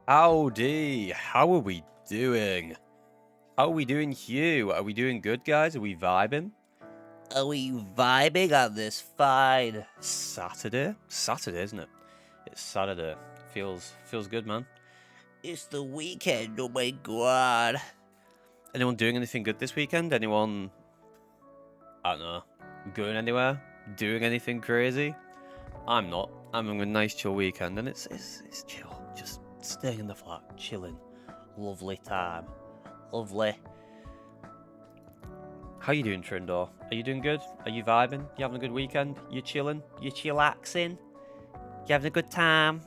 Howdy, how are we doing? How are we doing, Hugh? Are we doing good, guys? Are we vibing? Are we vibing on this fine Saturday? Saturday, isn't it? It's Saturday. Feels good, man. It's the weekend, oh my god. Anyone doing anything good this weekend? Anyone, I don't know, going anywhere? Doing anything crazy? I'm not. I'm having a nice chill weekend, and it's chill. Just staying in the flat, chilling. Lovely time. Lovely. How you doing, Trindor? Are you doing good? Are you vibing? You having a good weekend? You chilling? You chillaxing? You having a good time?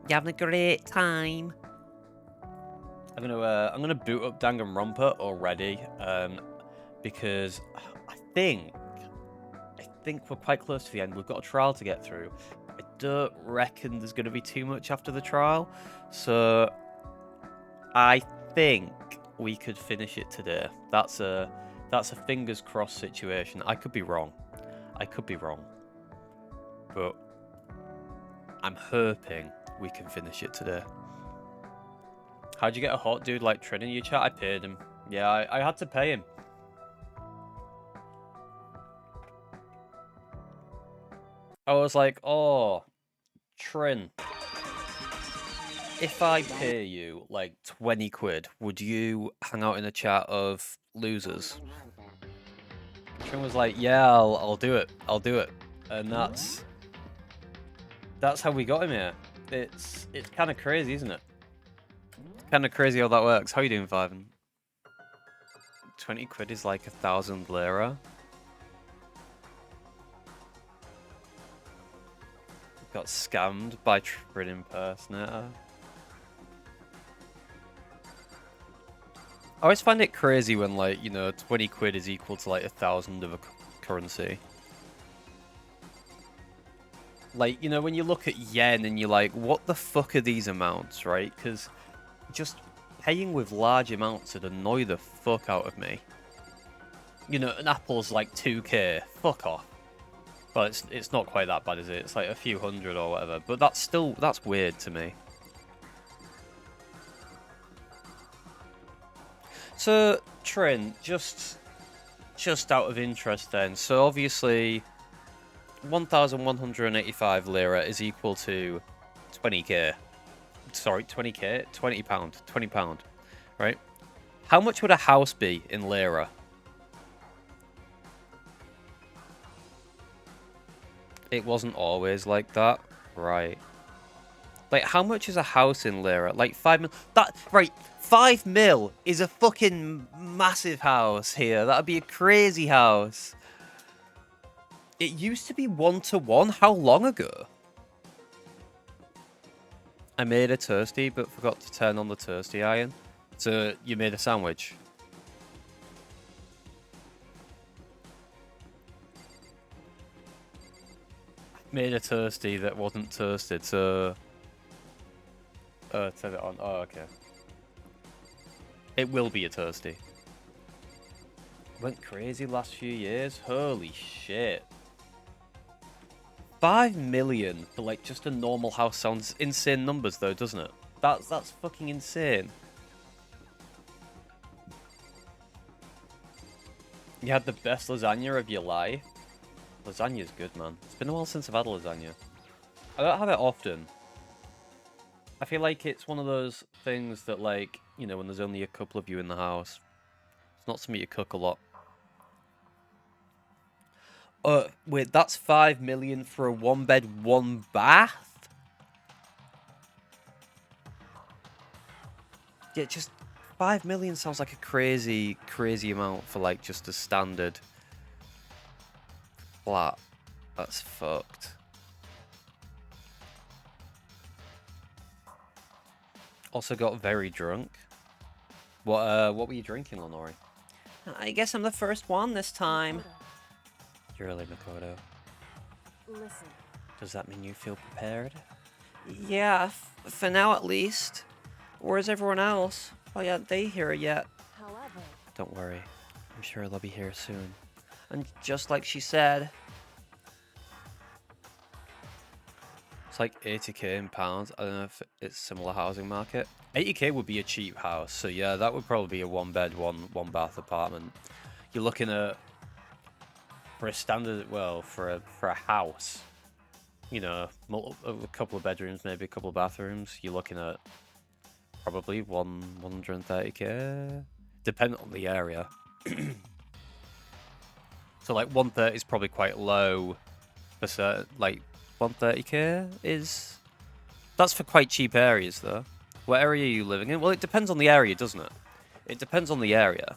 You having a great time? I'm gonna boot up Danganronpa already, because I think we're quite close to the end. We've got a trial to get through. I don't reckon there's gonna be too much after the trial, so I think we could finish it today. That's a fingers crossed situation. I could be wrong. But I'm hoping we can finish it today. How'd you get a hot dude like Trin in your chat? I paid him. Yeah, I had to pay him. I was like, oh, Trin, if I pay you like 20 quid, would you hang out in a chat of losers? Trin was like, yeah, I'll do it. I'll do it. And that's how we got him here. It's kind of crazy, isn't it? Kind of crazy how that works. How you doing, Viven? 20 quid is like 1,000 lira. Got scammed by Trin impersonator. I always find it crazy when, like, 20 quid is equal to like 1,000 of a currency. Like, when you look at yen and you're like, what the fuck are these amounts, right? Because just paying with large amounts would annoy the fuck out of me. An apple's like 2k. Fuck off. Well, it's not quite that bad, is it? It's like a few hundred or whatever. But that's weird to me. So, Trin, just out of interest then. So obviously 1,185 lira is equal to 20k. Sorry, 20k? £20. £20. Right? How much would a house be in lira? It wasn't always like that. Right. Like, how much is a house in lira? Like 5 mil. Right, 5 mil is a fucking massive house here. That'd be a crazy house. It used to be 1-to-1. How long ago? I made a toasty, but forgot to turn on the toasty iron. So, you made a sandwich. Made a toasty that wasn't toasted, so... turn it on. Oh, okay. It will be a toasty. Went crazy last few years. Holy shit. 5 million for like just a normal house sounds insane numbers though, doesn't it? That's fucking insane. You had the best lasagna of your life. Lasagna's good, man. It's been a while since I've had lasagna. I don't have it often. I feel like it's one of those things that, like, when there's only a couple of you in the house, it's not something you cook a lot. Wait, that's 5 million for a 1-bed, 1-bath? Yeah, just 5 million sounds like a crazy, crazy amount for, like, just a standard flat. That's fucked. Also got very drunk. What were you drinking, Lenore? I guess I'm the first one this time. You're early, Makoto. Listen. Does that mean you feel prepared? Yeah, for now at least. Where's everyone else? Why aren't they here yet? However, Don't worry. I'm sure they'll be here soon. And just like she said. So like 80k in pounds. I don't know if it's similar housing market. 80k would be a cheap house, so yeah, that would probably be a one bed, one bath apartment. You're looking at, for a standard, well, for a house, you know, a couple of bedrooms, maybe a couple of bathrooms. You're looking at probably 130k, depending on the area. So like 130 is probably quite low for certain, like 130k is, that's for quite cheap areas though. What area are you living in? Well, it depends on the area, doesn't it? It depends on the area.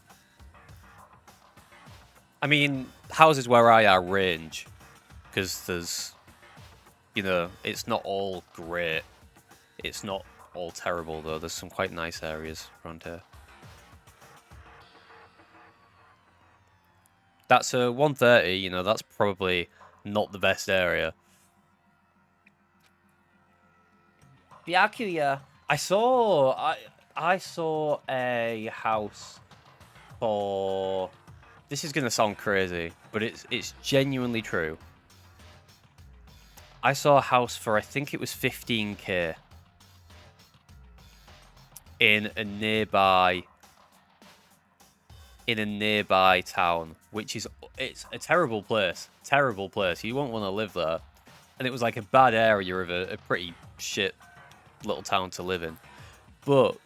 I mean, houses where I are range, because there's, you know, it's not all great. It's not all terrible though. There's some quite nice areas around here. That's a 130, you know, that's probably not the best area. Byakuya. I saw a house for, this is gonna sound crazy, but it's genuinely true. I saw a house for, I think it was 15k in a nearby town, which is, it's a terrible place. Terrible place. You won't want to live there. And it was like a bad area of a pretty shit little town to live in. But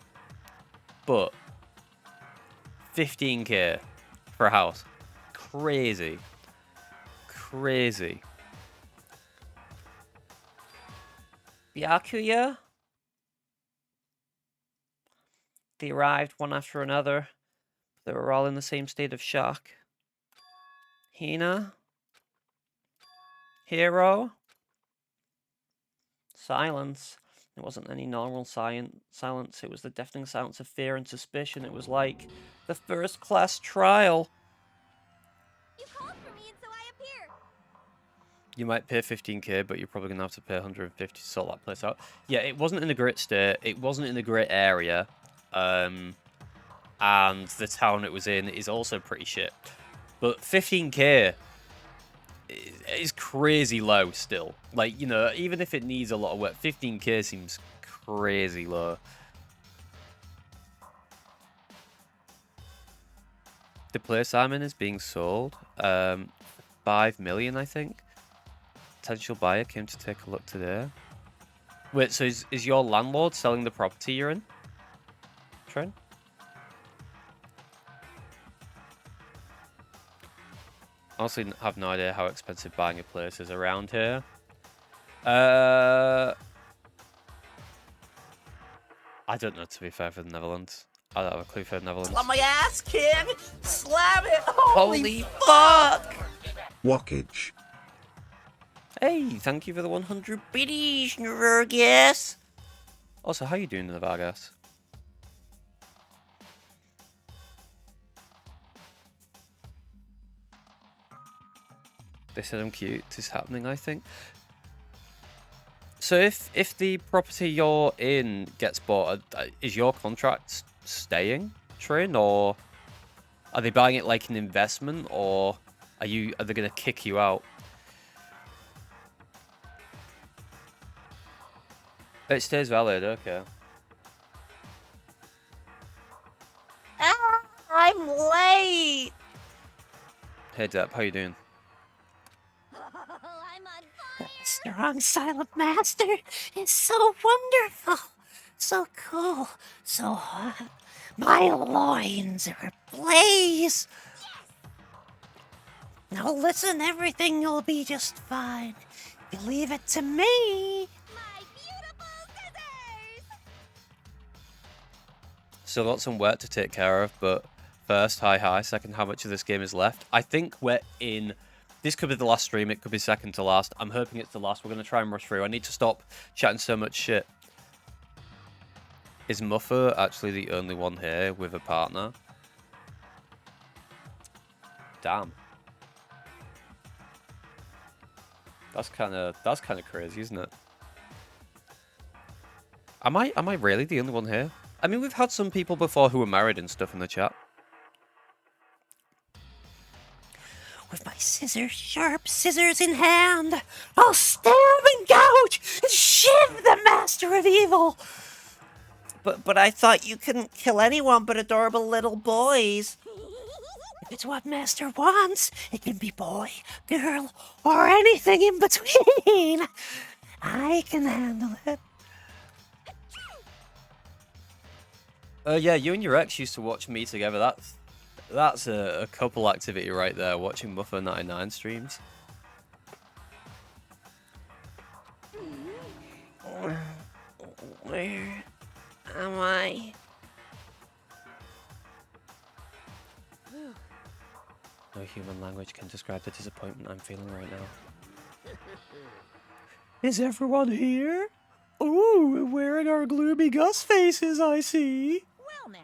15k for a house. Crazy. Crazy. Byakuya. They arrived one after another. They were all in the same state of shock. Hina. Hero. Silence. It wasn't any normal silence. It was the deafening silence of fear and suspicion. It was like the first-class trial. You called for me, and so I appear. You might pay 15k, but you're probably going to have to pay 150 to sort that place out. Yeah, it wasn't in a great state. It wasn't in a great area. And the town it was in is also pretty shit. But 15k is crazy low still. Like, you know, even if it needs a lot of work, 15k seems crazy low. The place I'm in is being sold. 5 million, I think. Potential buyer came to take a look today. Wait, so is your landlord selling the property you're in? Trent? Honestly, have no idea how expensive buying a place is around here. I don't know, to be fair, for the Netherlands. I don't have a clue for the Netherlands. On my ass, kid! Slam it! Holy fuck! Walkage. Hey, thank you for the 100 biddies, Nurgus. Also, how you doing, Vargas? They said I'm cute. It's happening, I think. So if the property you're in gets bought, is your contract staying, Trin, or are they buying it like an investment, or are they gonna kick you out? It stays valid, okay. Ah, I'm late. Hey Depp, how you doing? I'm on fire. Strong silent master is so wonderful, so cool, so hot. My loins are ablaze. Now listen, everything will be just fine. You leave it to me. My beautiful scissors. Still got some work to take care of, but first, hi. Second, how much of this game is left? I think we're in... This could be the last stream, it could be second to last. I'm hoping it's the last. We're going to try and rush through. I need to stop chatting so much shit. Is Muffer actually the only one here with a partner? Damn. That's kind of crazy, isn't it? Am I really the only one here? I mean, we've had some people before who were married and stuff in the chat. With my scissors, sharp scissors in hand, I'll stab and gouge and shiv the master of evil. But I thought you couldn't kill anyone but adorable little boys. If it's what master wants, it can be boy, girl, or anything in between. I can handle it. Yeah, you and your ex used to watch me together. That's a couple activity right there, watching Muffer99 streams. Where am I? No human language can describe the disappointment I'm feeling right now. Is everyone here? Ooh, we're wearing our gloomy Gus faces, I see. Well now.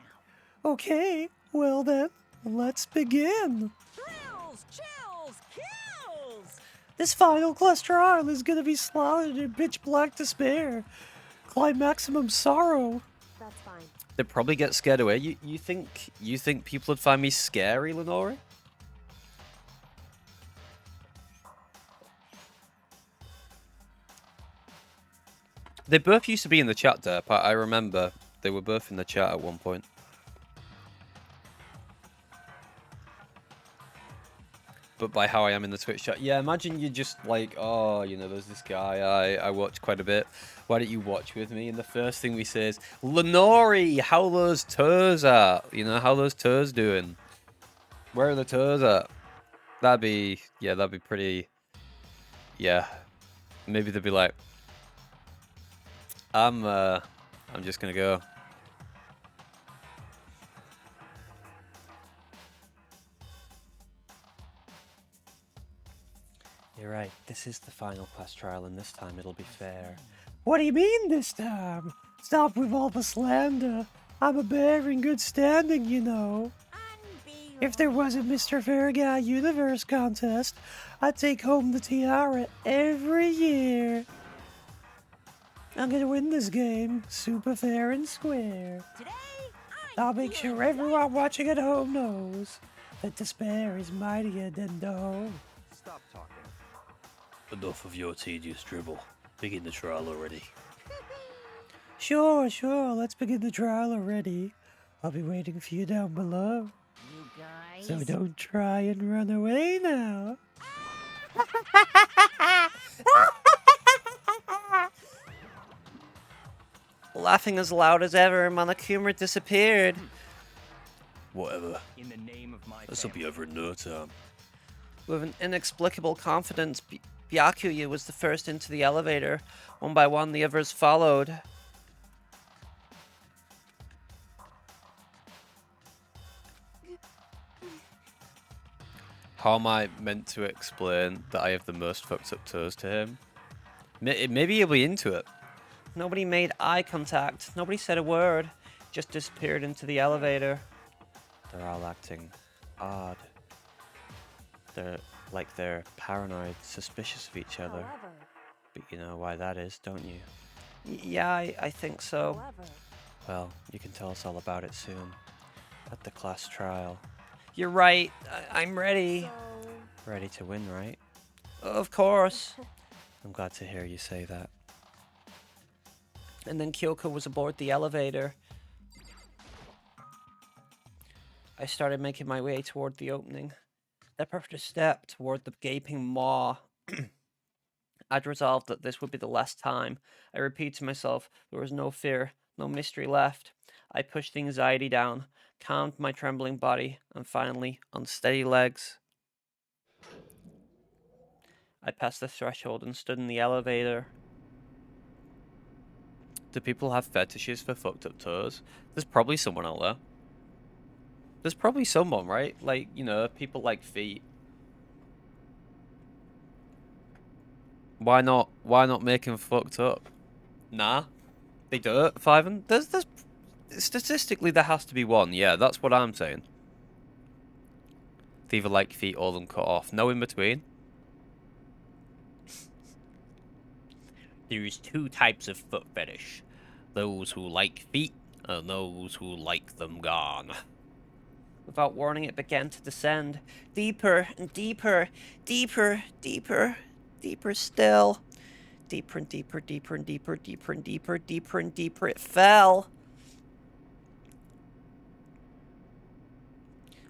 Okay, well then, let's begin. Thrills, chills, kills! This final class trial is gonna be slaughtered in pitch black despair. Climaximum sorrow. That's fine. They'd probably get scared away. You think people would find me scary, Lenore? They both used to be in the chat, Derp. I remember they were both in the chat at one point. But by how I am in the Twitch chat, yeah, imagine you just like, oh, you know, there's this guy I watch quite a bit. Why don't you watch with me? And the first thing we say is, Lenore, how those toes at? You know, how those toes doing? Where are the toes at? That'd be pretty, yeah. Maybe they'd be like, I'm just gonna go. You're right. This is the final class trial, and this time it'll be fair. What do you mean this time? Stop with all the slander. I'm a bear in good standing, you know. If there was a Mr. Fair Guy Universe contest, I'd take home the tiara every year. I'm gonna win this game, super fair and square. Today, I'll make sure everyone watching at home knows that despair is mightier than the hoe. Stop talking. Enough of your tedious dribble. Begin the trial already. Sure, let's begin the trial already. I'll be waiting for you down below. you guys. So don't try and run away now. Laughing as loud as ever, Monokuma disappeared. Whatever. In the name of my This'll be over in no time. With an inexplicable confidence, Byakuya was the first into the elevator. One by one, the others followed. How am I meant to explain that I have the most fucked up toes to him? Maybe he'll be into it. Nobody made eye contact. Nobody said a word. Just disappeared into the elevator. They're all acting odd. They're paranoid, suspicious of each other. However, But you know why that is, don't you? Yeah, I think so. however, Well, you can tell us all about it soon. At the class trial. You're right. I'm ready. so Ready to win, right? Of course. I'm glad to hear you say that. And then Kyoko was aboard the elevator. I started making my way toward the opening. Step after step toward the gaping maw. I'd resolved that this would be the last time. I repeated to myself there was no fear, no mystery left. I pushed the anxiety down, calmed my trembling body, and finally, unsteady legs. I passed the threshold and stood in the elevator. Do people have fetishes for fucked up toes? There's probably someone out there. There's probably someone, right? Like, you know, people like feet. Why not make them fucked up? Nah. They do it, Fiven. There's statistically there has to be one, yeah, that's what I'm saying. They either like feet or them cut off. No in between. There's two types of foot fetish. Those who like feet and those who like them gone. Without warning, it began to descend. Deeper and deeper, deeper, deeper, deeper still. Deeper and deeper, deeper and deeper, deeper and deeper, deeper and deeper. It fell.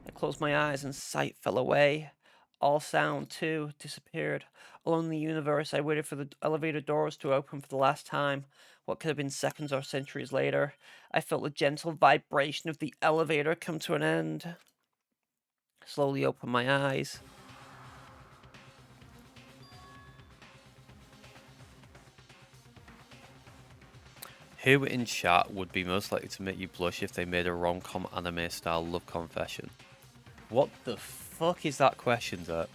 I closed my eyes and sight fell away. All sound, too, disappeared. Alone in the universe, I waited for the elevator doors to open for the last time. What could have been seconds or centuries later. I felt the gentle vibration of the elevator come to an end. I slowly opened my eyes. Who in chat would be most likely to make you blush if they made a rom-com anime style love confession? What the fuck is that question, Zach?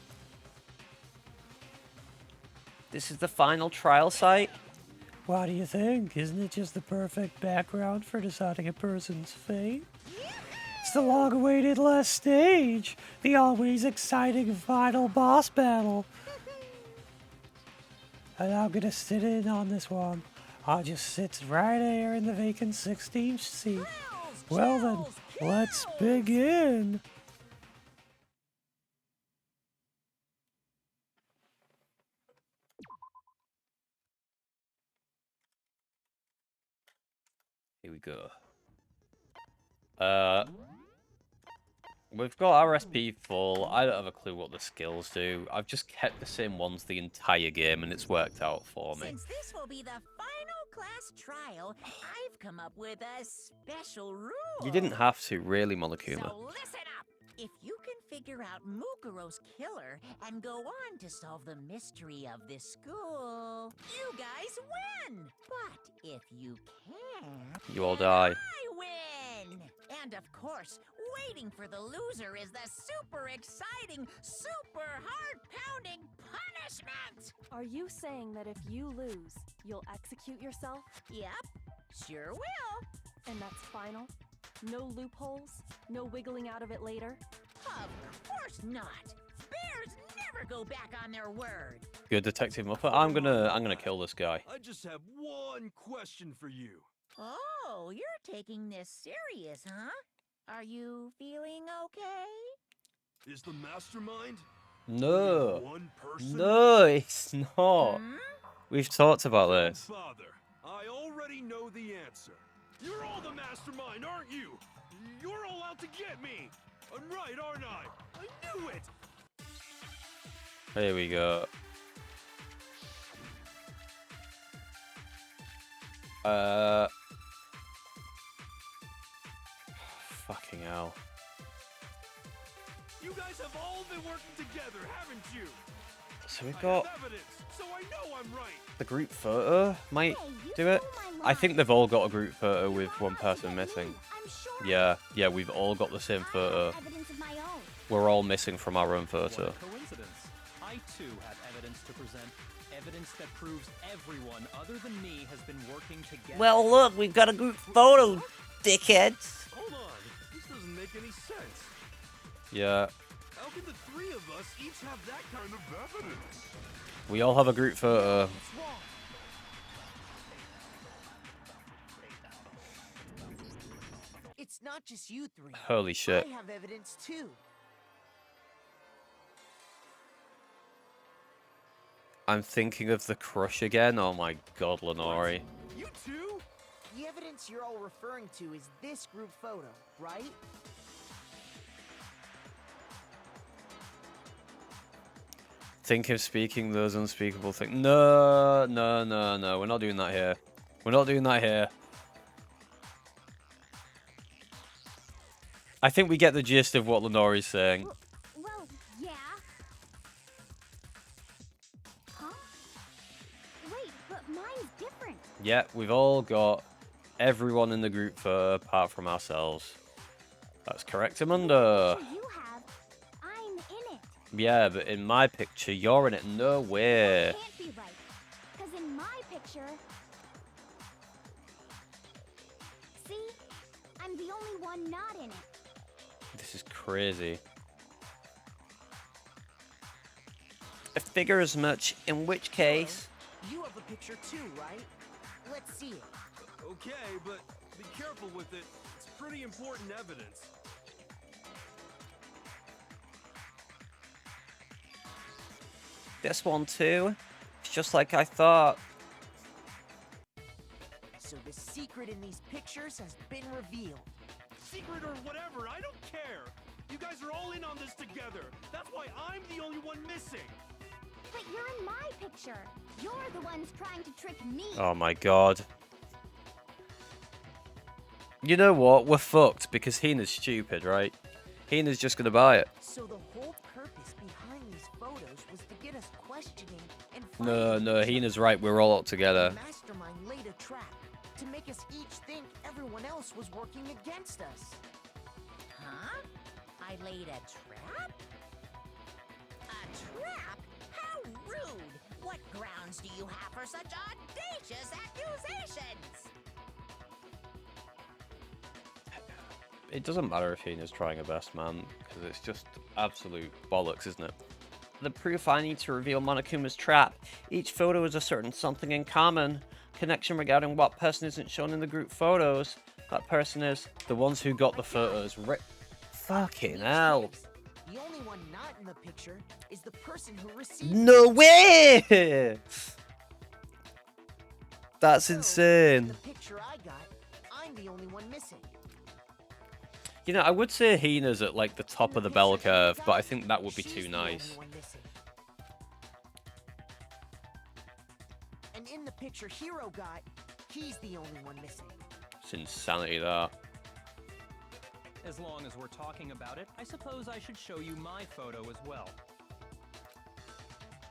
This is the final trial site? What do you think? Isn't it just the perfect background for deciding a person's fate? It's the long-awaited last stage, the always exciting final boss battle. And I'm gonna sit in on this one. I'll just sit right there in the vacant 16th seat. Well then, let's begin. Here we go. We've got our SP full. I don't have a clue what the skills do. I've just kept the same ones the entire game and it's worked out for me. Since this will be the final class trial, I've come up with a special rule. You didn't have to, really, Monokuma. So listen up. If you can figure out Mukuro's killer and go on to solve the mystery of this school, you guys win. But if you can't, You all then die. I win. And of course, waiting for the loser is the super exciting, super heart-pounding punishment. Are you saying that if you lose, you'll execute yourself? Yep, sure will. And that's final? No loopholes? No wiggling out of it later? Of course not. Bears never go back on their word. Good Detective Muppet. I'm gonna kill this guy. I just have one question for you. Oh, you're taking this serious, huh? Are you feeling okay? Is the mastermind No. one person? No, it's not. Hmm? We've talked about Don't this. bother. I already know the answer. You're all the mastermind, aren't you? You're all out to get me. I'm right, aren't I? I knew it. Here we go. Fucking hell. You guys have all been working together, haven't you? So we've I got have evidence, so I know I'm right. the group photo. Might do it. I think they've all got a group photo with one person missing. Yeah, we've all got the same photo. Evidence of my own. We're all missing from our own photo. What a coincidence. I too have evidence to present. Evidence that proves everyone other than me has been working together. Well, look, we've got a group photo, dickheads. Hold on, this doesn't make any sense. Yeah, How can the three of us each have that kind of evidence? we all have a group photo. It's not just you three. Holy shit. I have evidence too. I'm thinking of the crush again. Oh my god, Lenore. You too? The evidence you're all referring to is this group photo, right? Think of speaking those unspeakable things. No. We're not doing that here. We're not doing that here. I think we get the gist of what Lenore's saying. Well, yeah. Huh? Wait, but mine's different. Yeah, we've all got everyone in the group photo apart from ourselves. That's correct, Amanda. Picture you have, I'm in it. Yeah, but in my picture, you're in it. No way. Can't be right. Because in my picture... See? I'm the only one not in it. This is crazy. I figure as much, in which case... You have a picture too, right? Let's see it. Okay, but be careful with it. It's pretty important evidence. This one too. It's just like I thought. So the secret in these pictures has been revealed. Secret or whatever, I don't care. You guys are all in on this together. That's why I'm the only one missing. But you're in my picture. You're the ones trying to trick me. Oh my god. You know what? We're fucked because Hina's stupid, right? Hina's just gonna buy it. So the whole purpose behind these photos was to get us questioning and No, finding no, each Hina's other. right. We're all up together. The mastermind laid a trap to make us each think everyone else was working against us. Huh? I laid a trap? A trap? How rude! What grounds do you have for such audacious accusations? It doesn't matter if Hina's trying her best, man, because it's just absolute bollocks, isn't it? The proof I need to reveal Monokuma's trap. Each photo is a certain something in common. Connection regarding what person isn't shown in the group photos. That person is The ones who got the photos fucking hell. The only one not in the picture is the person who received No way! That's So, insane. The picture I got, I'm the only one missing. You know, I would say Hina's at like the top of the bell picture curve, Hina but I got, think that would be she's too the only nice. one missing. And in the picture Hero got, he's the only one missing. It's insanity, that. As long as we're talking about it, I suppose I should show you my photo as well.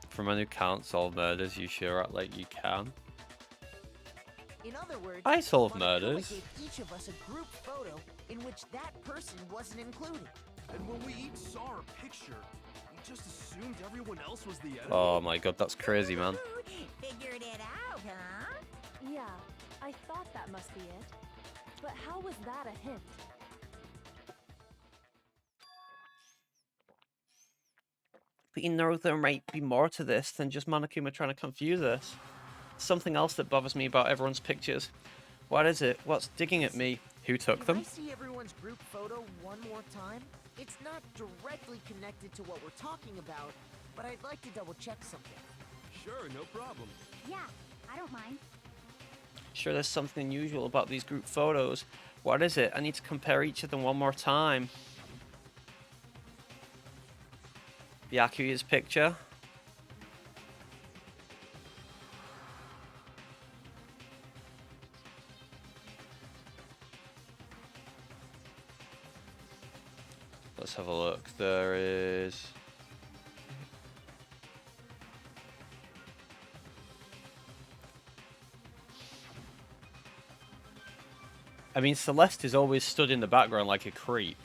For a man who can't solve murders, you sure act like you can. In other words, I solve Monokuma murders. gave each of us a group photo in which that person wasn't included. And when we each saw our picture, we just assumed everyone else was the enemy. Oh my god, that's crazy, man. Figured it out, huh? Yeah, I thought that must be it. But how was that a hint? But you know there might be more to this than just Monokuma trying to confuse us. Something else that bothers me about everyone's pictures. What is it? What's digging at me? Who took Can I them? see everyone's group photo one more time? It's not directly connected to what we're talking about, but I'd like to double check something. Sure, no problem. Yeah, I don't mind. Sure, there's something unusual about these group photos. What is it? I need to compare each of them one more time. Byakuya's picture. Let's have a look. There is... I mean, Celeste is always stood in the background like a creep.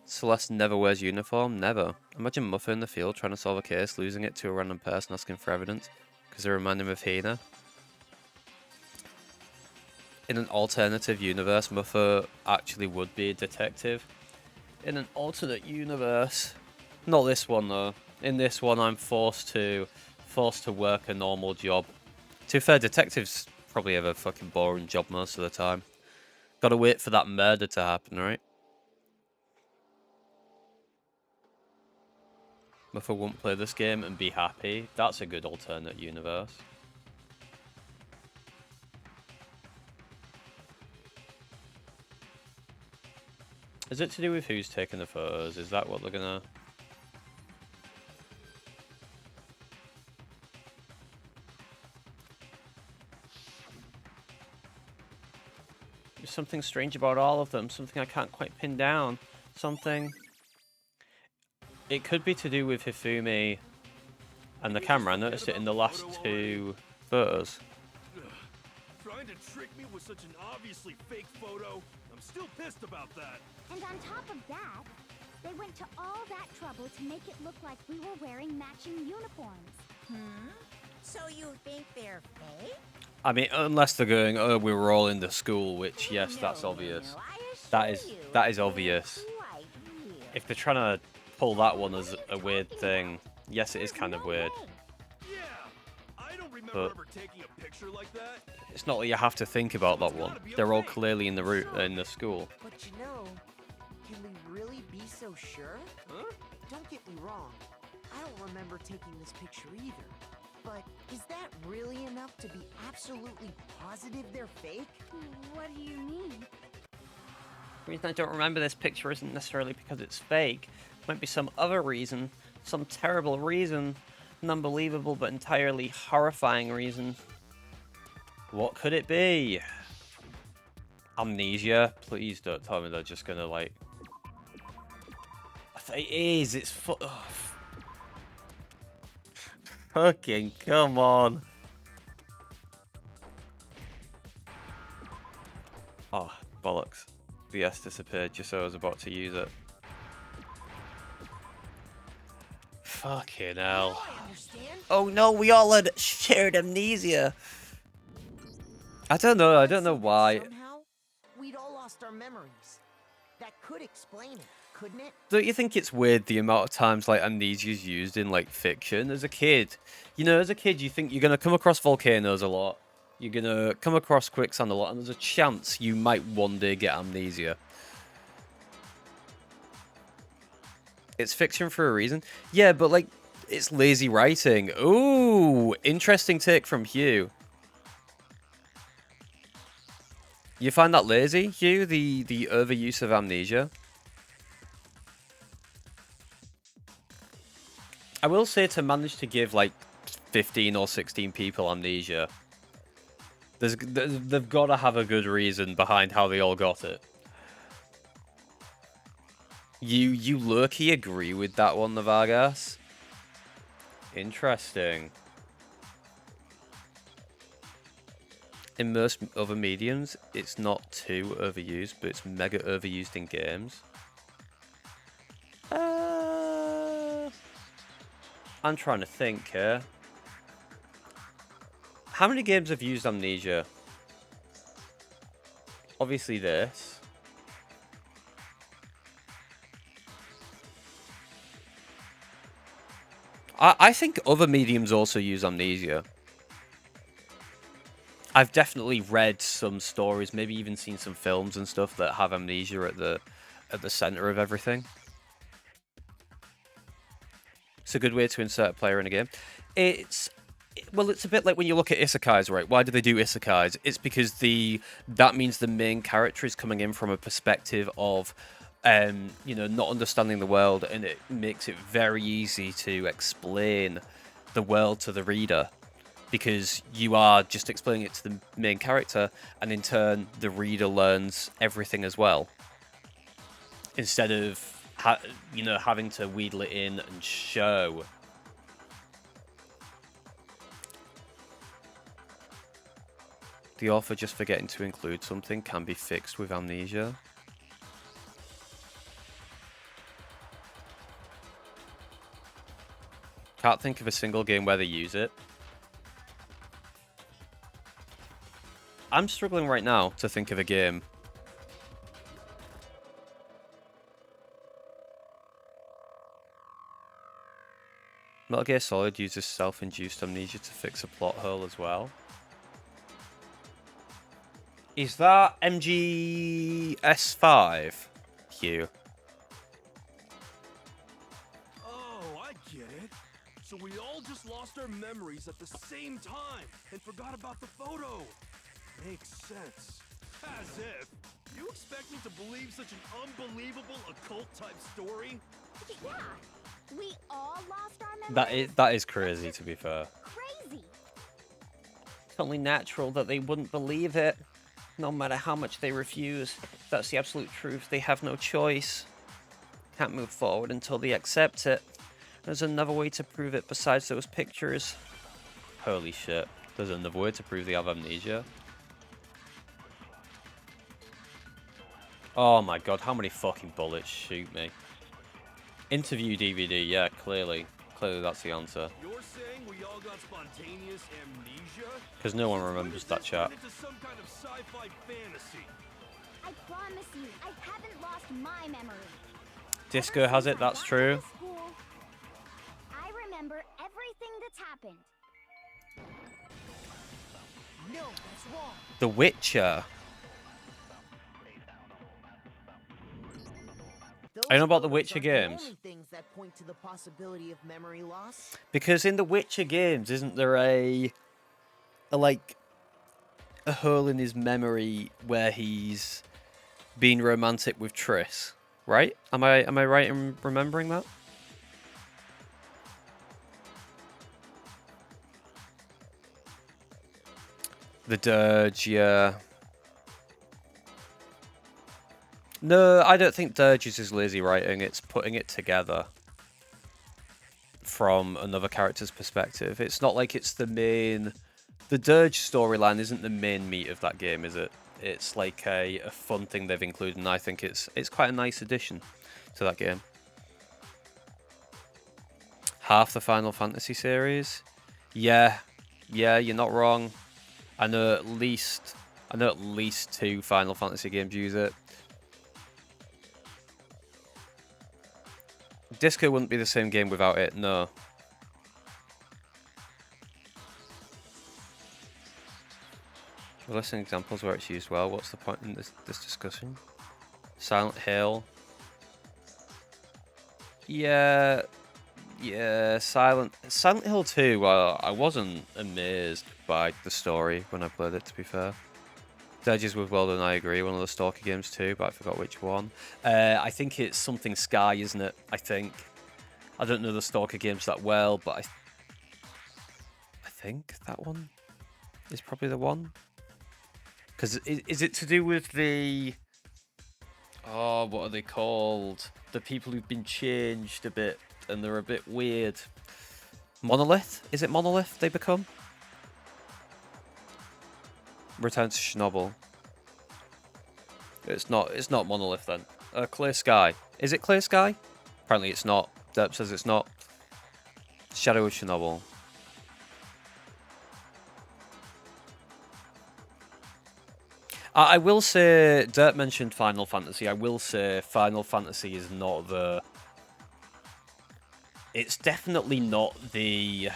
Celeste never wears uniform, never. Imagine Muffa in the field trying to solve a case, losing it to a random person asking for evidence, because they remind him of Hina. In an alternative universe, Muffa actually would be a detective. In an alternate universe, not this one though. In this one, I'm forced to work a normal job. To be fair, detectives probably have a fucking boring job most of the time. Gotta wait for that murder to happen, right? Muffa won't play this game and be happy. That's a good alternate universe. Is it to do with who's taking the photos? Is that what they're gonna... There's something strange about all of them. Something I can't quite pin down. Something... It could be to do with Hifumi and the camera. I noticed it in the last two photos. Trying to trick me with such an obviously fake photo? I'm still pissed about that. And on top of that, they went to all that trouble to make it look like we were wearing matching uniforms. So you think they're fake? I mean, unless they're going, oh, we were all in the school, which, yes, that's obvious. That is obvious. Quite real. If they're trying to pull that one as a weird thing, yes, it is kind of weird. Yeah, I don't remember but ever taking a picture like that. it's not that you have to think about that one. They're all clearly in the route in the school. But you know, can we really be so sure? Huh? Don't get me wrong. I don't remember taking this picture either. But is that really enough to be absolutely positive they're fake? What do you mean? The reason I don't remember this picture isn't necessarily because it's fake. It might be some other reason, some terrible reason, an unbelievable but entirely horrifying reason. What could it be? Amnesia? Please don't tell me they're just gonna like. It is. It's fucking come on. Oh bollocks! The S disappeared just so I was about to use it. Fucking hell. I understand. Oh no, we all had shared amnesia. I don't know why. Somehow, we'd all lost our memories. That could explain it, couldn't it? Don't you think it's weird the amount of times like amnesia is used in like fiction? As a kid, you know, as a kid, you think you're gonna come across volcanoes a lot, you're gonna come across quicksand a lot, and there's a chance you might one day get amnesia. It's fiction for a reason. Yeah, but like, it's lazy writing. Ooh, interesting take from Hugh. You find that lazy, Hugh? The overuse of amnesia? I will say to manage to give like 15 or 16 people amnesia, they've got to have a good reason behind how they all got it. You low-key agree with that one, Navagas? Interesting. In most other mediums, it's not too overused, but it's mega overused in games. I'm trying to think here. How many games have used amnesia? Obviously this. I think other mediums also use amnesia. I've definitely read some stories, maybe even seen some films and stuff that have amnesia at the center of everything. It's a good way to insert a player in a game. Well, it's a bit like when you look at isekais, right? Why do they do isekais? It's because that means the main character is coming in from a perspective of you know, not understanding the world, and it makes it very easy to explain the world to the reader, because you are just explaining it to the main character, and in turn the reader learns everything as well, instead of you know, having to wheedle it in and show. The author just forgetting to include something can be fixed with amnesia. Can't think of a single game where they use it. I'm struggling right now to think of a game. Metal Gear Solid uses self-induced amnesia to fix a plot hole as well. Is that MGS5? Hugh. Oh, I get it. So we all just lost our memories at the same time and forgot about the photo. Makes sense. As if. You expect me to believe such an unbelievable occult-type story? Yeah, we all lost our memories. That is crazy, to be fair. Crazy. It's only natural that they wouldn't believe it, no matter how much they refuse. That's the absolute truth. They have no choice. Can't move forward until they accept it. There's another way to prove it besides those pictures. Holy shit. There's another way to prove they have amnesia. Oh my god, how many fucking bullets shoot me? Interview DVD, yeah, clearly. Clearly that's the answer. You're saying we all got spontaneous amnesia? Because no one remembers that chat. Into some kind of sci-fi fantasy. I promise you, I haven't lost my memory. Disco has it, that's true. I remember everything that's happened. No, that's wrong. The Witcher. Those I know about the photos Witcher aren't games. The only things that point to the possibility of memory loss. Because in the Witcher games, isn't there a like a hole in his memory where he's been romantic with Triss, right? Am I right in remembering that? The Dirge, yeah. No, I don't think Dirge is his lazy writing. It's putting it together from another character's perspective. It's not like it's the main... The Dirge storyline isn't the main meat of that game, is it? It's like a fun thing they've included, and I think it's quite a nice addition to that game. Half the Final Fantasy series? Yeah, you're not wrong. I know at least 2 Final Fantasy games use it. Disco wouldn't be the same game without it, no. We're listing examples where it's used well. What's the point in this discussion? Silent Hill. Yeah, Silent Hill 2, well, I wasn't amazed by the story when I played it, to be fair. Edges was well done, I agree. One of the Stalker games too, but I forgot which one. I think it's something Sky, isn't it? I think. I don't know the Stalker games that well, but I think that one is probably the one. Because is it to do with the... Oh, what are they called? The people who've been changed a bit, and they're a bit weird. Monolith? Is it Monolith they become? Return to Chernobyl. It's not Monolith then. Clear Sky. Is it Clear Sky? Apparently it's not. Derp says it's not. Shadow of Chernobyl. I will say, Derp mentioned Final Fantasy. I will say Final Fantasy is not the... It's definitely not the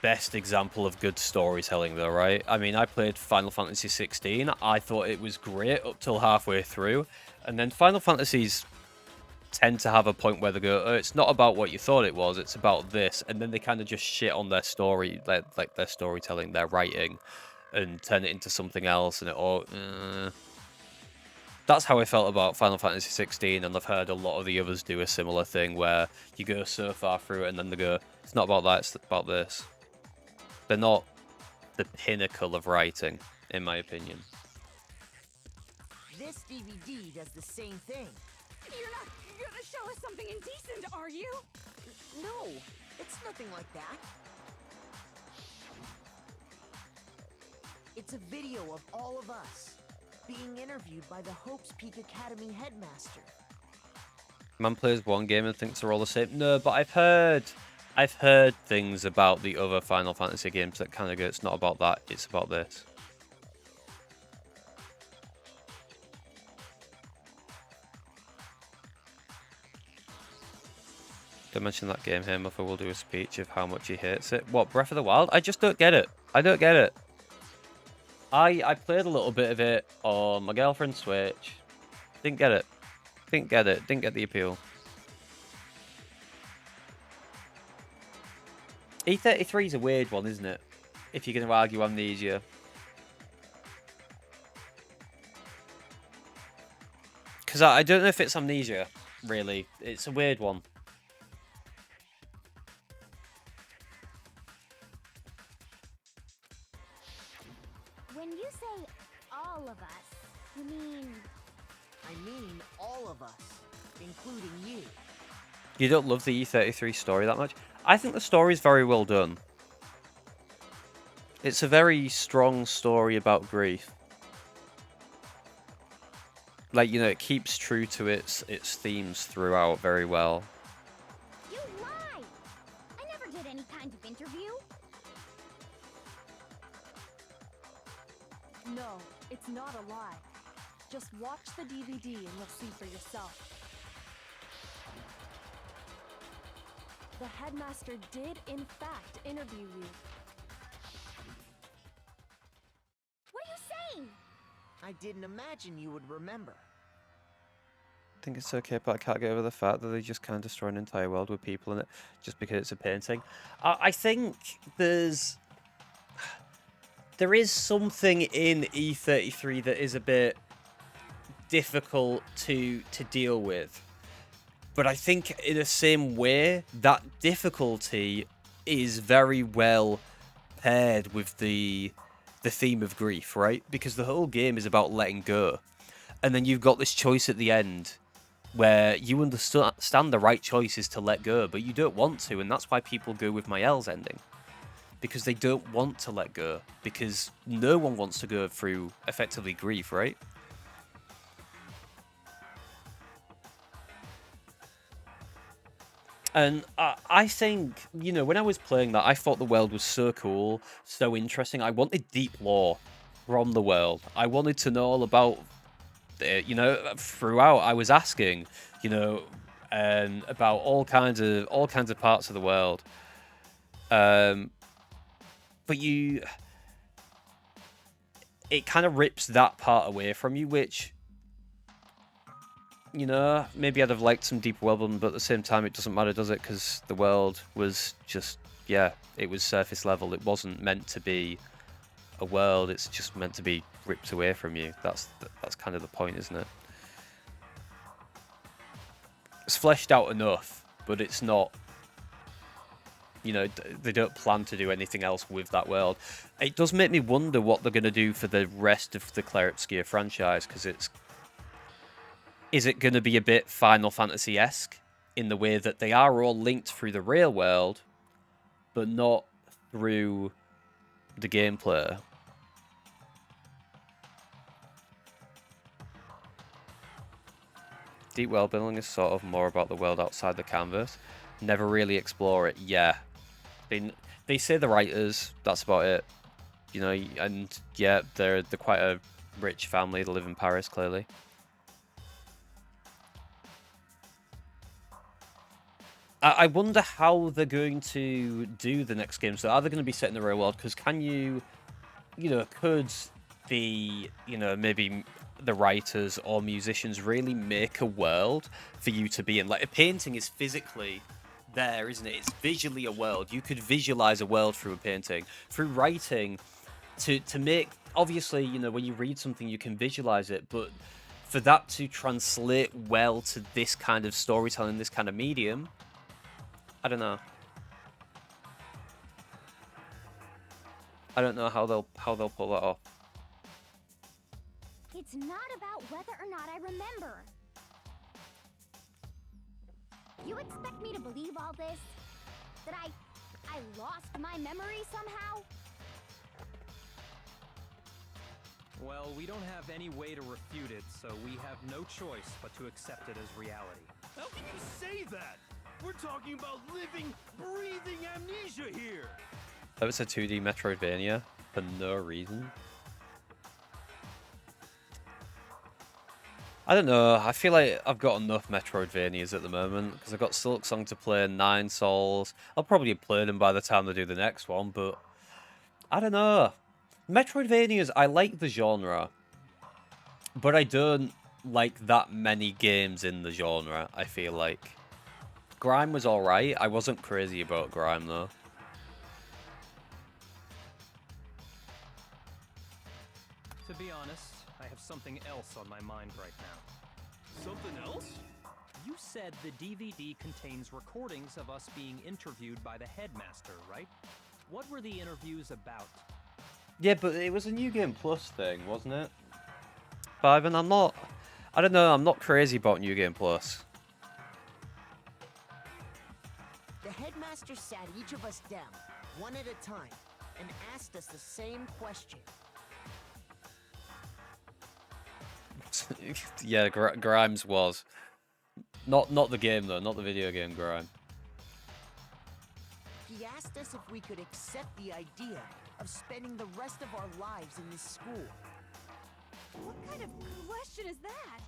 best example of good storytelling though, right? I mean, I played Final Fantasy 16. I thought it was great up till halfway through. And then Final Fantasies tend to have a point where they go, oh, it's not about what you thought it was, it's about this. And then they kind of just shit on their story, like their storytelling, their writing, and turn it into something else. And it all... That's how I felt about Final Fantasy 16, and I've heard a lot of the others do a similar thing where you go so far through it and then they go, it's not about that, it's about this. They're not the pinnacle of writing, in my opinion. This DVD does the same thing. You're not gonna show us something indecent, are you? No, it's nothing like that. It's a video of all of us being interviewed by the Hope's Peak Academy headmaster. Man plays one game and thinks they're all the same. No, but I've heard things about the other Final Fantasy games that kind of go, it's not about that, it's about this. Don't mention that game here, Muffer will do a speech of how much he hates it. What, Breath of the Wild? I just don't get it. I don't get it. I played a little bit of it on my girlfriend's Switch. Didn't get it. Didn't get the appeal. E33 is a weird one, isn't it? If you're going to argue Amnesia. Because I don't know if it's Amnesia, really. It's a weird one. When you say all of us, you mean... I mean all of us, including you. You don't love the E33 story that much? I think the story is very well done. It's a very strong story about grief. Like, you know, it keeps true to its themes throughout very well. You lie! I never did any kind of interview. No, it's not a lie. Just watch the DVD and you'll see for yourself. The headmaster did, in fact, interview you. I didn't imagine you would remember. I think it's okay, but I can't get over the fact that they just can't destroy an entire world with people in it just because it's a painting. I think there is something in E33 that is a bit difficult to deal with. But I think in the same way, that difficulty is very well paired with the theme of grief, right? Because the whole game is about letting go. And then you've got this choice at the end where you understand the right choice is to let go, but you don't want to, and that's why people go with Mael's ending. Because they don't want to let go. Because no one wants to go through, effectively, grief, right? And I think, you know, when I was playing that, I thought the world was so cool, so interesting. I wanted deep lore from the world. I wanted to know all about it, you know, throughout. I was asking, you know, about all kinds of parts of the world. But it kind of rips that part away from you, which, you know, maybe I'd have liked some deeper world, but at the same time, it doesn't matter, does it? Because the world was just, yeah, it was surface level. It wasn't meant to be a world. It's just meant to be ripped away from you. That's kind of the point, isn't it? It's fleshed out enough, but it's not, you know, they don't plan to do anything else with that world. It does make me wonder what they're going to do for the rest of the Claire Obscure franchise, because is it going to be a bit Final Fantasy-esque in the way that they are all linked through the real world, but not through the gameplay? Deep world building is sort of more about the world outside the canvas. Never really explore it. Yeah. They say the writers, that's about it. You know, and yeah, they're quite a rich family. They live in Paris, clearly. I wonder how they're going to do the next game. So are they going to be set in the real world? Because can you know, could the, you know, maybe the writers or musicians really make a world for you to be in? Like, a painting is physically there, isn't it? It's visually a world. You could visualize a world through a painting. Through writing, to make, obviously, you know, when you read something, you can visualize it, but for that to translate well to this kind of storytelling, this kind of medium, I don't know. I don't know how they'll pull that off. It's not about whether or not I remember. You expect me to believe all this? That I lost my memory somehow? Well, we don't have any way to refute it, so we have no choice but to accept it as reality. How can you say that? We're talking about living, breathing amnesia here. That was a 2D Metroidvania for no reason. I don't know. I feel like I've got enough Metroidvanias at the moment because I've got Silksong to play, 9 Souls. I'll probably play them by the time they do the next one, but I don't know. Metroidvanias, I like the genre, but I don't like that many games in the genre, I feel like. Grime was alright. I wasn't crazy about Grime, though. To be honest, I have something else on my mind right now. Something else? You said the DVD contains recordings of us being interviewed by the headmaster, right? What were the interviews about? Yeah, but it was a New Game Plus thing, wasn't it? But Ivan, I don't know, I'm not crazy about New Game Plus. The headmaster sat each of us down, one at a time, and asked us the same question. Yeah, Grimes was. Not the game, though. Not the video game Grime. He asked us if we could accept the idea of spending the rest of our lives in this school. What kind of question is that?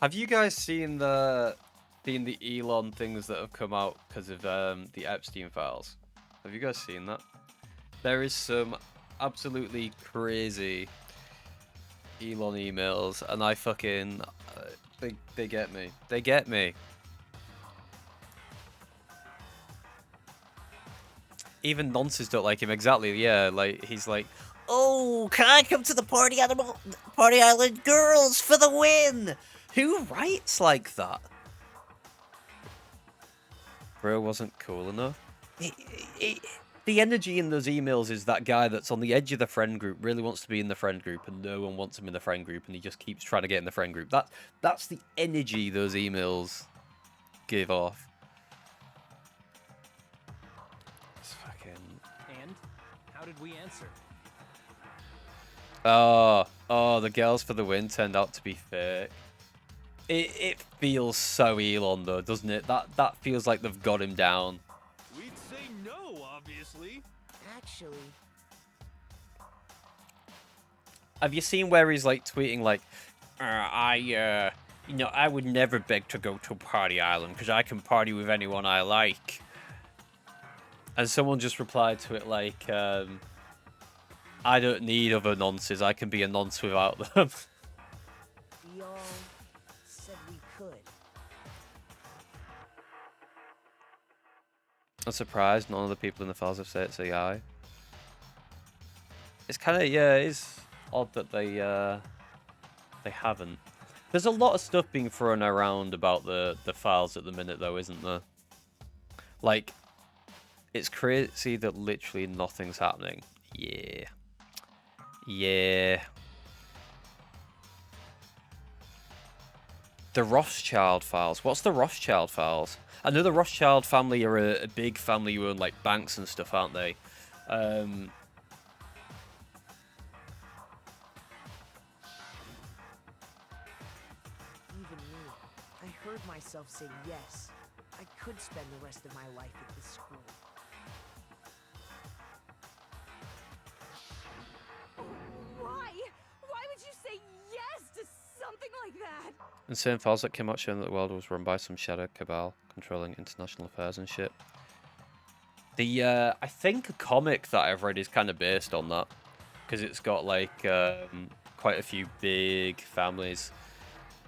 Have you guys seen the Elon things that have come out because of the Epstein files? Have you guys seen that? There is some absolutely crazy Elon emails, and I fucking they get me. They get me. Even nonces don't like him. Exactly. Yeah. Like he's like, oh, can I come to the party island girls for the win? Who writes like that? Bro wasn't cool enough. The energy in those emails is that guy that's on the edge of the friend group, really wants to be in the friend group, and no one wants him in the friend group, and he just keeps trying to get in the friend group. That's the energy those emails give off. It's fucking... And how did we answer? Oh, the girls for the win turned out to be fake. It feels so Elon though, doesn't it? That feels like they've got him down. We'd say no, obviously. Actually, Have you seen where he's like tweeting like, you know, I would never beg to go to Party Island because I can party with anyone I like. And someone just replied to it like, I don't need other nonces. I can be a nonce without them. we all said we could. I'm surprised none of the people in the files have said it's AI. It's kind of, yeah, it is odd that they haven't. There's a lot of stuff being thrown around about the files at the minute though, isn't there? Like, it's crazy that literally nothing's happening. Yeah. Yeah. The Rothschild files. What's the Rothschild files? I know the Rothschild family are a big family who own like banks and stuff, aren't they? Even me, I heard myself say yes. I could spend the rest of my life at this school. Why? Why would you say yes to something like that? Insane files that came out showing that the world was run by some shadow cabal controlling international affairs and shit. The I think a comic that I've read is kind of based on that, because it's got like quite a few big families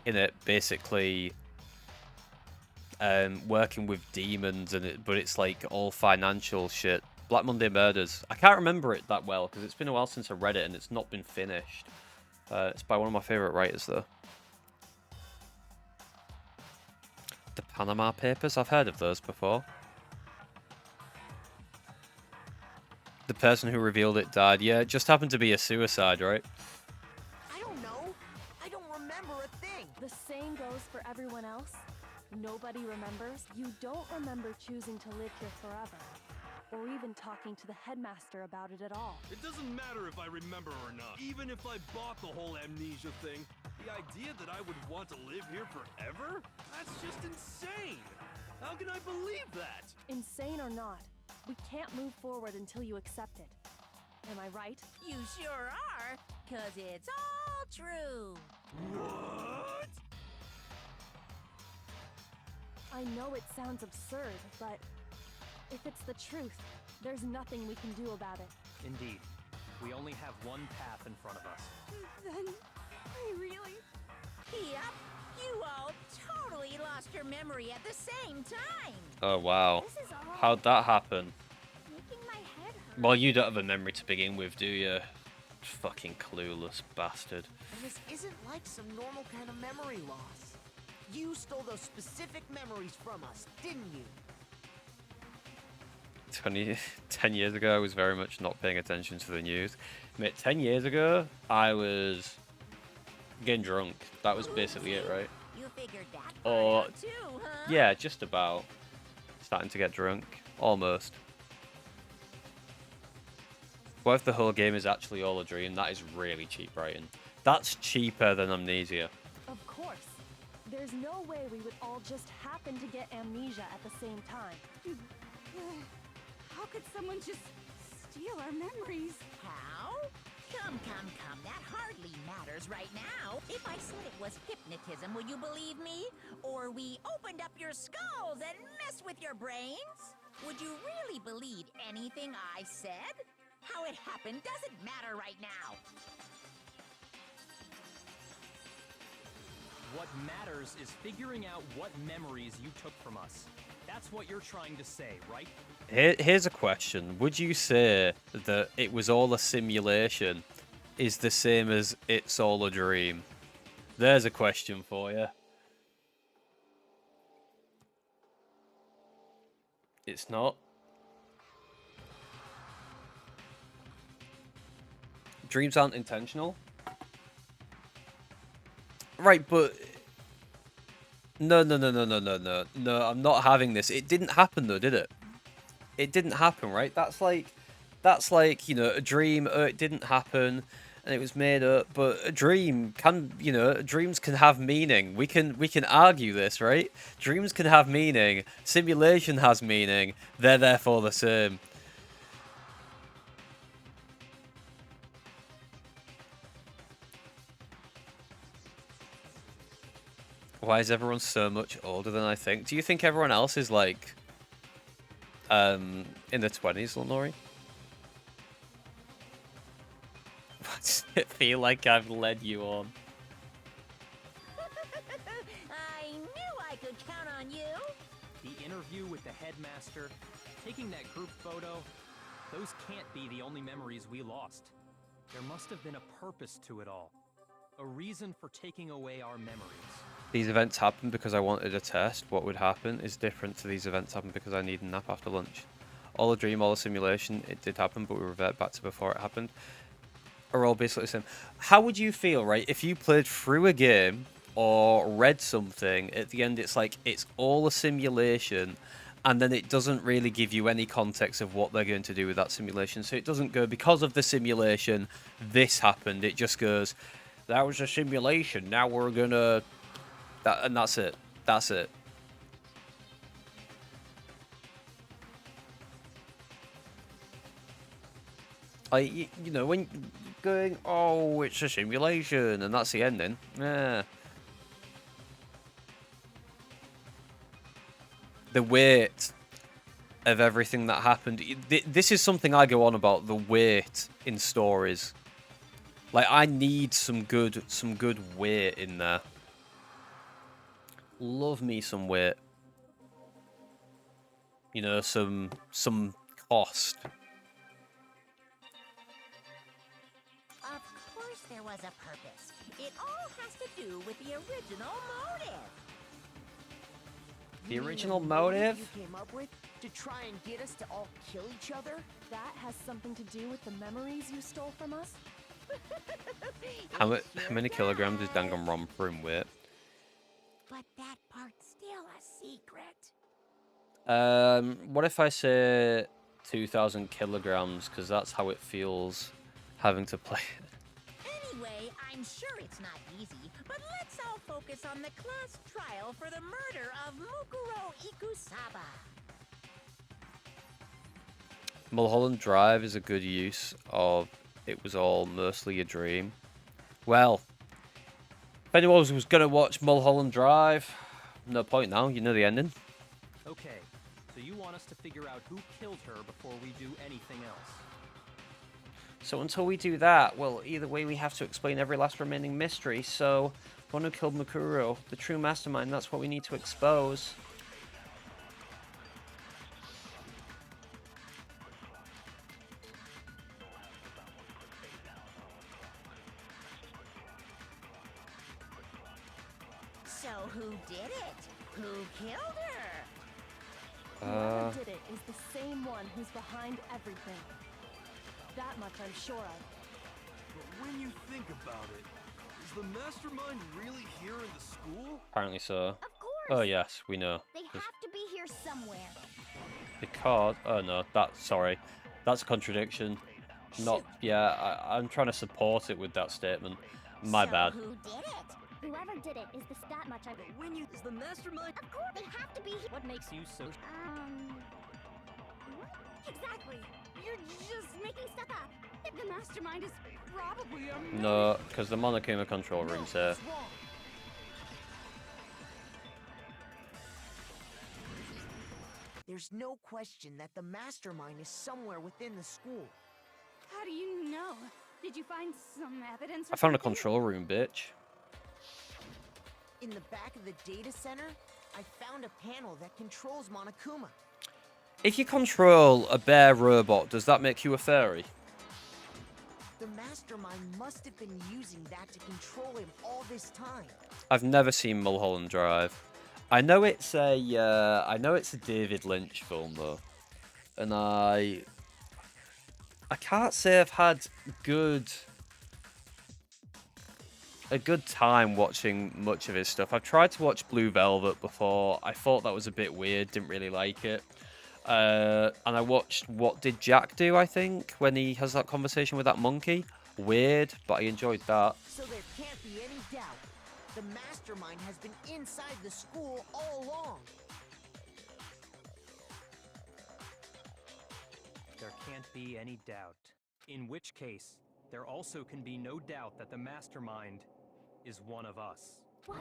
in it, basically working with demons, and but it's like all financial shit. Black Monday Murders. I can't remember it that well because it's been a while since I read it and it's not been finished. It's by one of my favorite writers though. The Panama Papers. I've heard of those before. The person who revealed it died. Yeah, it just happened to be a suicide, right? I don't know. I don't remember a thing. The same goes for everyone else. Nobody remembers. You don't remember choosing to live here forever, or even talking to the headmaster about it at all. It doesn't matter if I remember or not. Even if I bought the whole amnesia thing, the idea that I would want to live here forever? That's just insane. How can I believe that? Insane or not, we can't move forward until you accept it. Am I right? You sure are, 'cause it's all true. What? I know it sounds absurd, but if it's the truth, there's nothing we can do about it. Indeed. We only have one path in front of us. Then, I really... Yep, you all totally lost your memory at the same time. Oh wow. This is all How'd that happen? making my head hurt. Well, you don't have a memory to begin with, do you? Fucking clueless bastard. And this isn't like some normal kind of memory loss. You stole those specific memories from us, didn't you? 10 years ago, I was very much not paying attention to the news. Mate, 10 years ago, I was getting drunk. That was basically it, right? You figured that part Or, out too, huh? yeah, just about. Starting to get drunk. Almost. What if the whole game is actually all a dream? That is really cheap writing. That's cheaper than Amnesia. Of course. There's no way we would all just happen to get amnesia at the same time. How could someone just steal our memories? How? Come. That hardly matters right now. If I said it was hypnotism, would you believe me? Or we opened up your skulls and messed with your brains? Would you really believe anything I said? How it happened doesn't matter right now. what matters is figuring out what memories you took from us. That's what you're trying to say, right? Here's a question. Would you say that it was all a simulation is the same as it's all a dream? There's a question for you. It's not. Dreams aren't intentional. Right, but no, I'm not having this. It didn't happen though, did it? It didn't happen, right? That's like, you know, a dream, it didn't happen and it was made up, but a dream can, you know, dreams can have meaning. We can argue this, right? Dreams can have meaning. Simulation has meaning. They're therefore the same. Why is everyone so much older than I think? Do you think everyone else is like in their 20s, Lenore? Does it feel like I've led you on? I knew I could count on you. The interview with the headmaster, taking that group photo, those can't be the only memories we lost. There must have been a purpose to it all. A reason for taking away our memories. These events happen because I wanted a test. What would happen is different to these events happen because I need a nap after lunch. All a dream, all a simulation. It did happen, but we revert back to before it happened. Are all basically the same. How would you feel, right, if you played through a game or read something, at the end it's like it's all a simulation, and then it doesn't really give you any context of what they're going to do with that simulation. So it doesn't go, because of the simulation, this happened. It just goes, that was a simulation, now we're gonna... and that's it. That's it. Like, you know, when going, oh, it's a simulation, and that's the ending. Yeah. The weight of everything that happened. This is something I go on about, the weight in stories. Like, I need some good weight in there. Love me some weight. You know, some cost. Of course there was a purpose. It all has to do with the original motive. The You mean original the motive? you came up with to try and get us to all kill each other? That has something to do with the memories you stole from us? How many kilograms is Danganronpa in weight? But that part's still a secret. What if I say 2,000 kilograms? Because that's how it feels having to play it. Anyway, I'm sure it's not easy, but let's all focus on the class trial for the murder of Mukuro Ikusaba. Mulholland Drive is a good use of it was all mostly a dream. Well, if anyone was going to watch Mulholland Drive, no point now, you know the ending. Okay, so you want us to figure out who killed her before we do anything else. So until we do that, well, either way we have to explain every last remaining mystery, so one who killed Mukuro, the true mastermind, that's what we need to expose. So who did it? Who killed her? Whoever did it is the same one who's behind everything. That much I'm sure of. But when you think about it, is the mastermind really here in the school? Apparently so. Of course. Oh yes, we know. They have to be here somewhere. Because, oh no, sorry. That's a contradiction. Not, yeah, I'm trying to support it with that statement. My So bad. who did it? Whoever did it is that much I... When you is the mastermind? Of course, they have to be here. What makes you so... What? Exactly. You're just making stuff up. The mastermind is probably a... No, because the Monokuma control room's here. There's no question that the mastermind is somewhere within the school. How do you know? Did you find some evidence? I found a control room, bitch. In the back of the data center, I found a panel that controls Monokuma. If you control a bear robot, does that make you a fairy? The mastermind must have been using that to control him all this time. I've never seen Mulholland Drive. I know it's a David Lynch film though, and I can't say I've had a good time watching much of his stuff. I've tried to watch Blue Velvet before. I thought that was a bit weird. Didn't really like it. And I watched What Did Jack Do, I think, when he has that conversation with that monkey. Weird, but I enjoyed that. So there can't be any doubt. The mastermind has been inside the school all along. There can't be any doubt. In which case, there also can be no doubt that the mastermind is one of us. What?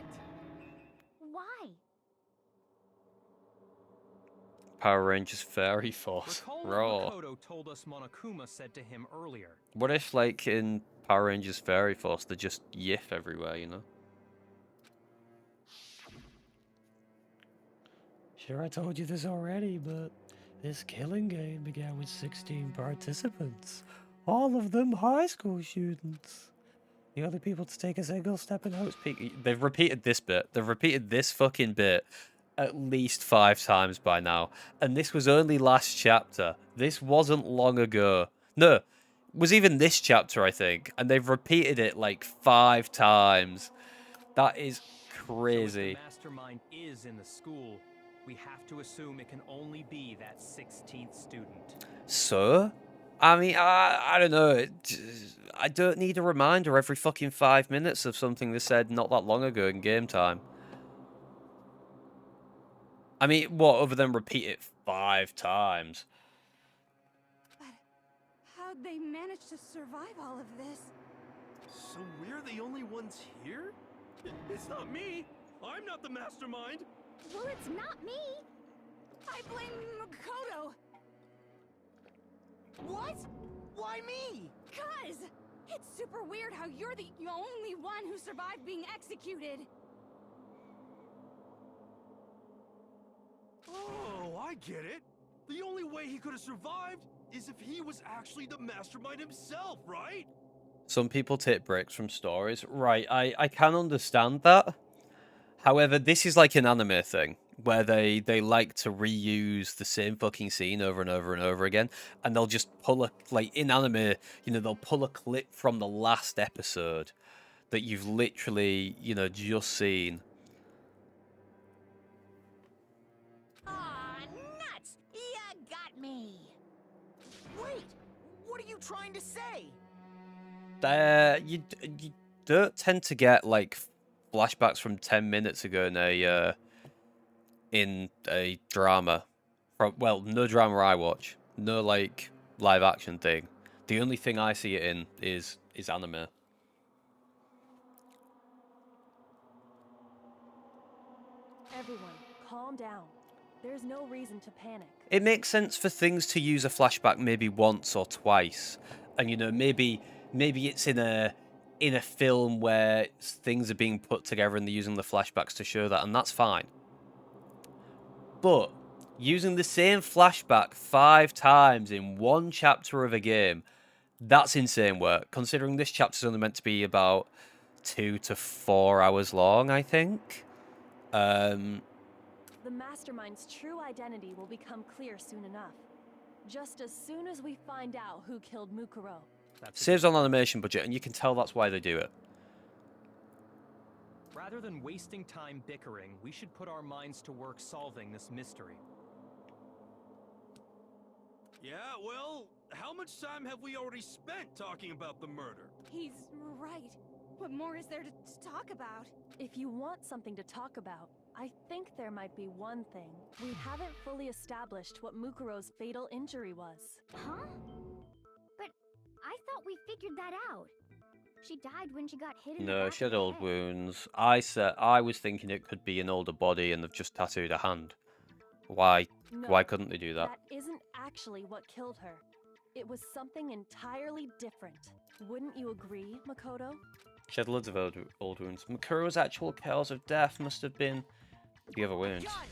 Why? Power Rangers Fairy Force. Recall Raw. what Makoto told us Monokuma said to him earlier. What if, like, in Power Rangers Fairy Force, they're just yiff everywhere, you know? Sure, I told you this already, but this killing game began with 16 participants. All of them high school students. The other people to take a single step in host peak. They've repeated this bit. They've repeated this fucking bit at least 5 times by now. And this was only last chapter. This wasn't long ago. No, it was even this chapter, I think. And they've repeated it like 5 times. That is crazy. So if the mastermind is in the school, we have to assume it can only be that 16th student. So? I mean, I don't know. I don't need a reminder every fucking 5 minutes of something they said not that long ago in game time. I mean, what, other than repeat it 5 times? But how'd they manage to survive all of this? So we're the only ones here? It's not me. I'm not the mastermind. Well, it's not me. I blame Makoto. What? Why me? 'Cause it's super weird how you're the only one who survived being executed. Oh, I get it. The only way he could have survived is if he was actually the mastermind himself, right? Some people take breaks from stories. Right, I can understand that. However, this is like an anime thing, where they like to reuse the same fucking scene over and over and over again, and they'll just pull like, in anime, you know, they'll pull a clip from the last episode that you've literally, you know, just seen. Aw, nuts! You got me! Wait, what are you trying to say? You don't tend to get, like, flashbacks from 10 minutes ago in a drama. Well, no drama I watch. No, like, live action thing. The only thing I see it in is anime. Everyone, calm down. There's no reason to panic. It makes sense for things to use a flashback maybe once or twice. And, you know, maybe it's in a film where things are being put together and they're using the flashbacks to show that, and that's fine. But using the same flashback 5 times in one chapter of a game, that's insane work, considering this chapter's only meant to be about 2 to 4 hours long, I think. The mastermind's true identity will become clear soon enough. Just as soon as we find out who killed Mukuro. Saves on animation budget, and you can tell that's why they do it. Rather than wasting time bickering, we should put our minds to work solving this mystery. Yeah, well, how much time have we already spent talking about the murder? He's right. What more is there to talk about? If you want something to talk about, I think there might be one thing. We haven't fully established what Mukuro's fatal injury was. Huh? But I thought we figured that out. She died when she got hit in the No, back she of had the old head. wounds. I was thinking it could be an older body and they've just tattooed a hand. Why No, couldn't they do that? That isn't actually what killed her. It was something entirely different. Wouldn't you agree, Makoto? She had loads of old wounds. Makuro's actual cause of death must have been The other wounds. Got it!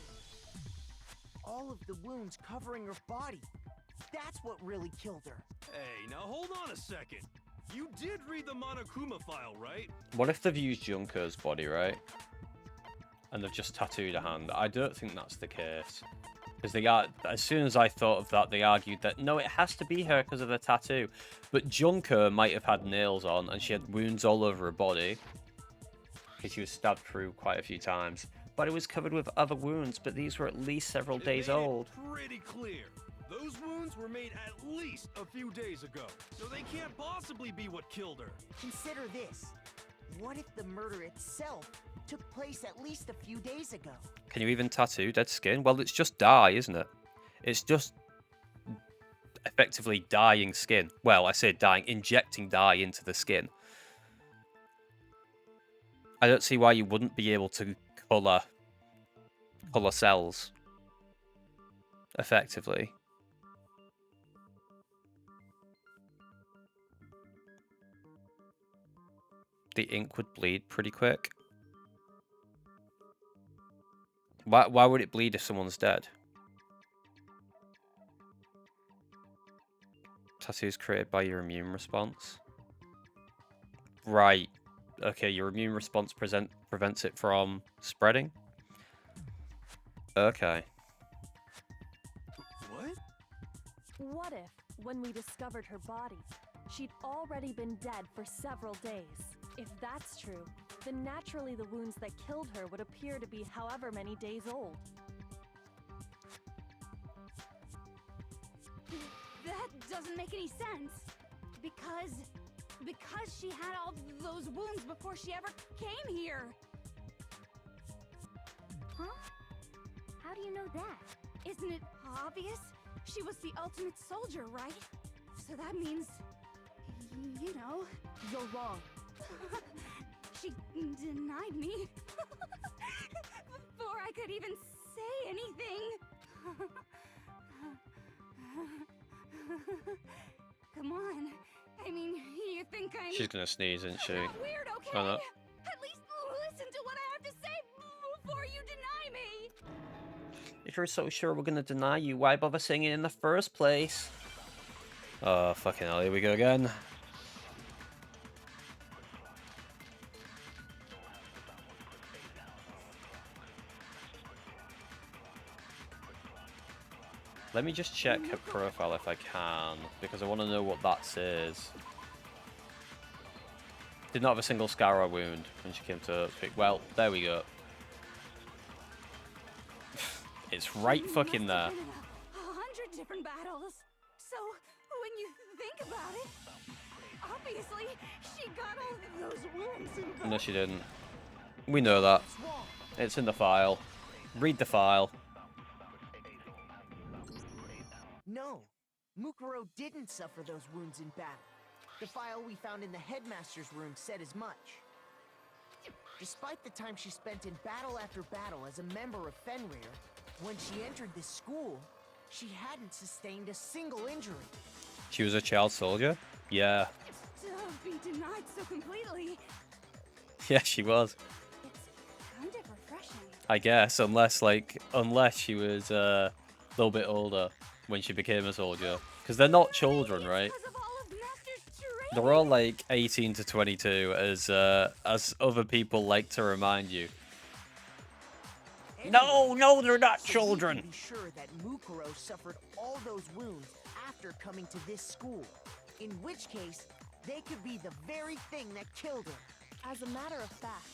All of the wounds covering her body. That's what really killed her. Hey, now hold on a second. You did read the Monokuma file, right? What if they've used Junko's body, right? And they've just tattooed a hand? I don't think that's the case. Because they are, as soon as I thought of that, they argued that no, it has to be her because of the tattoo. But Junko might have had nails on, and she had wounds all over her body. Because she was stabbed through quite a few times. But it was covered with other wounds, but these were at least several It days made it old. Pretty clear. Those wounds were made at least a few days ago, so they can't possibly be what killed her. Consider this. What if the murder itself took place at least a few days ago? Can you even tattoo dead skin? Well, it's just dye, isn't it? It's just effectively dyeing skin. Well, I say dyeing, injecting dye into the skin. I don't see why you wouldn't be able to colour cells effectively. The ink would bleed pretty quick. Why would it bleed if someone's dead? Tattoos created by your immune response. Right. Okay, your immune response prevents it from spreading. Okay. What? What if, when we discovered her body, she'd already been dead for several days? If that's true, then naturally the wounds that killed her would appear to be however many days old. That doesn't make any sense. Because she had all those wounds before she ever came here. Huh? How do you know that? Isn't it obvious? She was the ultimate soldier, right? So that means, you know, You're wrong. she denied me before I could even say anything. Come on. I mean, you think I'm She's gonna sneeze, isn't she? not weird, okay? Oh, no. At least listen to what I have to say before you deny me. If you're so sure we're gonna deny you, why bother saying it in the first place? Oh, fucking hell, here we go again. Let me just check her profile if I can, because I want to know what that says. Did not have a single scar or wound when she came to speak. Well, there we go. It's right fucking there. Must have been in 100 different battles. So when you think about it, obviously she got all those wounds. No, she didn't. We know that. It's in the file. Read the file. No, Mukuro didn't suffer those wounds in battle. The file we found in the headmaster's room said as much. Despite the time she spent in battle after battle as a member of Fenrir, when she entered this school, she hadn't sustained a single injury. She was a child soldier? Yeah. To be denied so completely, Yeah, she was. it's kind of refreshing. I guess, unless she was a little bit older when she became a soldier. Because they're not children, right? Because of all of Master's training. They're all like 18 to 22, as other people like to remind you. No, they're not So we children. can be sure that Mukuro suffered all those wounds after coming to this school. In which case, they could be the very thing that killed her. As a matter of fact,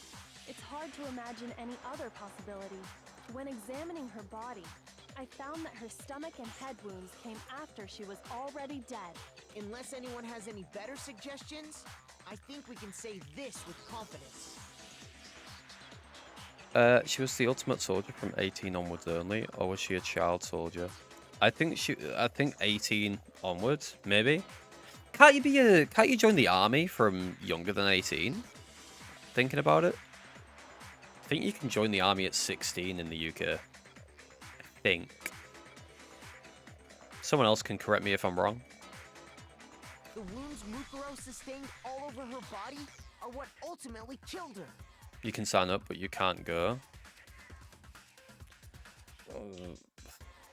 it's hard to imagine any other possibility. When examining her body, I found that her stomach and head wounds came after she was already dead. Unless anyone has any better suggestions, I think we can say this with confidence. She was the ultimate soldier from 18 onwards only, or was she a child soldier? I think 18 onwards, maybe. Can't you join the army from younger than 18? Thinking about it, I think you can join the army at 16 in the UK. I think. Someone else can correct me if I'm wrong. The wounds Mukuro sustained all over her body are what ultimately killed her. You can sign up, but you can't go.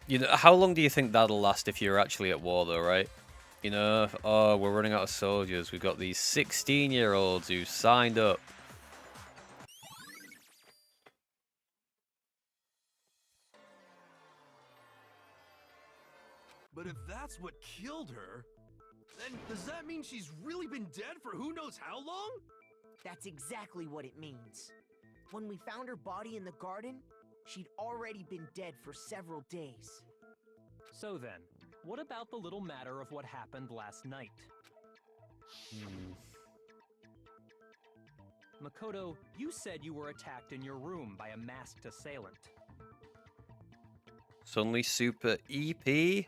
You know, how long do you think that'll last if you're actually at war, though, right? You know, oh, we're running out of soldiers. We've got these 16-year-olds who signed up. But if that's what killed her, then does that mean she's really been dead for who knows how long? That's exactly what it means. When we found her body in the garden, she'd already been dead for several days. So then, what about the little matter of what happened last night? Makoto, you said you were attacked in your room by a masked assailant. Suddenly super EP.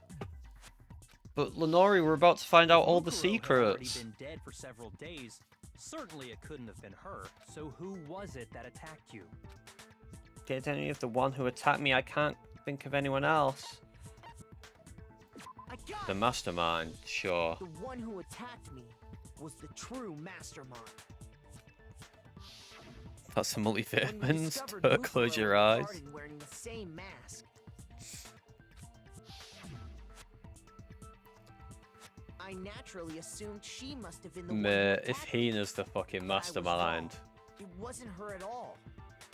But Lenori, we're about to find out all the Mukuro had already secrets. been dead for several days. Certainly it couldn't have been her. So who was it that attacked you? Did any of the one who attacked me? I can't think of anyone else. I got The it! mastermind, sure. The one who attacked me was the true mastermind. That's a When we multivitamins. discovered Don't Mukuro close in your the eyes. garden wearing the same mask, I naturally assumed she must have been the one who Meh, if attacked me. Hina's the fucking But I was mastermind. wrong. It wasn't her at all.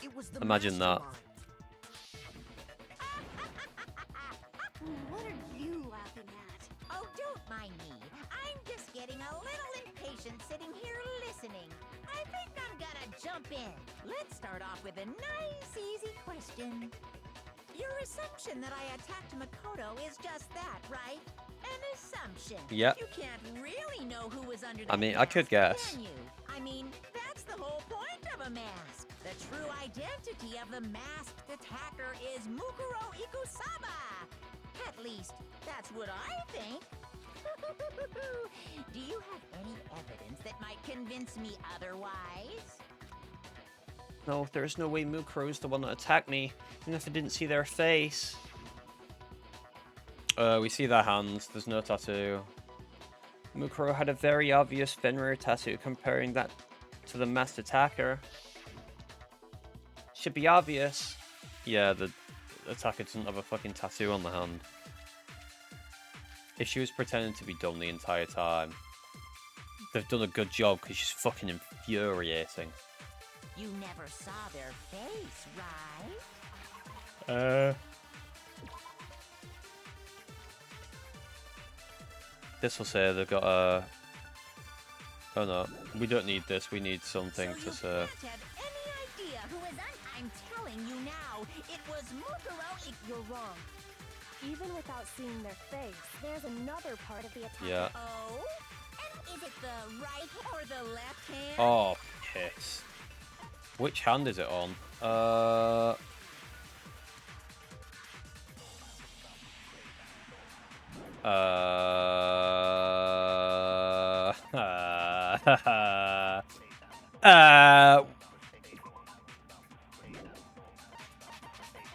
It was the Imagine that. mastermind. What are you laughing at? Oh, don't mind me. I'm just getting a little impatient sitting here listening. I think I'm gonna jump in. Let's start off with a nice, easy question. Your assumption that I attacked Makoto is just that, right? An assumption. Yep. You can't really know who was under that I mean, I could mask, guess. can you? I mean, that's the whole point of a mask. The true identity of the masked attacker is Mukuro Ikusaba. At least, that's what I think. Do you have any evidence that might convince me otherwise? No, there's no way Mukuro's the one that attacked me, even if I didn't see their face. We see their hands. There's no tattoo. Mukuro had a very obvious Fenrir tattoo, comparing that to the masked attacker. Should be obvious. Yeah, the attacker doesn't have a fucking tattoo on the hand. If she was pretending to be dumb the entire time, they've done a good job because she's fucking infuriating. You never saw their face, right? This will say they've got a... Oh no, we don't need this. We need something So to you say. can't have any idea who is I'm telling you now, it was Mukuro. You're wrong. Even without seeing their face, There's another part of the attack. Yeah. Oh? And is it the right or the left hand? Oh, piss. Which hand is it on?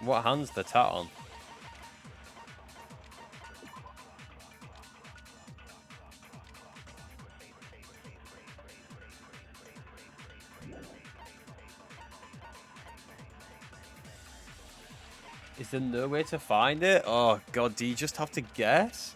What hand's the tat on? Is there no way to find it? Oh god, do you just have to guess?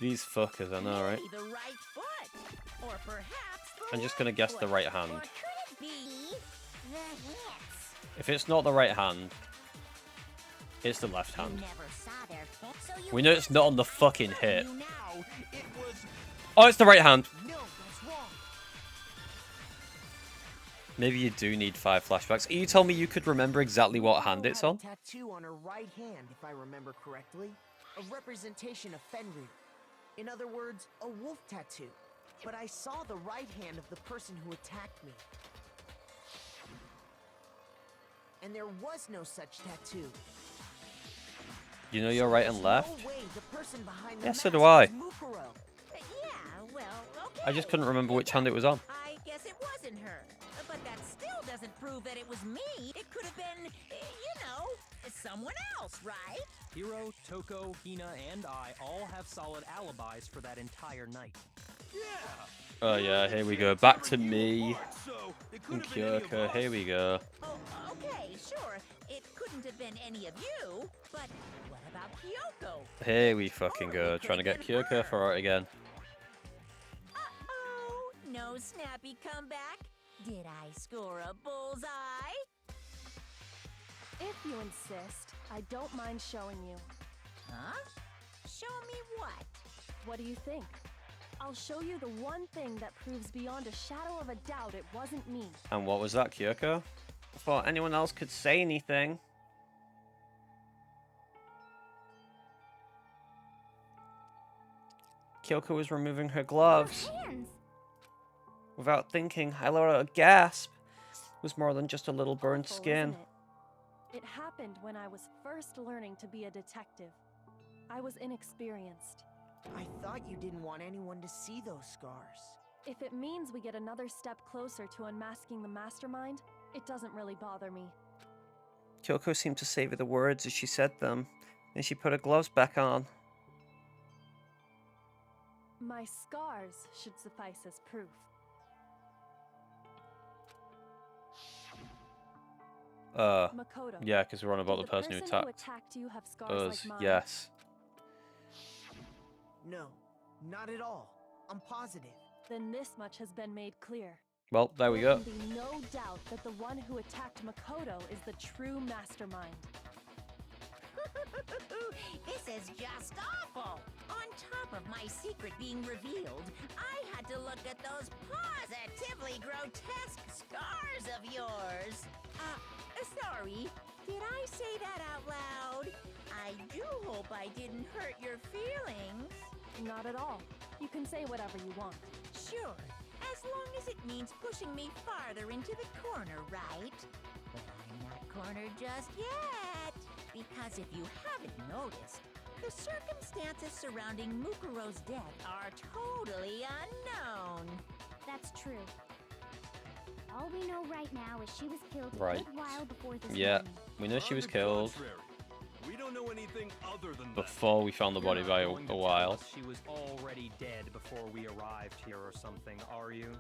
These fuckers, I know, right? Maybe the right foot, or perhaps the I'm just gonna left guess the foot. right hand. Or could it be the hips? If it's not the right hand, it's the left hand. You never saw their face, so you We know it's not on the fucking tell hip. you now, it was Oh, it's the right hand. No, that's wrong. Maybe you do need 5 flashbacks. You told me you could remember exactly what hand Mukuro it's had on? a tattoo on her right hand, if I remember correctly. A representation of Fenrir. In other words, a wolf tattoo. But I saw the right hand of the person who attacked me. And there was no such tattoo. You know your right and left? No way the person behind the Yeah, so mask do I. was Mukuro. Yeah, well, okay. I just couldn't remember which hand it was on. I guess it wasn't her. But that still doesn't prove that it was me. It could have been, someone else, right? Hiro, Toko, Hina, and I all have solid alibis for that entire night. Yeah. Oh yeah, here we go. Back to me Apart, so it and could have been any of Kyoko. us. Here we go. Oh, okay, sure. It couldn't have been any of you. But what about Kyoko? Here we fucking go. Trying to get Kyoko for it again. Uh-oh. No snappy comeback? Did I score a bullseye? If you insist, I don't mind showing you. Huh? Show me what? What do you think? I'll show you the one thing that proves beyond a shadow of a doubt it wasn't me. And what was that, Kyoko? Before anyone else could say anything. Kyoko was removing her gloves. Hands! Without thinking, I let out a gasp. It was more than just a little burned Awful, skin. isn't it? It happened when I was first learning to be a detective. I was inexperienced. I thought you didn't want anyone to see those scars. If it means we get another step closer to unmasking the mastermind, it doesn't really bother me. Kyoko seemed to savor the words as she said them, and she put her gloves back on. My scars should suffice as proof. Makoto. Yeah, because we're on about did the person who who attacked attacked you have scars us. like mine? Yes. No, not at all. I'm positive. Then this much has been made clear. Well, there we There go. can be no doubt that the one who attacked Makoto is the true mastermind. This is just awful. On top of my secret being revealed, I had to look at those positively grotesque scars of yours. Sorry. Did I say that out loud? I do hope I didn't hurt your feelings. Not at all. You can say whatever you want. Sure, as long as it means pushing me farther into the corner, right? But I'm not cornered just yet. Because if you haven't noticed, the circumstances surrounding Mukuro's death are totally unknown. That's true. All we know right now is she was killed Right. a good while before this Yeah, morning. we know she On was the killed contrary, we don't know anything other than that. before we found the You're body not by going to a tell while. us she was already dead before we arrived here or something, are you?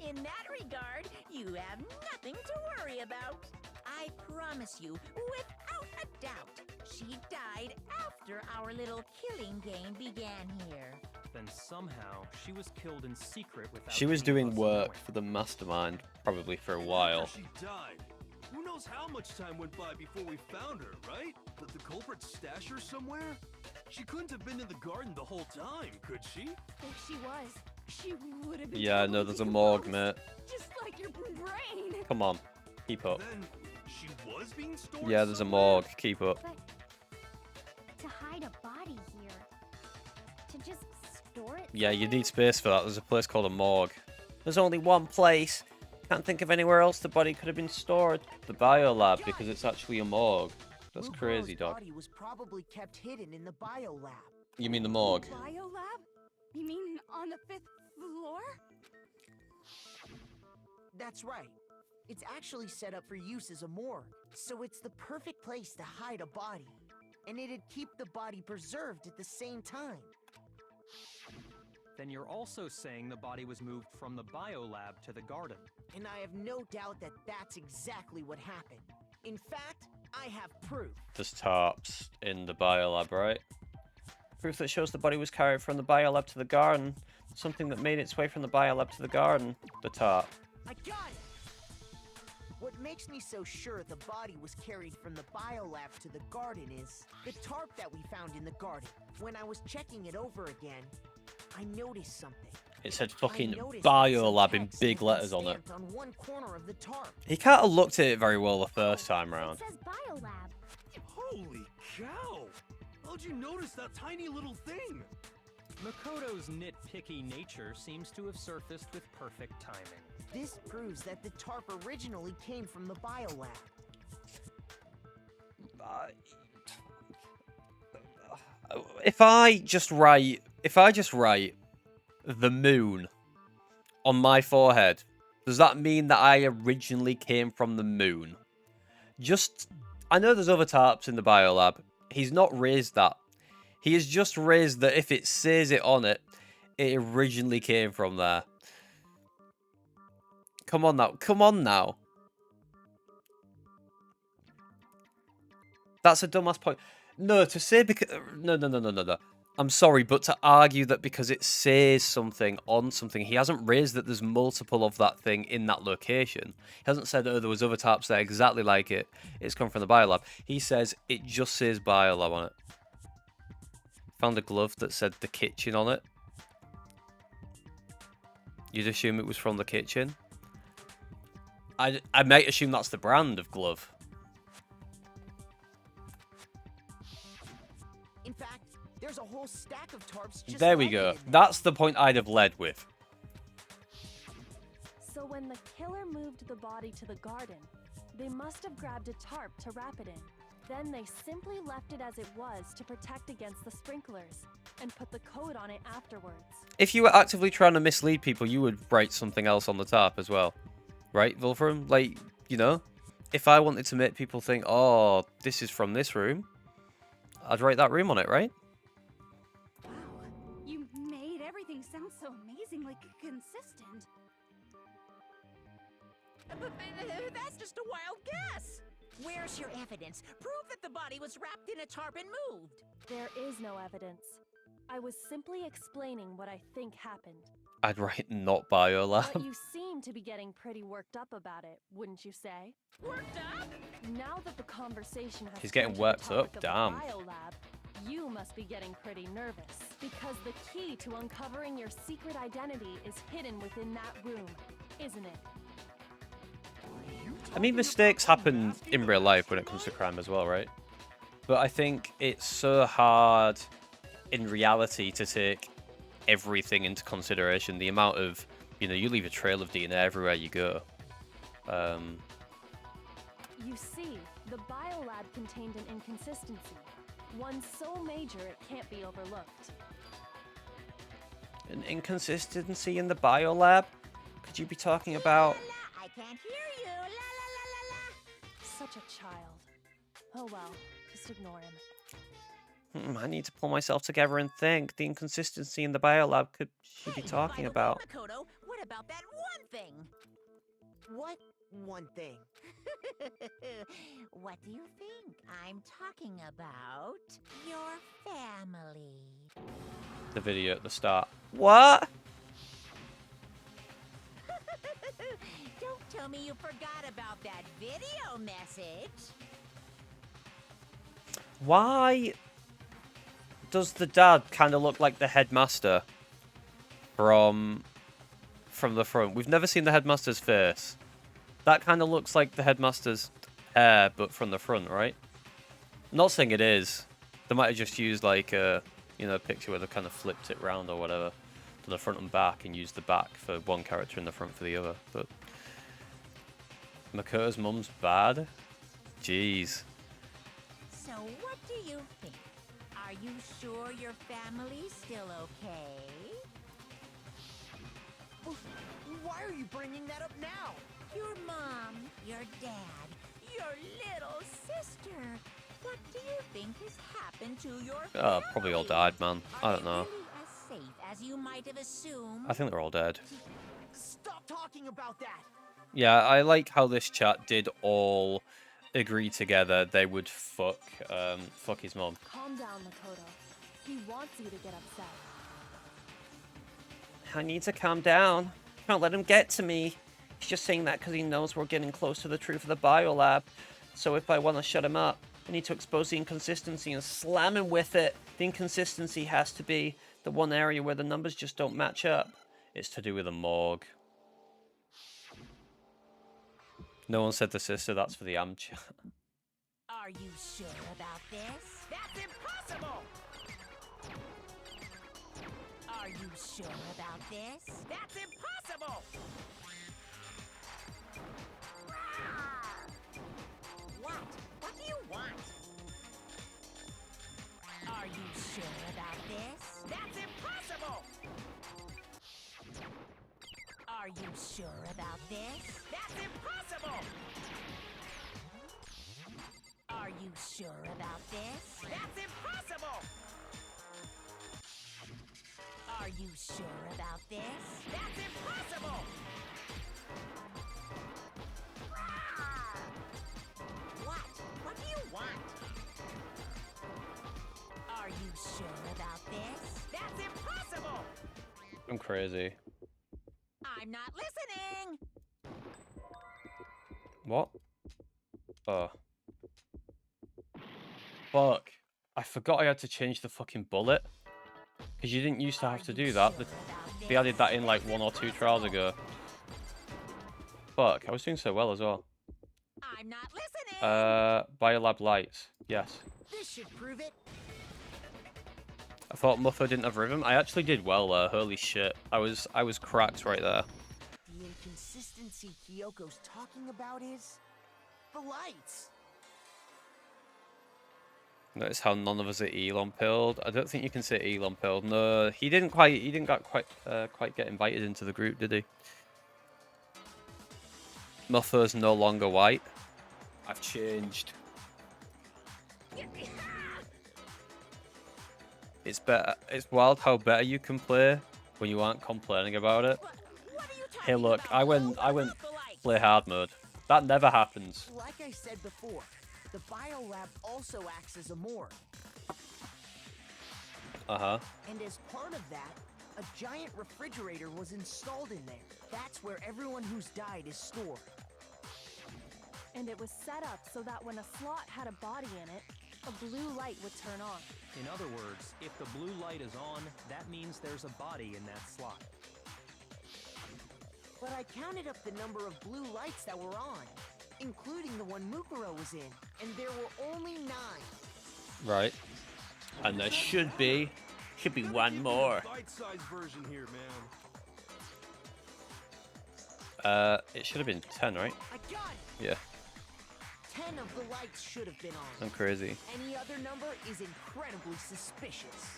In that regard, you have nothing to worry about. I promise you, without a doubt, she died after our little killing game began here. Then somehow she was killed in secret without She was any of doing us work knowing. for the mastermind, probably for a And while. after she died, who knows how much time went by before we found her, right? Did the culprit stash her somewhere? She couldn't have been in the garden the whole time, could she? If she was, she would have been. Yeah, no, totally there's a morgue, decomposed, mate. Just like your brain. Come on, keep up. Then she was being stored Yeah, there's a somewhere? morgue. Keep up. But to hide a body here, to just store it. Yeah, you need space for that. There's a place called a morgue. There's only one place. Can't think of anywhere else the body could have been stored. The biolab, because it's actually a morgue. That's Mukuro's crazy, dog. body was probably kept hidden in the biolab. You mean the morgue? Biolab? You mean on the 5th floor? That's right. It's actually set up for use as a morgue, so it's the perfect place to hide a body. And it'd keep the body preserved at the same time. Then you're also saying the body was moved from the biolab to the garden. And I have no doubt that that's exactly what happened. In fact, I have proof. There's tarps in the biolab, right? Proof that shows the body was carried from the biolab to the garden. Something that made its way from the biolab to the garden. The tarp. I got it! What makes me so sure the body was carried from the biolab to the garden is the tarp that we found in the garden. When I was checking it over again, I noticed something. It said I fucking noticed that some biolab in text big had been letters on it. stamped on one corner of the tarp. He can't have looked at it very well the first time It round. says biolab. Holy cow! How'd you notice that tiny little thing? Makoto's nitpicky nature seems to have surfaced with perfect timing. This proves that the tarp originally came from the biolab. if I just write the moon on my forehead, does that mean that I originally came from the moon? I know there's other tarps in the biolab. He's not raised that. He has just raised that if it says it on it, it originally came from there. Come on now. Come on now. That's a dumbass point. No, to say because... No. I'm sorry, but to argue that because it says something on something, he hasn't raised that there's multiple of that thing in that location. He hasn't said, oh, there was other tarps there exactly like it. It's come from the biolab. He says it just says biolab on it. Found a glove that said the kitchen on it. You'd assume it was from the kitchen. I might assume that's the brand of glove. In fact, there's a whole stack of tarps just There we like go. it. That's the point I'd have led with. So when the killer moved the body to the garden, they must have grabbed a tarp to wrap it in. Then they simply left it as it was to protect against the sprinklers, and put the coat on it afterwards. If you were actively trying to mislead people, you would write something else on the tarp as well. Right, Wolfram? Like, you know? If I wanted to make people think, oh, this is from this room, I'd write that room on it, right? Wow, you made everything sound so amazingly consistent. But that's just a wild guess. Where's your evidence? Prove that the body was wrapped in a tarp and moved. There is no evidence. I was simply explaining what I think happened. I'd write not biolab. But you seem to be getting pretty worked up about it, wouldn't you say? Worked up? Now that the conversation has He's getting turned to the worked topic up, of damn. the biolab, you must be getting pretty nervous. Because the key to uncovering your secret identity is hidden within that room, isn't it? I mean, mistakes happen in real life when it comes to crime as well, right? But I think it's so hard in reality to take everything into consideration. The amount of, you know, you leave a trail of DNA everywhere you go. You see, the biolab contained an inconsistency. One so major it can't be overlooked. An inconsistency in the biolab? Could you be talking about... I can't hear you. La la la la la. Such a child. Oh well, just ignore him. I need to pull myself together and think. The inconsistency in the biolab could she be talking By the about? way, Makoto, what about that one thing? What one thing? What do you think? I'm talking about your family. The video at the start. What? Don't tell me you forgot about that video message. Why does the dad kind of look like the headmaster from the front? We've never seen the headmaster's face. That kind of looks like the headmaster's hair, but from the front, right? I'm not saying it is. They might have just used like a, you know, picture where they kind of flipped it round or whatever to the front and back and used the back for one character and the front for the other. But Makoto's mum's bad? Jeez. So what do you think? Are you sure your family's still okay? Why are you bringing that up now? Your mom, your dad, your little sister. What do you think has happened to your family? Probably all died, man. I don't know. Are they really as safe as you might have assumed? I think they're all dead. Stop talking about that. Yeah, I like how this chat did all agree together they would fuck his mom. Calm down, Makoto. He wants you to get upset. I need to calm down. Don't let him get to me. He's just saying that because he knows we're getting close to the truth of the biolab. So if I want to shut him up, I need to expose the inconsistency and slam him with it. The inconsistency has to be the one area where the numbers just don't match up. It's to do with the morgue. No one said the sister, that's for the Amcha. Are you sure about this? That's impossible! Are you sure about this? That's impossible! What? What do you want? Are you sure about this? That's impossible! Are you sure about this? That's impossible! Are you sure about this? That's impossible! Are you sure about this? That's impossible! What? What do you want? Are you sure about this? That's impossible! I'm crazy. I'm not listening! What? Oh. Fuck. I forgot I had to change the fucking bullet. Because you didn't used to have to do that. They added that in like 1 or 2 trials ago. Fuck, I was doing so well as well. I'm not listening! Biolab lights. Yes. This should prove it. I thought Muffo didn't have rhythm. I actually did well there. Holy shit. I was cracked right there. The inconsistency Kyoko's talking about is the lights. Notice how none of us are Elon pilled. I don't think you can say Elon pilled. No, he didn't quite get invited into the group, did he? Muffo's no longer white. I've changed. It's better. It's wild how better you can play when you aren't complaining about it. Hey, look, I went play hard mode. That never happens. Like I said before, the biolab also acts as a morgue. Uh-huh. And as part of that, a giant refrigerator was installed in there. That's where everyone who's died is stored. And it was set up so that when a slot had a body in it, a blue light would turn on. In other words, if the blue light is on, that means there's a body in that slot. But I counted up the number of blue lights that were on, including the one Mukuro was in, and there were only 9. Right. And there should be one more. Bite-sized version here, man. It should have been 10, right? I got it! Yeah. 10 of the lights should have been on. I'm crazy. Any other number is incredibly suspicious.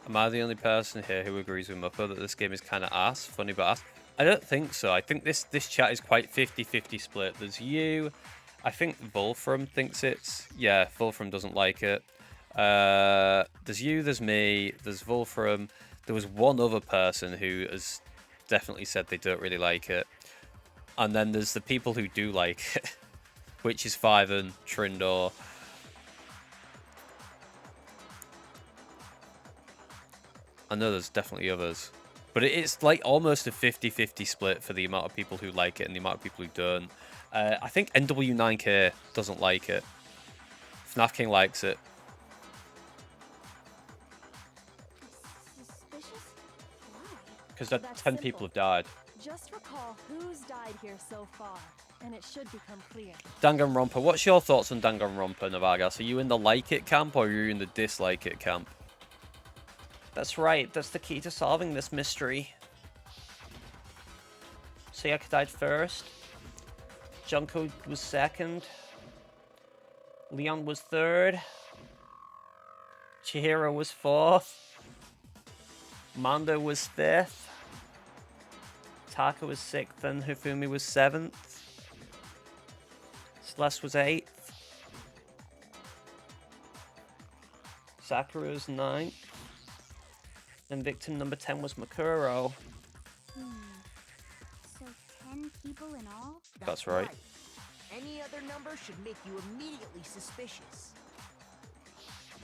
Am I the only person here who agrees with Muffo that this game is kind of ass? Funny but ass? I don't think so. I think this chat is quite 50-50 split. There's you. I think Wolfram thinks it's... Yeah, Wolfram doesn't like it. There's you, there's me, there's Wolfram. There was one other person who has definitely said they don't really like it. And then there's the people who do like it, which is Fiven, Trindor. I know there's definitely others. But it's like almost a 50-50 split for the amount of people who like it and the amount of people who don't. I think NW9K doesn't like it. FNAF King likes it. Suspicious? Why? Because That's 10 simple. people have died. Just recall who's died here so far, and it should become clear. Danganronpa, what's your thoughts on Danganronpa, Navagas? Are you in the like it camp or are you in the dislike it camp? That's right, that's the key to solving this mystery. Sayaka died first. Junko was second. Leon was third. Chihiro was fourth. Mondo was fifth. Taka was sixth and Hifumi was seventh. Celeste was eighth. Sakura was ninth. And victim number 10 was Makuro. So 10 people in all? That's right. Any other number should make you immediately suspicious.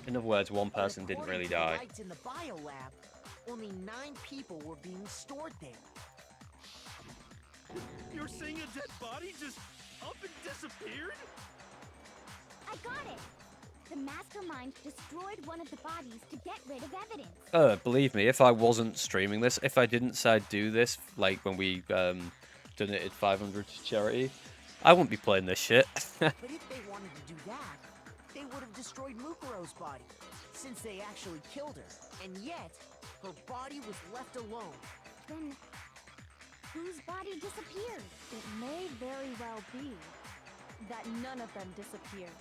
In other words, one person And didn't according really to the die. lights in the biolab, only 9 people were being stored there. You're saying a dead body just up and disappeared? I got it! The mastermind destroyed one of the bodies to get rid of evidence. Believe me, if I wasn't streaming this, if I didn't say I'd do this, like when we donated 500 to charity, I wouldn't be playing this shit. But if they wanted to do that, they would have destroyed Mukuro's body, since they actually killed her. And yet, her body was left alone. Then, whose body disappeared? It may very well be that none of them disappeared.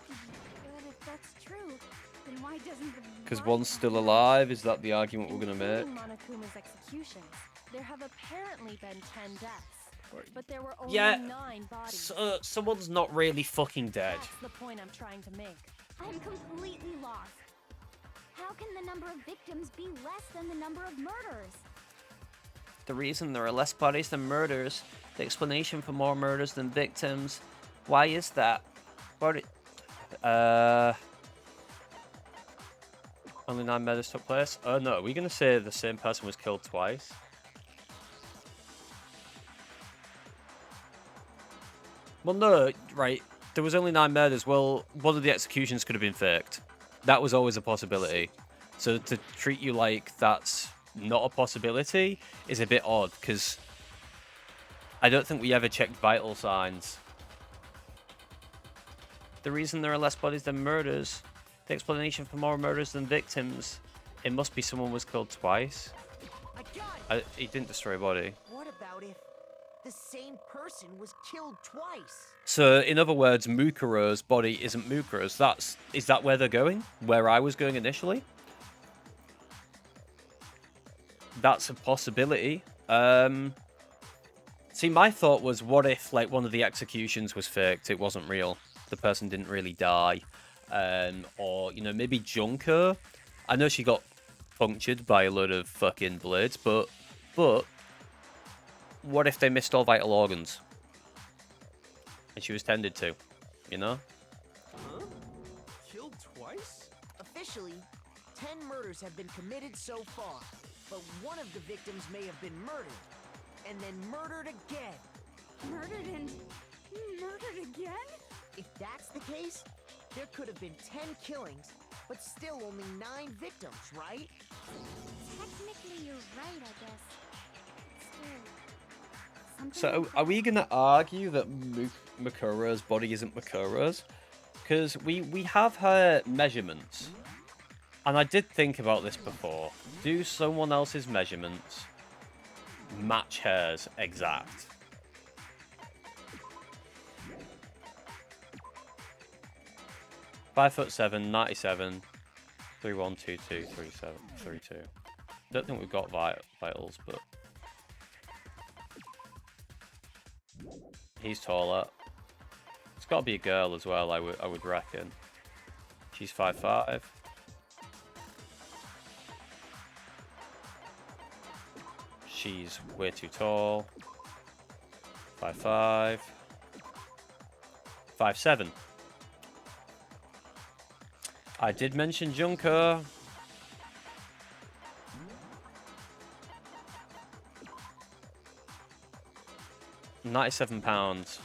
But if that's true, then why Why doesn't the Because body one's still count? alive. Is that the argument we're gonna make? Including Monokuma's executions, there have apparently been 10 deaths, but there were only Yeah. 9 bodies. So, someone's not really fucking dead. That's the point I'm trying to make. I'm completely lost. How can the number of victims be less than the number of murders? The reason there are less bodies than murders, the explanation for more murders than victims. Why is that? Only 9 murders took place. Oh no, are we gonna say the same person was killed twice? Well, no, right. There was only 9 murders. Well, one of the executions could have been faked. That was always a possibility. So to treat you like that's not a possibility is a bit odd, because I don't think we ever checked vital signs. The reason there are less bodies than murders, the explanation for more murders than victims. It must be someone was killed twice. I got it! He didn't destroy a body. What about if the same person was killed twice? So, in other words, Mukuro's body isn't Mukuro's. Is that where they're going? Where I was going initially? That's a possibility. See, my thought was, what if, like, one of the executions was faked? It wasn't real. The person didn't really die. Or, you know, maybe Junko. I know she got punctured by a load of fucking blades, but what if they missed all vital organs? And she was tended to, you know? Huh? Killed twice? Officially, 10 murders have been committed so far, but one of the victims may have been murdered, and then murdered again. Murdered and murdered again? If that's the case, there could have been 10 killings, but still only 9 victims, right? Technically, you're right, I guess. Still, So, are we going to argue that Makuro's body isn't Makuro's? Because we have her measurements. And I did think about this before. Do someone else's measurements match hers exact? Five 5'7", 97, 3122, 37, 32. Don't think we've got vitals, but he's taller. It's got to be a girl as well. I would reckon. She's 5'5". She's way too tall. 5'5". 5'7". I did mention Junko. £97.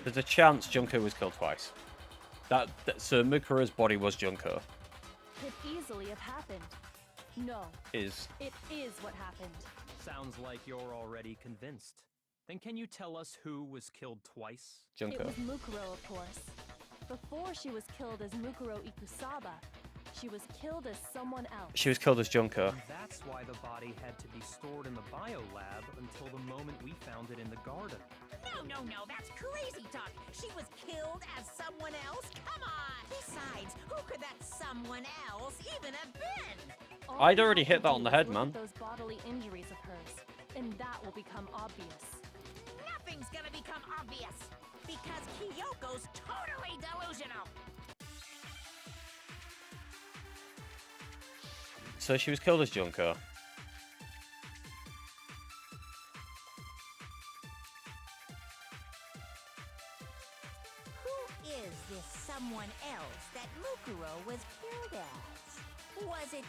There's a chance Junko was killed twice. So Mukuro's body was Junko. Could easily have happened. No. It is what happened. Sounds like you're already convinced. Then can you tell us who was killed twice? Junko. It was Mukuro, of course. Before she was killed as Mukuro Ikusaba, she was killed as someone else. She was killed as Junko. And that's why the body had to be stored in the biolab until the moment we found it in the garden. No, that's crazy talk. She was killed as someone else? Come on! Besides, who could that someone else even have been? All I'd we already have to hit that do on the is head, look man. at those bodily injuries of hers, and that will become obvious. Nothing's gonna become obvious, because Kyoko's totally delusional. So she was killed as Junko. Who is this someone else that Mukuro was killed as? Was it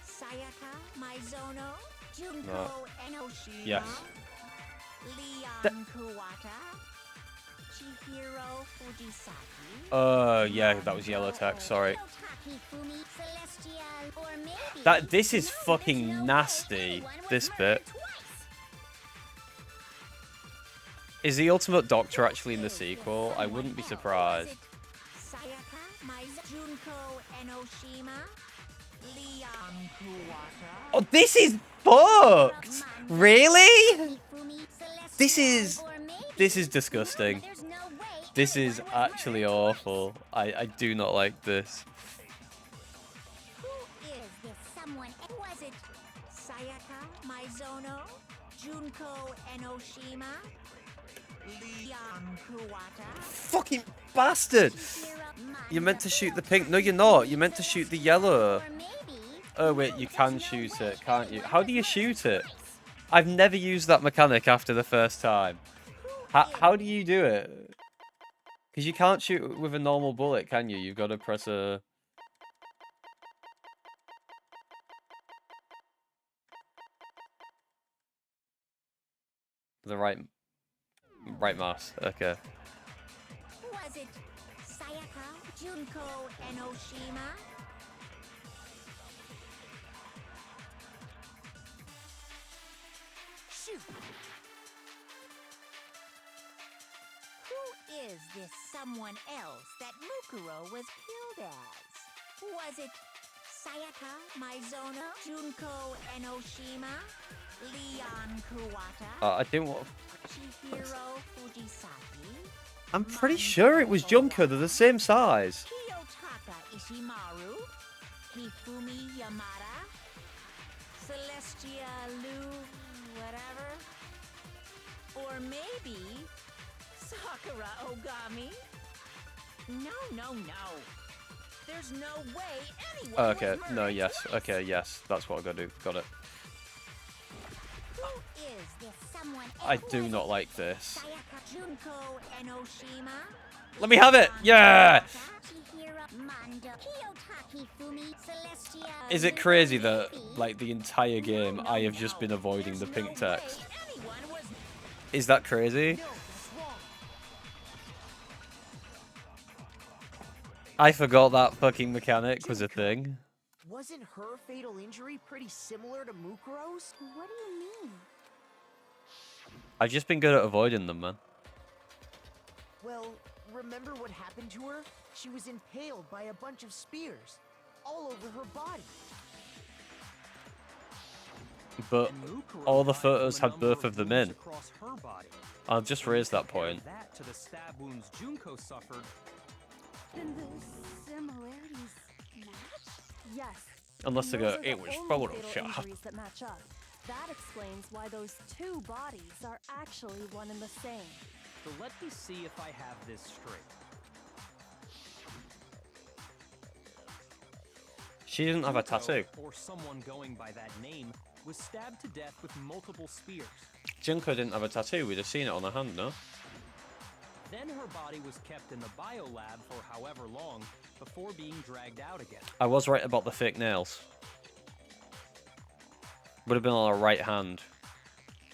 Sayaka Maizono? Junko No. Enoshima? Yes. Leon Kuwata? Chihiro Fujisaki? Yeah, that was yellow text. Sorry. Taki Fumi, Celestial, or maybe... This is fucking nasty. This bit. Is the Ultimate Doctor actually in the sequel? I wouldn't be surprised. Sayaka Maizono? Junko Enoshima? Leon Kuwata? Oh, this is fucked! Really? This is... This is disgusting. There's no way This is anyone was actually murdered awful. I do not like this. Who is this someone? Was it Sayaka Maizono? Junko Enoshima? Leon Kuwata? Fucking bastard! You're meant to shoot the pink. No, you're not. You're meant to shoot the yellow. Or maybe Oh wait, you can shoot it, can't you? How do you shoot it? I've never used that mechanic after the first time. How do you do it? Because you can't shoot with a normal bullet, can you? You've got to press a... the right mouse. Okay. was it Sayaka Junko Enoshima? Shoot! Who is this someone else that Mukuro was killed as? Was it Sayaka Maizono? Junko Enoshima? Leon Kuwata? I didn't want... Chihiro Fujisaki? I'm pretty sure it was Junko. They're the same size. Kiyotaka Ishimaru? Hifumi Yamada? Celestia Lu... whatever? Or maybe... Sakura Ogami? No. There's no way anyone Okay, was no, murdered yes. twice. Okay, yes. That's what I gotta do. Got it. Who is this someone I else? do Was not it like this. Sayaka Junko Enoshima? Let me have it! Yeah! Chihiro Mando? Kiyotaki Fumi? Celestia Is it Lu? crazy that, Maybe? like, the entire game, I have just been avoiding the There's pink no way text? anyone was... Is that crazy? No, that's wrong. I forgot that fucking mechanic was a thing. Wasn't her fatal injury pretty similar to Mukuro's? What do you mean? I've just been good at avoiding them, man. Well, remember what happened to her? She was impaled by a bunch of spears, all over her body. But And Mukuro all the died photos from a had number both of them wounds in. across her body. I'll just raise that Compare point. That to the stab wounds Junko suffered. Then the similarities match? Yes. Unless they and those go, are the it was only fatal Photoshop. injuries that match up. That explains why those two bodies are actually one and the same. So let me see if I have this straight. She didn't have a Junko, tattoo. or someone going by that name, was stabbed to death with multiple spears. Junko didn't have a tattoo. We'd have seen it on her hand, no? Then her body was kept in the biolab for however long before being dragged out again. I was right about the fake nails. Would have been on her right hand.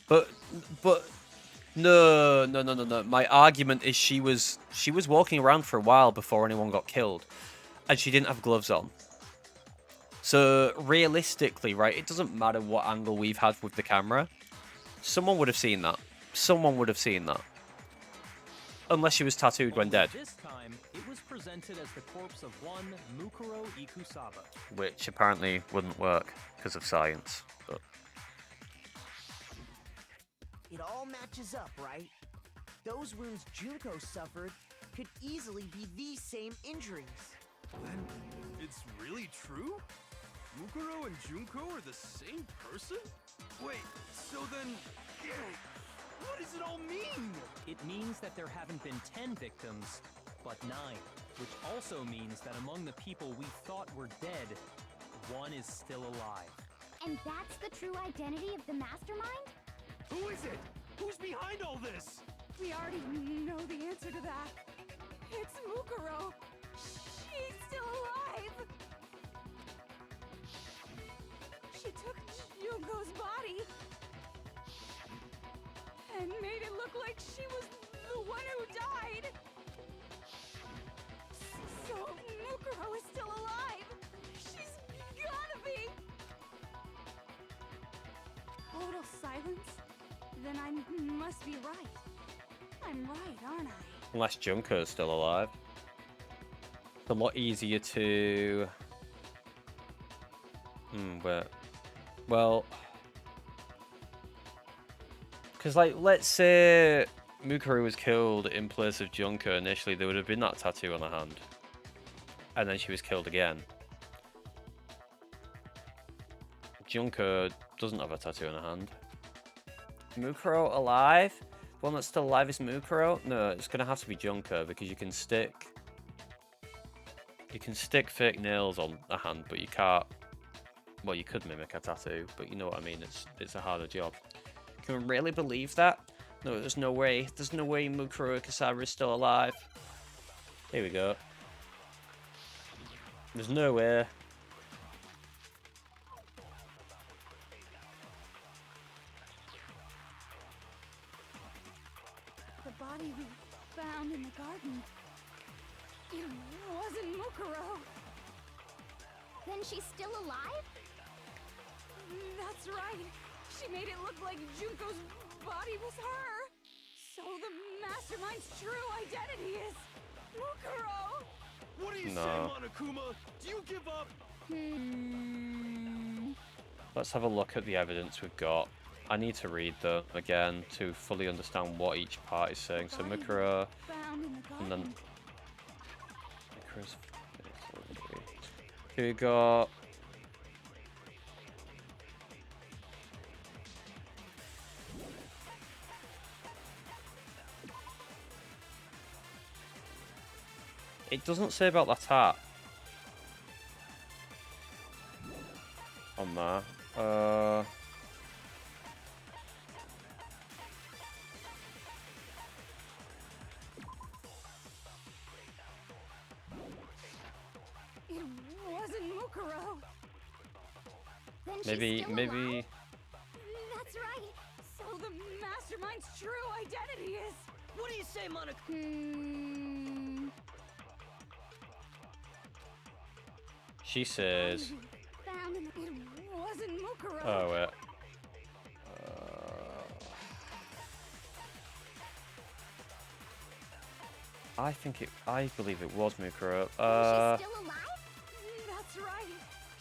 But no. My argument is she was walking around for a while before anyone got killed, and she didn't have gloves on. So realistically, right, it doesn't matter what angle we've had with the camera. Someone would have seen that. Someone would have seen that. Unless she was tattooed when Only dead, This time, it was presented as the corpse of one Mukuro Ikusaba. which apparently wouldn't work because of science. But It all matches up, right? Those wounds Junko suffered could easily be these same injuries. Then it's really true? Mukuro and Junko are the same person? Wait, so then... what does it all mean? It means that there haven't been 10 victims, but 9. Which also means that among the people we thought were dead, one is still alive. And that's the true identity of the mastermind? Who is it? Who's behind all this? We already know the answer to that. It's Mukuro. She's still alive. She took Junko's body and made it look like she was the one who died. So Mukuro is still alive. She's gotta be. Total silence? Then I must be right. I'm right, aren't I? unless Junko's still alive, it's a lot easier to. But well, because like let's say Mukuro was killed in place of Junko initially, there would have been that tattoo on her hand. And then she was killed again. Junko doesn't have a tattoo on her hand. Mukuro alive? The one that's still alive is Mukuro? No, it's gonna have to be Junko because you can stick fake nails on a hand, but you can't. Well, you could mimic a tattoo, but you know what I mean. It's a harder job. Can we really believe that? No, there's no way. There's no way Mukuro Kasaba is still alive. Here we go. There's no way. The body we found in the garden. It wasn't Mukuro. Then she's still alive? That's right. She made it look like Junko's body was her. So the mastermind's true identity is Mukuro. What do you No. say, Monokuma? Do you give up? Let's have a look at the evidence we've got. I need to read them again to fully understand what each part is saying. So Mukuro, Found in the and garden. then Mukuro's. Here we got. It doesn't say about that hat on there. It wasn't Mukuro. Then she's Maybe, still maybe. alive? That's right. So the mastermind's true identity is. What do you say, Monica? She says. Found in the. It wasn't Mukuro. Oh wait. I believe it was Mukuro. She's still alive? That's right.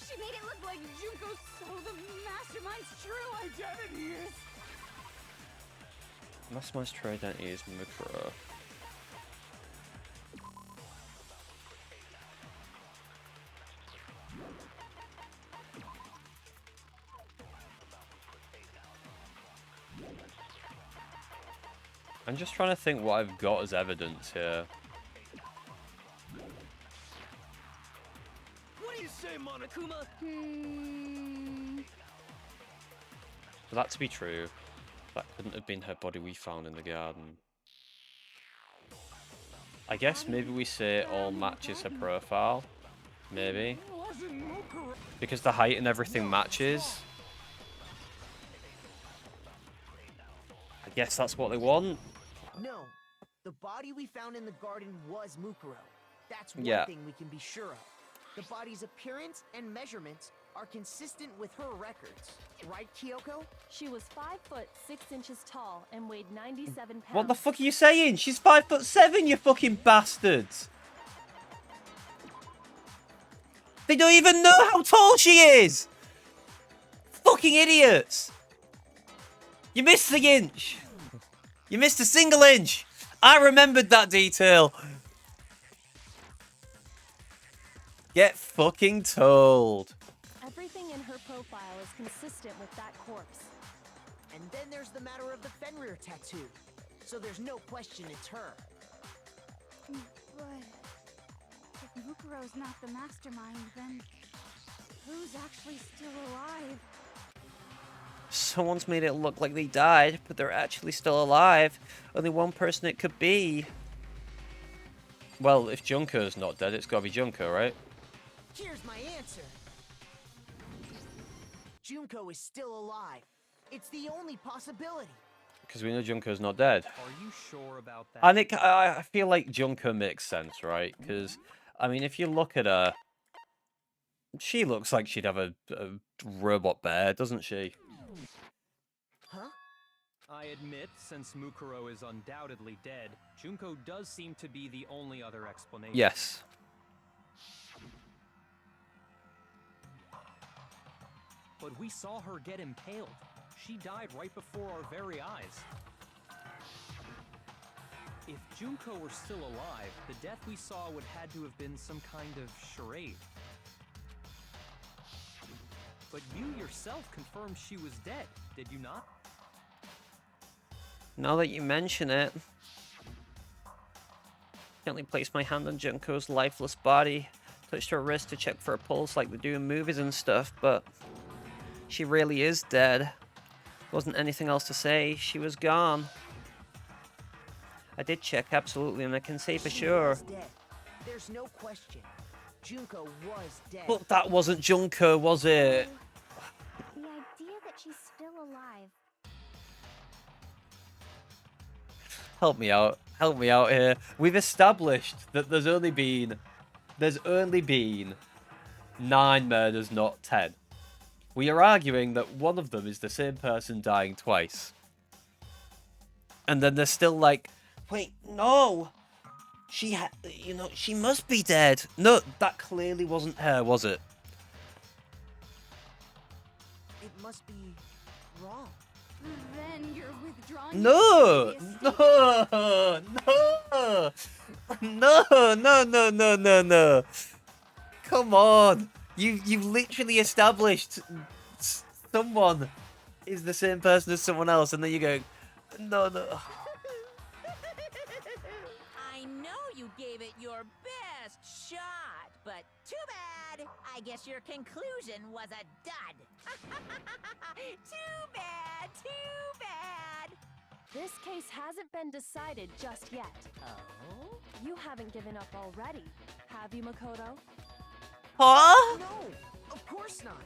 She made it look like Junko, so the mastermind's true identity is. Mastermind's true identity is Mukuro. I'm just trying to think what I've got as evidence here. What do you say, Monokuma? For that to be true, that couldn't have been her body we found in the garden. I guess maybe we say all matches her profile. Maybe. Because the height and everything matches. I guess that's what they want. No. The body we found in the garden was Mukuro. That's one Yeah. thing we can be sure of. The body's appearance and measurements are consistent with her records. Right, Kyoko? She was 5'6" tall and weighed 97 pounds. What the fuck are you saying? She's 5'7", you fucking bastards! They don't even know how tall she is! Fucking idiots! You missed the inch! You missed a single inch! I remembered that detail! Get fucking told. Everything in her profile is consistent with that corpse. And then there's the matter of the Fenrir tattoo. So there's no question it's her. But if Mukuro's not the mastermind, then who's actually still alive? Someone's made it look like they died, but they're actually still alive. Only one person it could be. Well, if Junko's not dead, it's gotta be Junko, right? Here's my answer. Junko is still alive. It's the only possibility. Because we know Junko's not dead. Are you sure about that? And I feel like Junko makes sense, right? Because, I mean, if you look at her, she looks like she'd have a robot bear, doesn't she? Huh? I admit, since Mukuro is undoubtedly dead, Junko does seem to be the only other explanation. Yes. But we saw her get impaled. She died right before our very eyes. If Junko were still alive, the death we saw would had to have been some kind of charade. But you yourself confirmed she was dead, did you not? Now that you mention it, gently placed my hand on Junko's lifeless body, touched her wrist to check for a pulse like they do in movies and stuff, but she really is dead. Wasn't anything else to say, she was gone. I did check, absolutely, and I can say for She sure. was dead. There's no question. Junko was dead. But that wasn't Junko, was it? The idea that she's still alive. Help me out. Help me out here. We've established that there's only been 9 murders, not 10. We are arguing that one of them is the same person dying twice. And then they're still like, wait, no. She she must be dead. No, that clearly wasn't her, was it? It must be wrong. Then you're withdrawing. No! your previous No! Come on. You've literally established someone is the same person as someone else, and then you go, no. I know you gave it your best shot, but too bad. I guess your conclusion was a dud. Too bad, too bad. This case hasn't been decided just yet. Oh? You haven't given up already, have you, Makoto? Huh? No, of course not.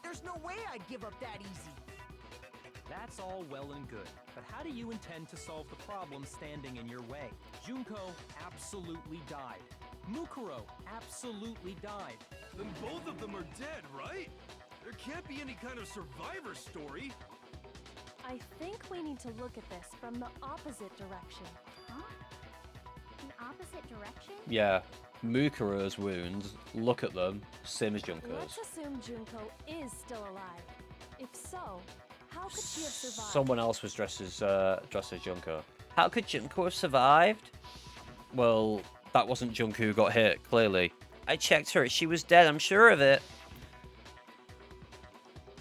There's no way I'd give up that easy. That's all well and good, but how do you intend to solve the problem standing in your way? Junko absolutely died. Mukuro absolutely died. Then both of them are dead, right? There can't be any kind of survivor story. I think we need to look at this from the opposite direction. Huh? The opposite direction? Yeah. Mukuro's wounds, look at them, same as Junko's. Let's assume Junko is still alive. If so, how could she have survived? Someone else was dressed as Junko. How could Junko have survived? Well, that wasn't Junko who got hit, clearly. I checked her, she was dead, I'm sure of it.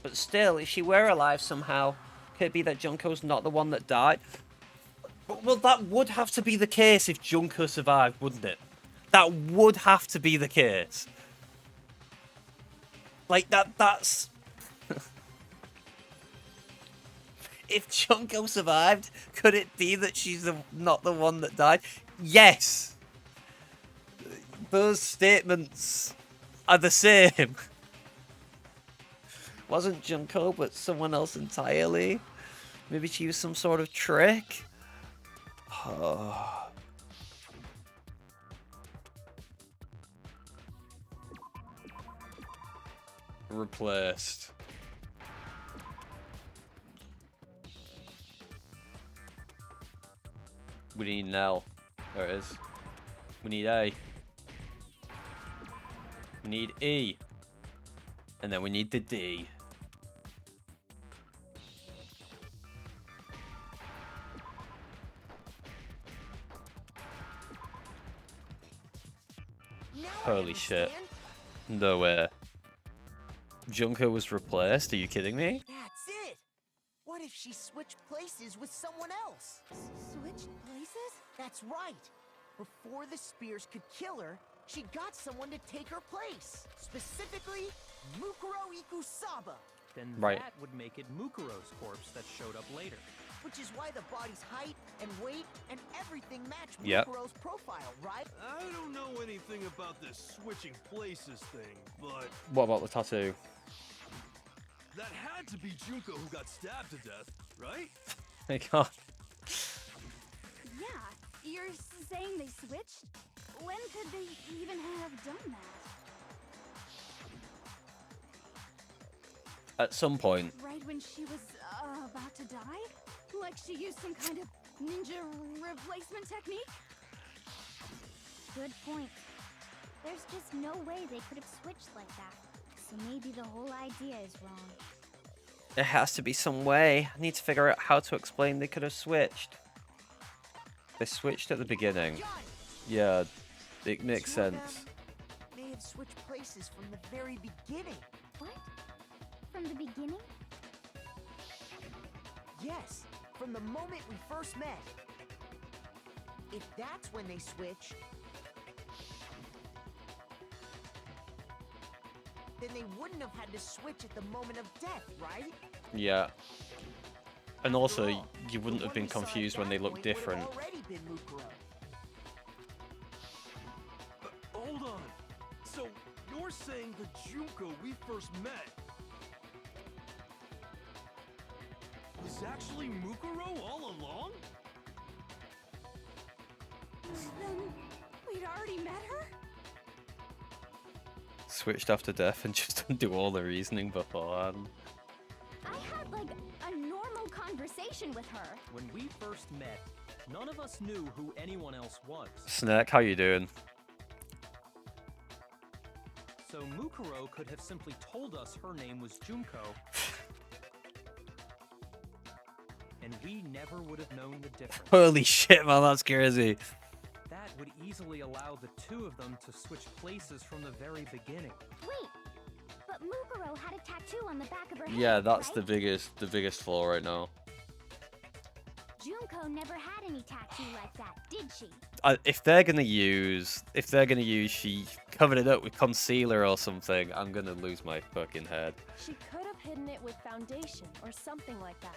But still, if she were alive somehow, could it be that Junko's not the one that died? Well, that would have to be the case if Junko survived, wouldn't it? That would have to be the case. Like, that's... If Junko survived, could it be that she's not the one that died? Yes! Those statements are the same. Wasn't Junko, but someone else entirely? Maybe she used some sort of trick? Replaced. We need an L. There it is. We need A. We need E. And then we need the D. Now I Holy shit. understand. No way. Junko was replaced? Are you kidding me? That's it. What if she switched places with someone else? Switched places? That's right. Before the spears could kill her, she got someone to take her place. Specifically, Mukuro Ikusaba. Then Right. that would make it Mukuro's corpse that showed up later. Which is why the body's height and weight and everything match Yep. Mukuro's profile, right? I don't know anything about this switching places thing, but What about the tattoo? that had to be Junko who got stabbed to death, right? I can't. Yeah, you're saying they switched? When could they even have done that? At some point. Right when she was about to die? Like she used some kind of ninja replacement technique? Good point. There's just no way they could have switched like that. So maybe the whole idea is wrong. There has to be some way. I need to figure out how to explain they could have switched. They switched at the beginning. Yeah, it makes Two of them sense. may have switched places from the very beginning. What? From the beginning? Yes, from the moment we first met. If that's when they switched, then they wouldn't have had to switch at the moment of death, right? Yeah. And also, After all, you wouldn't the have one been we saw at confused when that they look point would have different. already been Mukuro. Hold on. So you're saying the Junko we first met is actually Mukuro all along? Then we'd already met her? Switched after death and just undo all the reasoning beforehand. I had like a normal conversation with her. When we first met, none of us knew who anyone else was. Snack, how you doing? So Mukuro could have simply told us her name was Junko. And we never would have known the difference. Holy shit, man, that's crazy. That would easily allow the two of them to switch places from the very beginning. Wait, but Mukuro had a tattoo on the back of her head. Yeah, that's right? the biggest flaw right now. Junko never had any tattoo like that, did she? If they're gonna use, she covered it up with concealer or something, I'm gonna lose my fucking head. She could have hidden it with foundation or something like that.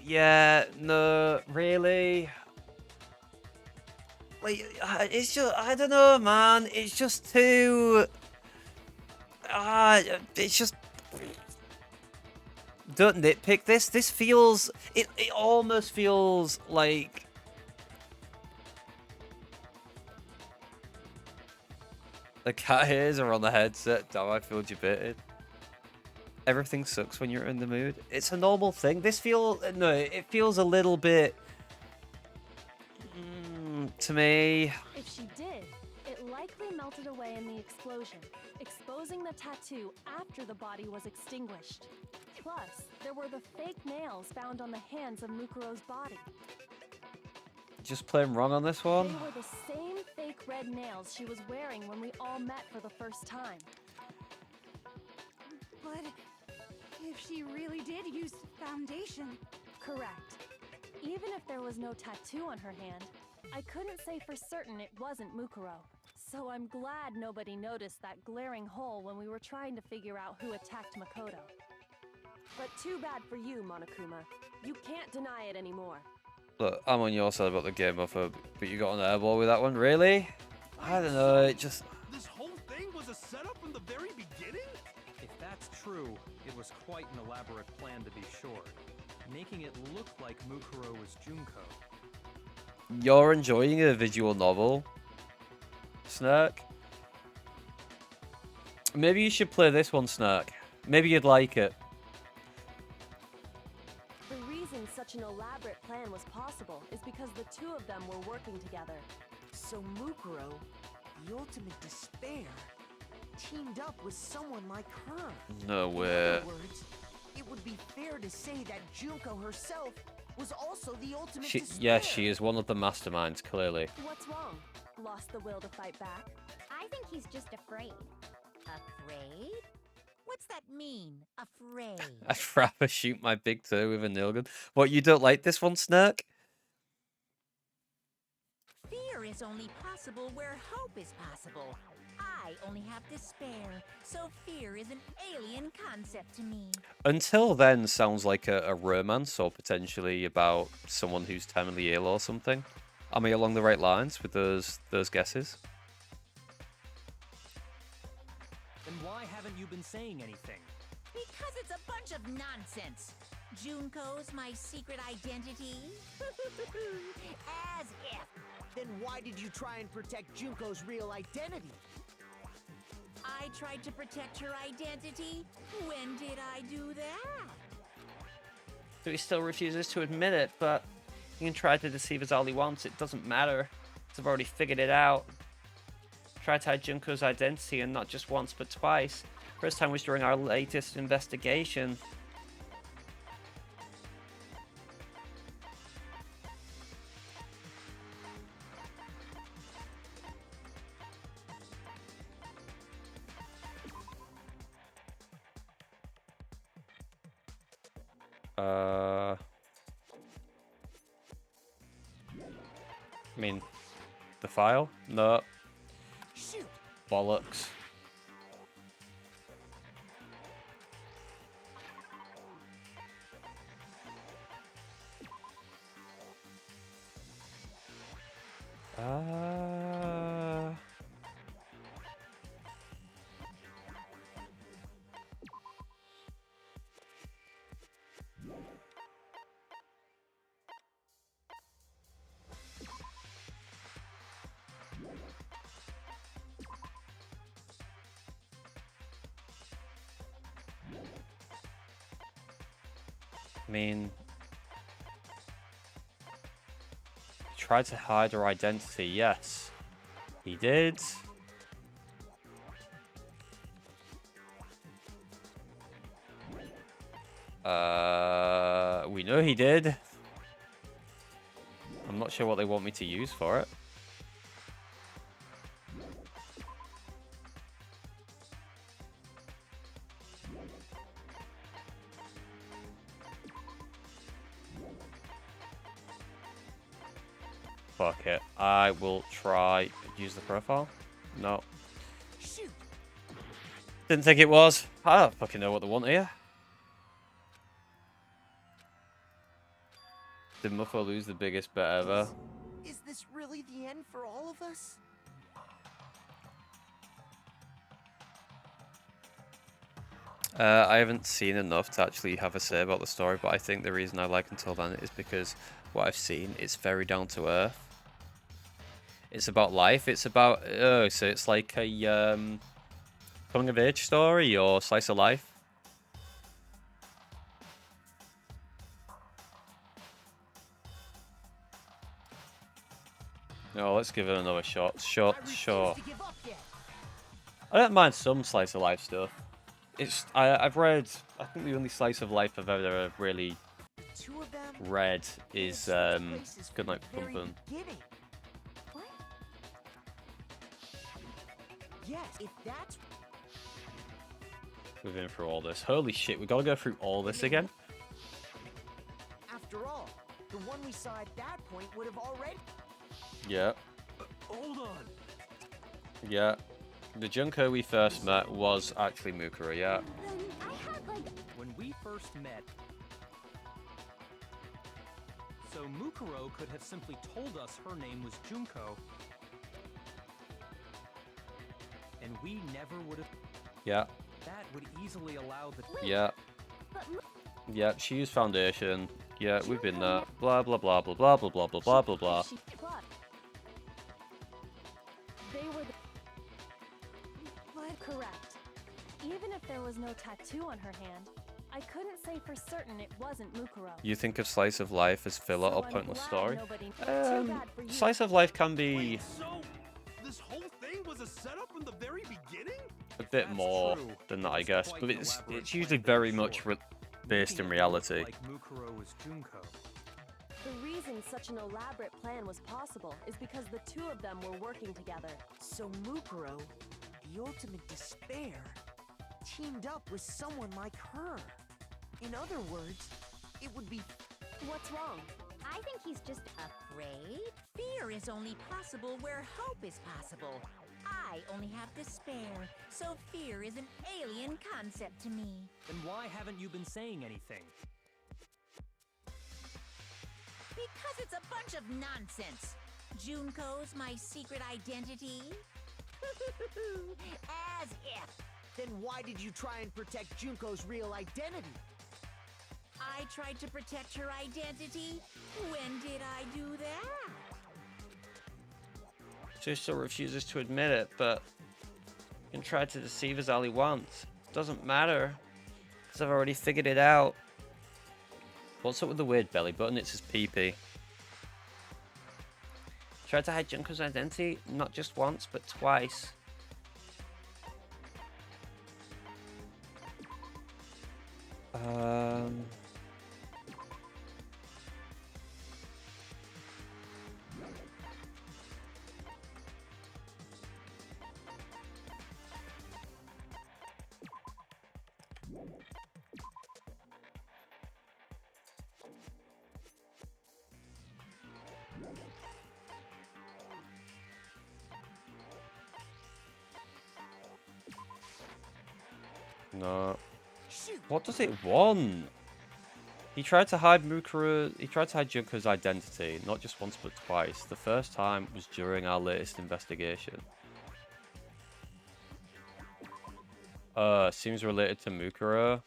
Yeah, no, really. Like, it's just, I don't know, man. It's just too. It's just. Don't nitpick this. This feels. It almost feels like. The cat ears are on the headset. Damn, I feel debated. Everything sucks when you're in the mood. It's a normal thing. It feels a little bit to me. If she did, it likely melted away in the explosion, exposing the tattoo after the body was extinguished. Plus, there were the fake nails found on the hands of Mukuro's body. Just playing wrong on this one. They were the same fake red nails she was wearing when we all met for the first time. But if she really did use foundation... Correct. Even if there was no tattoo on her hand, I couldn't say for certain it wasn't Mukuro. So I'm glad nobody noticed that glaring hole when we were trying to figure out who attacked Makoto. But too bad for you, Monokuma. You can't deny it anymore. Look, I'm on your side about the game offer, but you got an airball with that one, really? I don't know. It just. This whole thing was a setup from the very beginning? If that's true, it was quite an elaborate plan to be sure, making it look like Mukuro was Junko. You're enjoying a visual novel, Snark? Maybe you should play this one, Snark. Maybe you'd like it. The reason such an elaborate plan was possible is because the two of them were working together. So Mukuro, the ultimate despair, teamed up with someone like her. No In way. other words, it would be fair to say that Junko herself was also the ultimate despair. Yeah, she is one of the masterminds, clearly. What's wrong? Lost the will to fight back? I think he's just afraid. Afraid? What's that mean, afraid? I'd rather shoot my big toe with a nail gun. What, you don't like this one, Snark? Fear is only possible where hope is possible. I only have despair, so fear is an alien concept to me. Until then, sounds like a romance or potentially about someone who's terminally ill or something. Am I along the right lines with those guesses? Then why haven't you been saying anything? Because it's a bunch of nonsense. Junko's my secret identity? As if. Then why did you try and protect Junko's real identity? I tried to protect her identity? When did I do that? So he still refuses to admit it, but he can try to deceive us all he wants. It doesn't matter. 'Cause I've already figured it out. Tried to hide Junko's identity, and not just once, but twice. First time was during our latest investigation. I mean, the file? No. Shoot! Bollocks. I mean, he tried to hide her identity, yes. He did. We know he did. I'm not sure what they want me to use for it. Fuck it. I will try use the profile. No. Shoot! Didn't think it was. I don't fucking know what they want here. Did Muffo lose the biggest bet ever? Is this really the end for all of us? I haven't seen enough to actually have a say about the story, but I think the reason I like Until Then is because what I've seen is very down to earth. It's about life. It's about so it's like a coming of age story or slice of life. No, let's give it another shot. Sure. I don't mind some slice of life stuff. I've read. I think the only slice of life I've ever really read is Good Night Pumpin'. What? Yes, if that's We've been through all this. Holy shit, we gotta go through all this again? after all, the one we saw at that point would have already. Yeah. Hold on. Yeah. The Junko we first met was actually Mukuro, yeah. When we first met... So Mukuro could have simply told us her name was Junko. And we never would have... Yeah. That would easily allow the... Yeah. Yeah, she used foundation. Yeah, we've been there. Blah, blah, blah, blah, blah, blah, blah, blah, blah, blah, blah. They were the... What? Correct. Even if there was no tattoo on her hand, I couldn't say for certain it wasn't Mukuro. You think of Slice of Life as filler or So I'm pointless glad story? nobody- Too bad for you. Slice of Life can be Wait, so this whole thing was a setup from the very beginning? a bit That's more true. than that, I It's guess, quite but an it's elaborate usually plan, very for much sure. based in Making it reality. look like Mukuro was Junko. The reason such an elaborate plan was possible is because the two of them were working together. So Mukuro, the ultimate despair, teamed up with someone like her. In other words, it would be. What's wrong? I think he's just afraid. Fear is only possible where hope is possible. I only have despair, so fear is an alien concept to me. Then why haven't you been saying anything? Because it's a bunch of nonsense. Junko's my secret identity? As if. Then why did you try and protect Junko's real identity? I tried to protect her identity? When did I do that? She still refuses to admit it, but he can try to deceive us all he wants. Doesn't matter, because I've already figured it out. What's up with the weird belly button? It's his pee-pee. Tried to hide Junko's identity, not just once, but twice. No. What does it want? He tried to hide Junko's identity, not just once but twice. The first time was during our latest investigation. Seems related to Mukuro.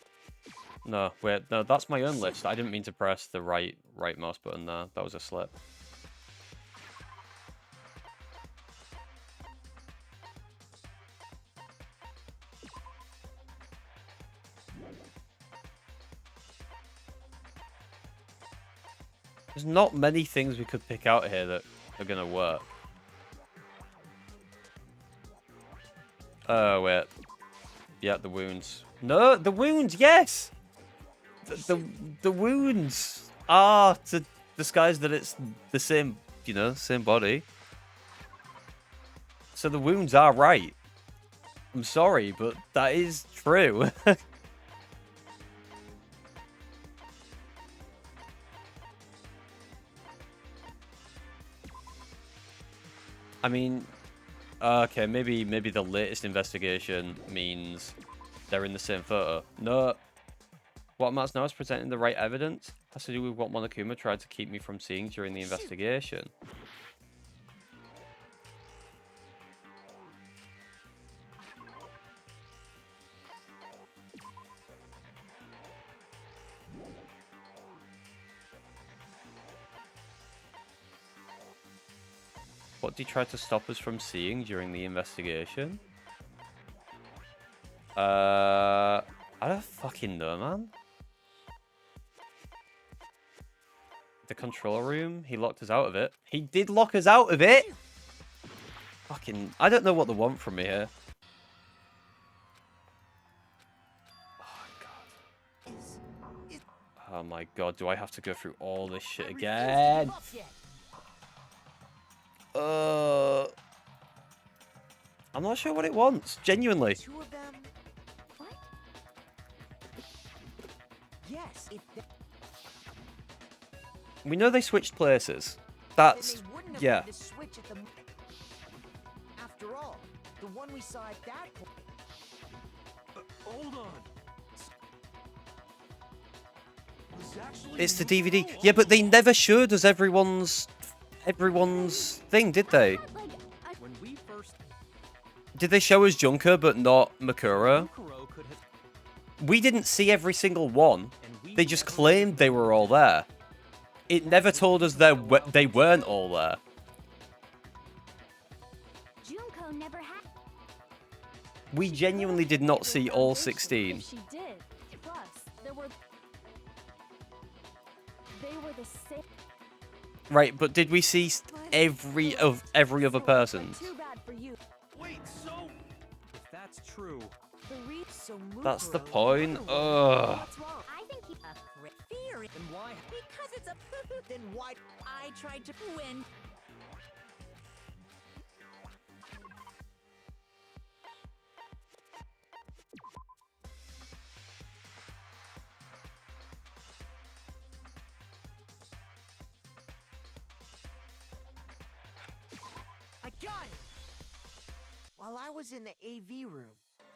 No, wait, no, that's my own list. I didn't mean to press the right mouse button there. That was a slip. There's not many things we could pick out here that are gonna work. Oh, wait. Yeah, the wounds. No, the wounds, yes! The wounds are to disguise that it's the same, you know, same body. So the wounds are right. I'm sorry, but that is true. I mean, okay, maybe the latest investigation means they're in the same photo. No. What matters now is presenting the right evidence. Has to do with what Monokuma tried to keep me from seeing during the investigation. What did he try to stop us from seeing during the investigation? I don't fucking know, man. The control room? He locked us out of it. He did lock us out of it! Fucking... I don't know what they want from me here. Oh my god, do I have to go through all this shit again? I'm not sure what it wants, genuinely. Two of them? What? Yes, We know they switched places. That's... yeah. To switch at the... After all, the one we saw at that point... Hold on. It's the DVD. Yeah, but they never showed us everyone's thing, did they? When we first... Did they show us Junker but not Mukuro? We didn't see every single one. They just claimed they were all there. It never told us they weren't all there. Junko never had. We genuinely did not see all 16. She did. Plus, they were the same. Right, but did we see every other person? Too bad for you. Wait, so... If that's true... That's the point. Ugh. What's wrong? I think he... Fear. Then why... Because it's a... Then why... I tried to win. I got it! While I was in the AV room,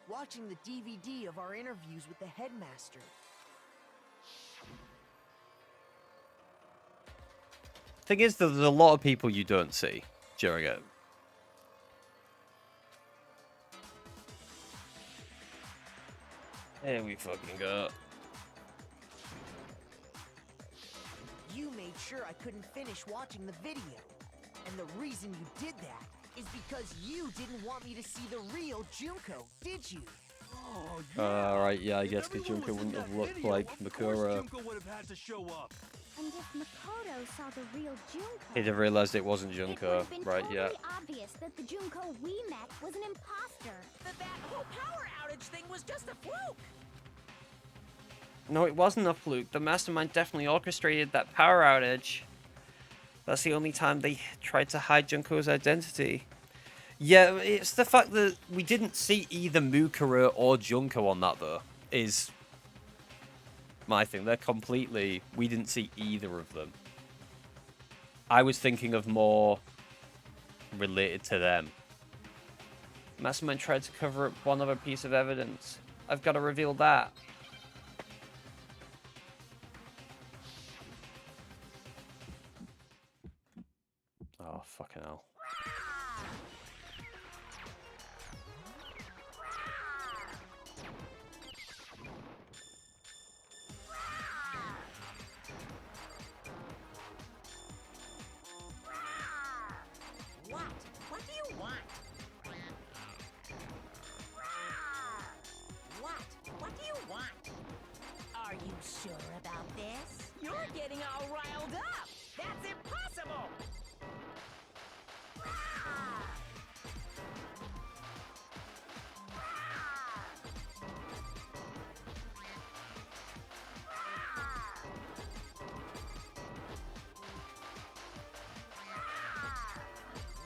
watching the DVD of our interviews with the headmaster. Thing is, there's a lot of people you don't see during it. There we fucking go. You made sure I couldn't finish watching the video. And the reason you did that is because you didn't want me to see the real Junko, did you? Oh, yeah. Right, yeah, I guess If because everyone Junko was in wouldn't have that looked video, like of course Mukuro. Junko would have had to show up. And if Makoto saw the real Junko, He'd have realized it wasn't it Junko. would have been Right, totally yeah. obvious that the Junko we met was an imposter. That whole power outage thing was just a fluke. No, it wasn't a fluke. The mastermind definitely orchestrated that power outage. That's the only time they tried to hide Junko's identity. Yeah, it's the fact that we didn't see either Mukuro or Junko on that, though, is my thing. They're completely... We didn't see either of them. I was thinking of more related to them. Mastermind tried to cover up one other piece of evidence. I've got to reveal that. Oh, fucking hell. What? What do you want? What? What do you want? Are you sure about this? You're getting all riled up! That's impossible!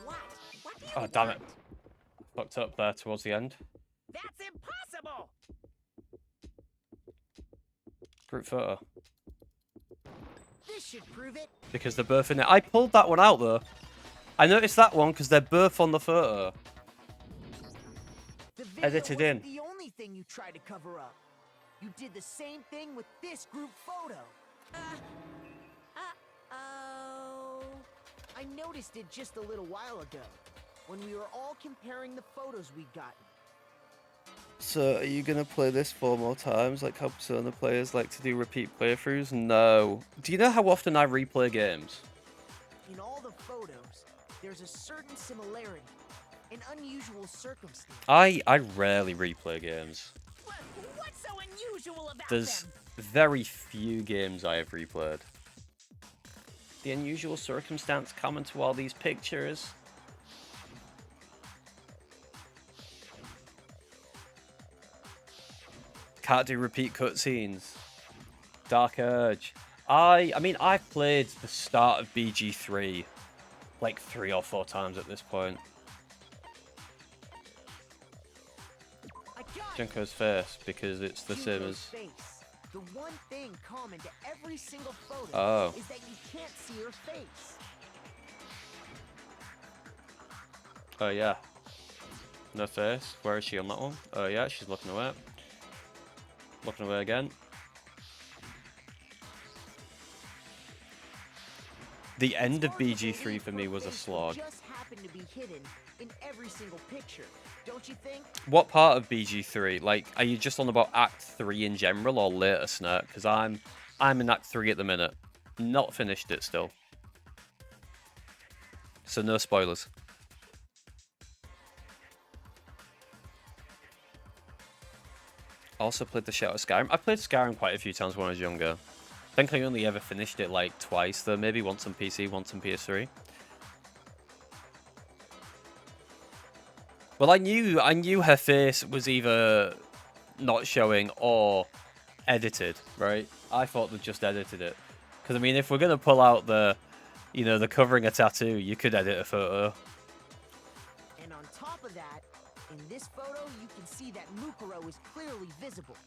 What? What do you Oh, want? damn it. Fucked up there towards the end. That's impossible! Group photo. This should prove it. Because they're both in it. I pulled that one out, though. I noticed that one because they're both on the photo. The video Edited wasn't in. the only thing you tried to cover up. You did the same thing with this group photo. Oh. I noticed it just a little while ago, when we were all comparing the photos we'd gotten. So, are you gonna play this 4 more times, like how Persona players like to do repeat playthroughs? No. Do you know how often I replay games? In all the photos, there's a certain similarity, an unusual circumstance. I rarely replay games. What's so unusual about There's them? very few games I have replayed. The unusual circumstance common to all these pictures. Can't do repeat cutscenes. Dark Urge. I mean, I've played the start of BG3 like 3 or 4 times at this point. I got it. Junko's face, because it's the same Junko's as... face. The one thing common to every single photo Oh. is that you can't see her face. Oh, yeah. No face. Where is she on that one? Oh, yeah, she's looking away. Looking away again. The end of It's hard to BG3 believe for her me was a face slog. Just happened to be hidden in every single picture, don't you think? What part of BG3? Like, are you just on about Act 3 in general or later, Snurt? Because I'm in Act 3 at the minute. Not finished it still. So no spoilers. Also played the shit out of Skyrim. I played Skyrim quite a few times when I was younger. I think I only ever finished it like twice though. Maybe once on PC, once on PS3. Well, I knew her face was either not showing or edited, right? I thought they just edited it. Because, I mean, if we're going to pull out the, you know, the covering a tattoo, you could edit a photo. And on top of that, in this photo, you can see that Mukuro is clearly visible.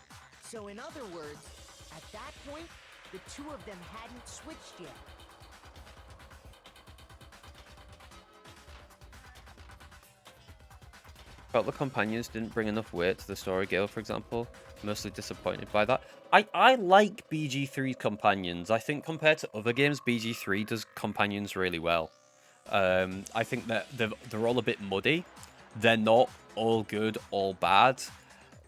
So in other words, at that point, the two of them hadn't switched yet. Felt the companions didn't bring enough weight to the story, Gale, for example. Mostly disappointed by that. I like BG3's companions. I think compared to other games, BG3 does companions really well. I think that they're all a bit muddy. They're not all good, all bad.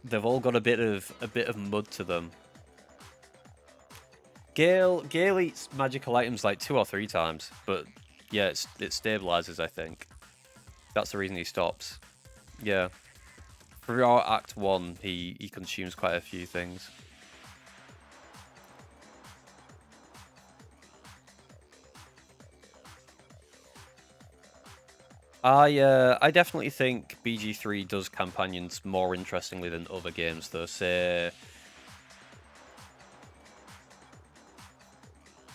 They've all got a bit of mud to them. Gale eats magical items like 2 or 3 times, but yeah, it stabilizes, I think. That's the reason he stops. Yeah. Throughout Act 1, he consumes quite a few things. I definitely think BG3 does companions more interestingly than other games, though. Say,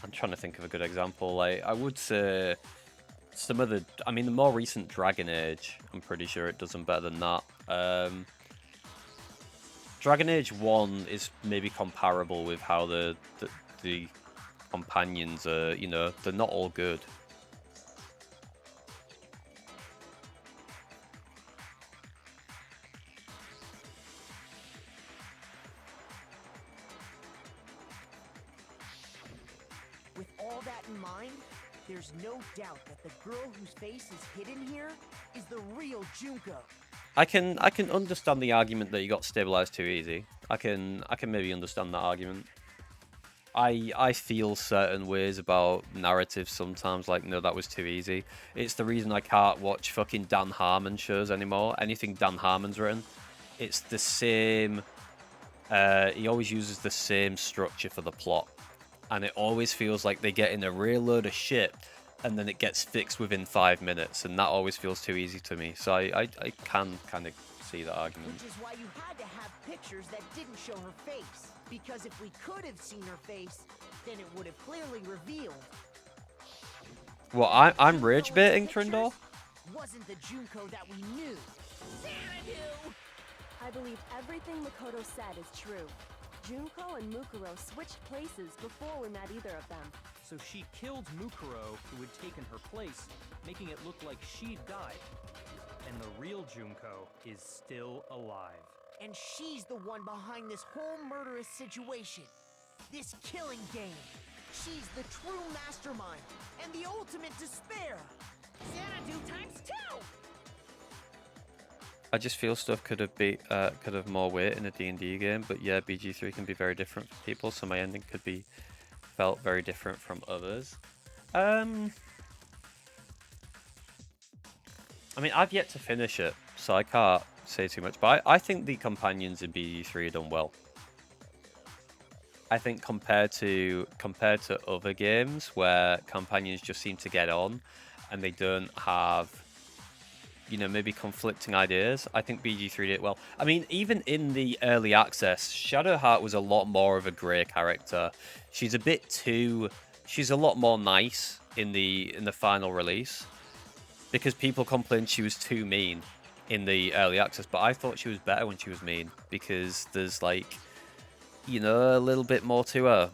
I'm trying to think of a good example. Like, I would say some of the more recent Dragon Age, I'm pretty sure it does them better than that. Dragon Age 1 is maybe comparable with how the companions are, you know, they're not all good. all that in mind, there's no doubt that the girl whose face is hidden here is the real Junko. I can understand the argument that you got stabilized too easy. I can maybe understand that argument. I feel certain ways about narratives sometimes, like, no, that was too easy. It's the reason I can't watch fucking Dan Harmon shows anymore. Anything Dan Harmon's written, it's the same. He always uses the same structure for the plot, and it always feels like they get in a real load of shit, and then it gets fixed within 5 minutes, and that always feels too easy to me. So I can kind of see that argument. Which is why you had to have pictures that didn't show her face. Because if we could have seen her face, then it would have clearly revealed. Well, I'm rage baiting, Trindor. Wasn't the Junko that we knew. Xanadu! I believe everything Makoto said is true. Junko and Mukuro switched places before we met either of them. So she killed Mukuro, who had taken her place, making it look like she'd died. And the real Junko is still alive. And she's the one behind this whole murderous situation. This killing game. She's the true mastermind and the ultimate despair. Xanadu times 2! I just feel stuff could have more weight in a D&D game, but yeah, BG3 can be very different for people, so my ending could be felt very different from others. I mean, I've yet to finish it, so I can't say too much, but I think the companions in BG3 are done well. I think compared to other games where companions just seem to get on and they don't have, you know, maybe conflicting ideas, I think BG3 did it well. I mean, even in the early access, Shadowheart was a lot more of a grey character. She's a lot more nice in the final release, because people complained she was too mean in the early access, but I thought she was better when she was mean, because there's, like, you know, a little bit more to her.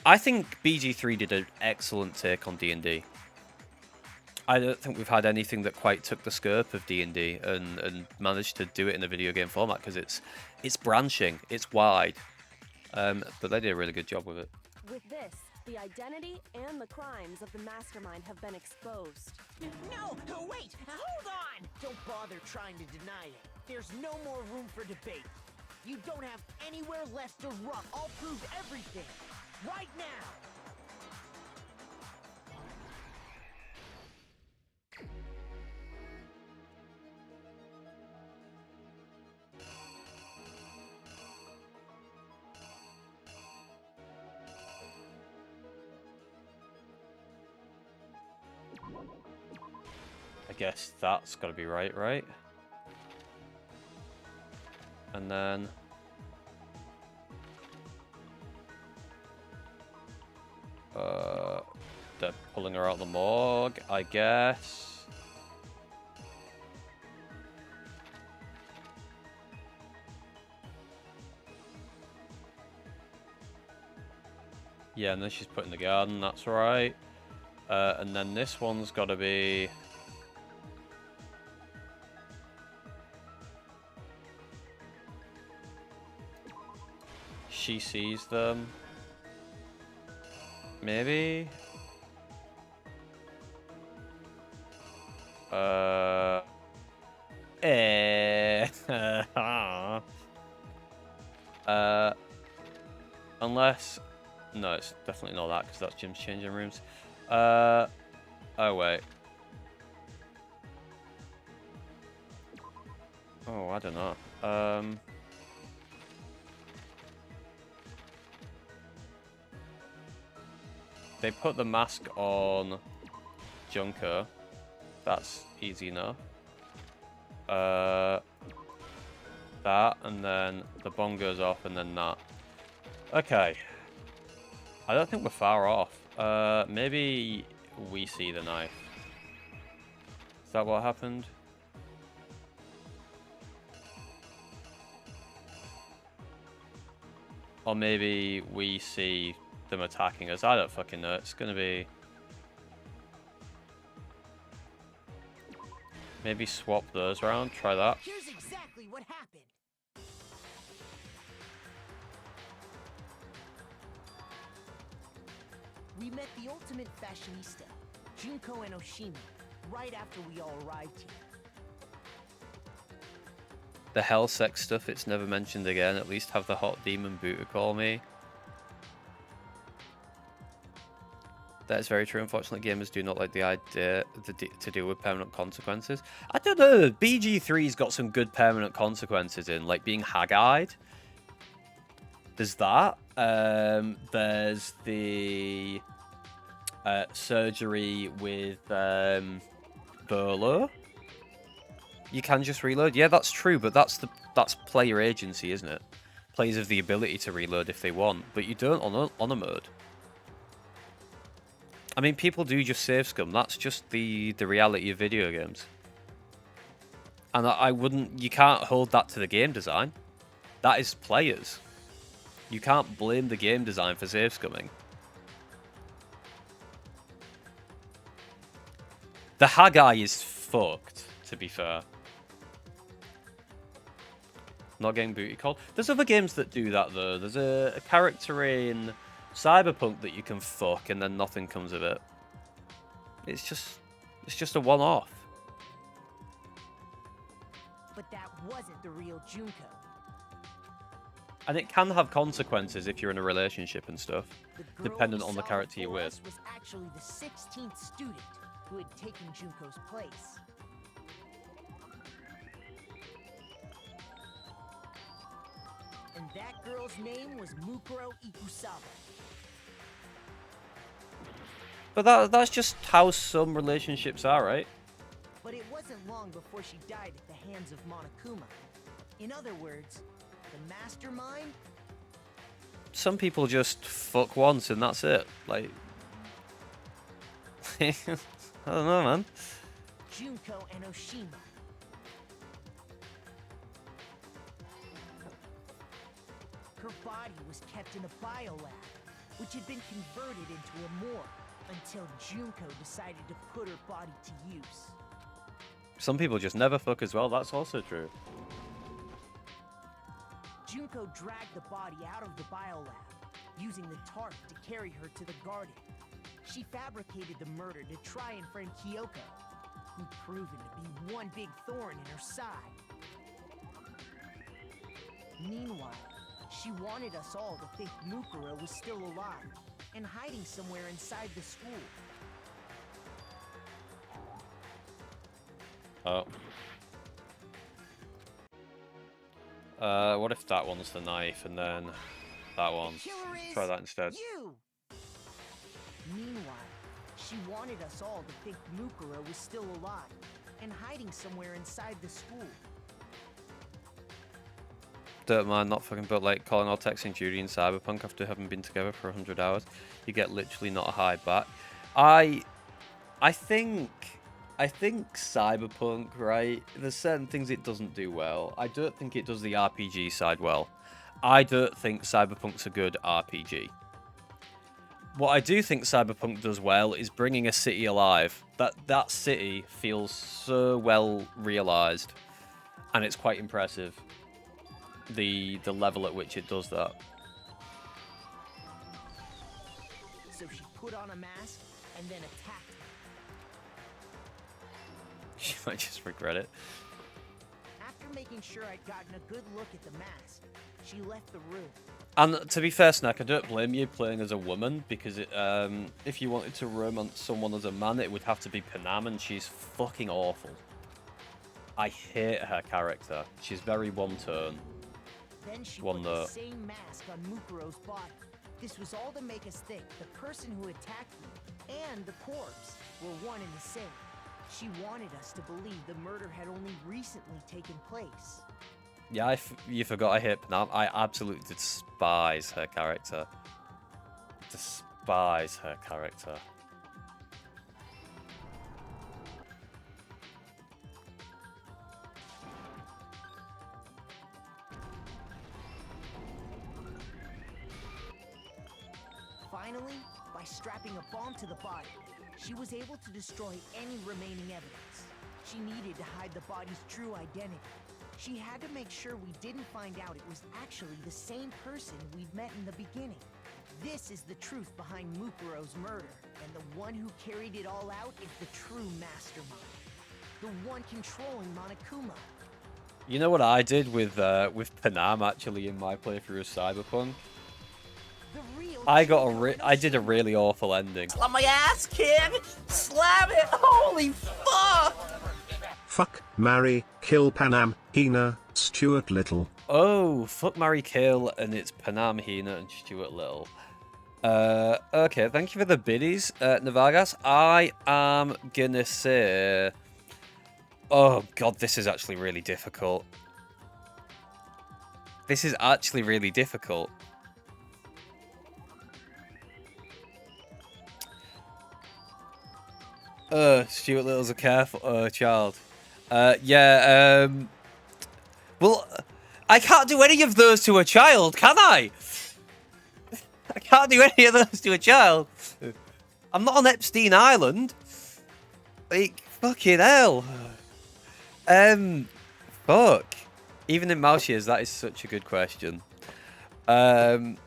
I think BG3 did an excellent take on D&D. I don't think we've had anything that quite took the scope of D&D and managed to do it in a video game format, because it's branching, it's wide, but they did a really good job with it. With this, the identity and the crimes of the mastermind have been exposed. No, wait, hold on! Don't bother trying to deny it. There's no more room for debate. You don't have anywhere left to run. I'll prove everything. Right now! I guess that's got to be right? And then they're pulling her out of the morgue, I guess. Yeah, and then she's put in the garden, that's right. And then this one's got to be... She sees them. Maybe? Unless... No, it's definitely not that, because that's Jim's changing rooms. Oh, wait. Oh, I don't know. They put the mask on Junko. That's easy enough. That, and then the bomb goes off, and then that. Okay. I don't think we're far off. Maybe we see the knife. Is that what happened? Or maybe we see them attacking us. I don't fucking know. It's gonna be... Maybe swap those around. Try that. Here's exactly what happened. we met the ultimate fashionista, Junko Enoshima, right after we all arrived here. The hell sex stuff, it's never mentioned again. At least have the hot demon Buddha call me. That is very true. Unfortunately, gamers do not like the idea to deal with permanent consequences. I don't know. BG3's got some good permanent consequences in, like being hag-eyed. There's that. There's the surgery with Burlo. You can just reload. Yeah, that's true, but that's player agency, isn't it? Players have the ability to reload if they want, but you don't on a mode. I mean, people do just save scum. That's just the reality of video games. And I wouldn't... You can't hold that to the game design. That is players. You can't blame the game design for save scumming. The Haggai is fucked, to be fair. Not getting booty called. There's other games that do that, though. There's a character in Cyberpunk that you can fuck and then nothing comes of it. It's just a one-off. But that wasn't the real Junko. And it can have consequences if you're in a relationship and stuff, dependent on the character you're with. Was actually the 16th student who had taken Junko's place. And that girl's name was Mukuro Ikusawa. But that's just how some relationships are, right? But it wasn't long before she died at the hands of Monokuma. In other words, the mastermind? Some people just fuck once and that's it. Like... I don't know, man. Junko Enoshima. Her body was kept in a biolab, which had been converted into a morgue until Junko decided to put her body to use. Some people just never fuck as well. That's also true. Junko dragged the body out of the biolab, using the tarp to carry her to the garden. She fabricated the murder to try and frame Kyoko, who'd proven to be one big thorn in her side. Meanwhile, she wanted us all to think Mukuro was still alive and hiding somewhere inside the school. Oh. What if that one's the knife and then that one? Try that instead. You! Meanwhile, she wanted us all to think Mukuro was still alive and hiding somewhere inside the school. Don't mind not fucking, but like calling or texting Judy in Cyberpunk after having been together for 100 hours, you get literally not a high back. I think Cyberpunk, right? There's certain things it doesn't do well. I don't think it does the RPG side well. I don't think Cyberpunk's a good RPG. What I do think Cyberpunk does well is bringing a city alive. That city feels so well realized, and it's quite impressive. The level at which it does that. So she put on a mask and then attacked him. She might just regret it. After making sure I'd gotten a good look at the mask, she left the room. And to be fair, Snack, I don't blame you playing as a woman, because if you wanted to romance someone as a man, it would have to be Panam, and she's fucking awful. I hate her character. She's very one-tone. Then she put the same mask on Mukuro's body. This was all to make us think the person who attacked me and the corpse were one and the same. She wanted us to believe the murder had only recently taken place. Yeah, you forgot I hate Panam. I absolutely despise her character. Despise her character. Finally, by strapping a bomb to the body, she was able to destroy any remaining evidence. She needed to hide the body's true identity, She had to make sure we didn't find out it was actually the same person we'd met in the beginning. This is the truth behind Mukuro's murder, and the one who carried it all out is the true mastermind. The one controlling Monokuma. You know what I did with Panam actually in my playthrough of Cyberpunk? I did a really awful ending. Slap my ass, kid! Slap it! Holy fuck! Fuck, marry, kill Panam, Hina, Stuart Little. Oh, fuck, marry, kill, and it's Panam, Hina, and Stuart Little. Okay, thank you for the biddies, Navagas. I am gonna say... Oh, God, this is actually really difficult. This is actually really difficult. Stuart Little's a careful child. Yeah, well, I can't do any of those to a child, can I? I can't do any of those to a child. I'm not on Epstein Island. Like, fucking hell. Fuck. Even in mouse years, that is such a good question. God.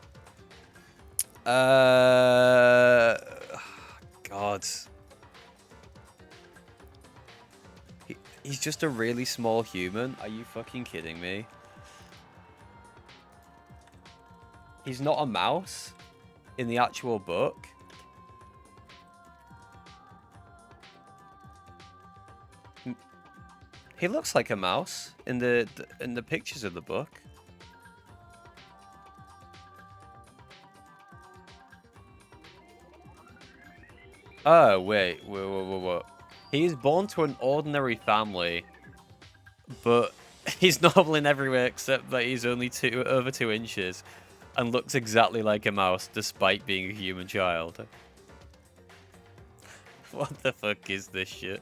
He's just a really small human. Are you fucking kidding me? He's not a mouse in the actual book. He looks like a mouse in the pictures of the book. Oh, wait. He is born to an ordinary family, but he's normal in every way except that he's only over 2 inches and looks exactly like a mouse despite being a human child. What the fuck is this shit?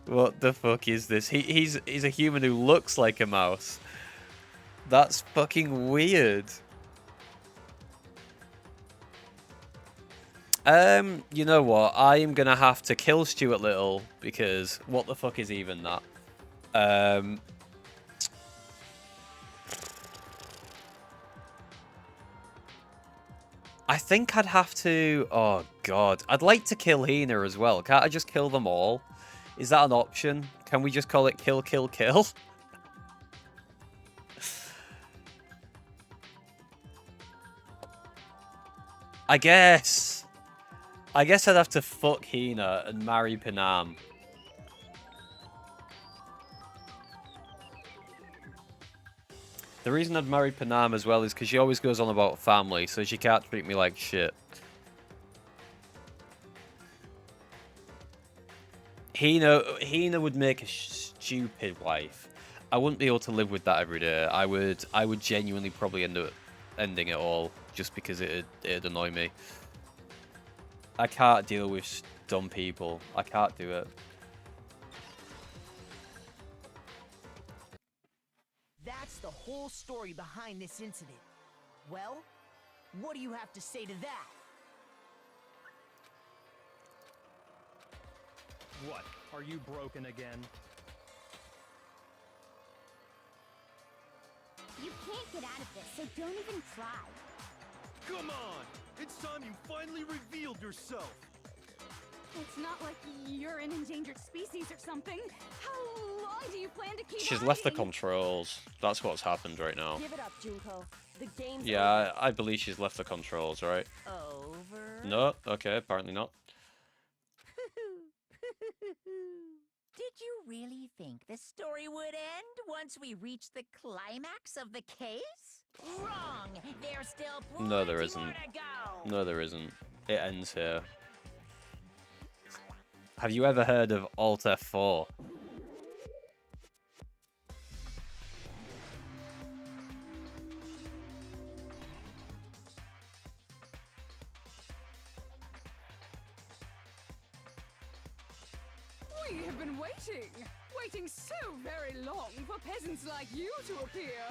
What the fuck is this? He's a human who looks like a mouse. That's fucking weird. You know what? I am gonna have to kill Stuart Little because what the fuck is even that? I think I'd have to... Oh, God. I'd like to kill Hina as well. Can't I just kill them all? Is that an option? Can we just call it kill, kill, kill? I guess I'd have to fuck Hina and marry Panam. The reason I'd marry Panam as well is because she always goes on about family, so she can't treat me like shit. Hina would make a stupid wife. I wouldn't be able to live with that every day. I would genuinely probably end up ending it all just because it'd annoy me. I can't deal with dumb people. I can't do it. That's the whole story behind this incident. Well, what do you have to say to that? What? Are you broken again? You can't get out of this, so don't even try. Come on! It's time you finally revealed yourself! It's not like you're an endangered species or something. How long do you plan to keep She's left the hiding? controls. That's what's happened right now. Give it up, Junko. The game's Yeah, I believe she's left the controls, right? Over. No? Okay, apparently not. Did you really think the story would end once we reached the climax of the case? Wrong! There's still plenty No, there isn't. more to go! No, there isn't. It ends here. Have you ever heard of Alt F4? We have been waiting so very long for peasants like you to appear.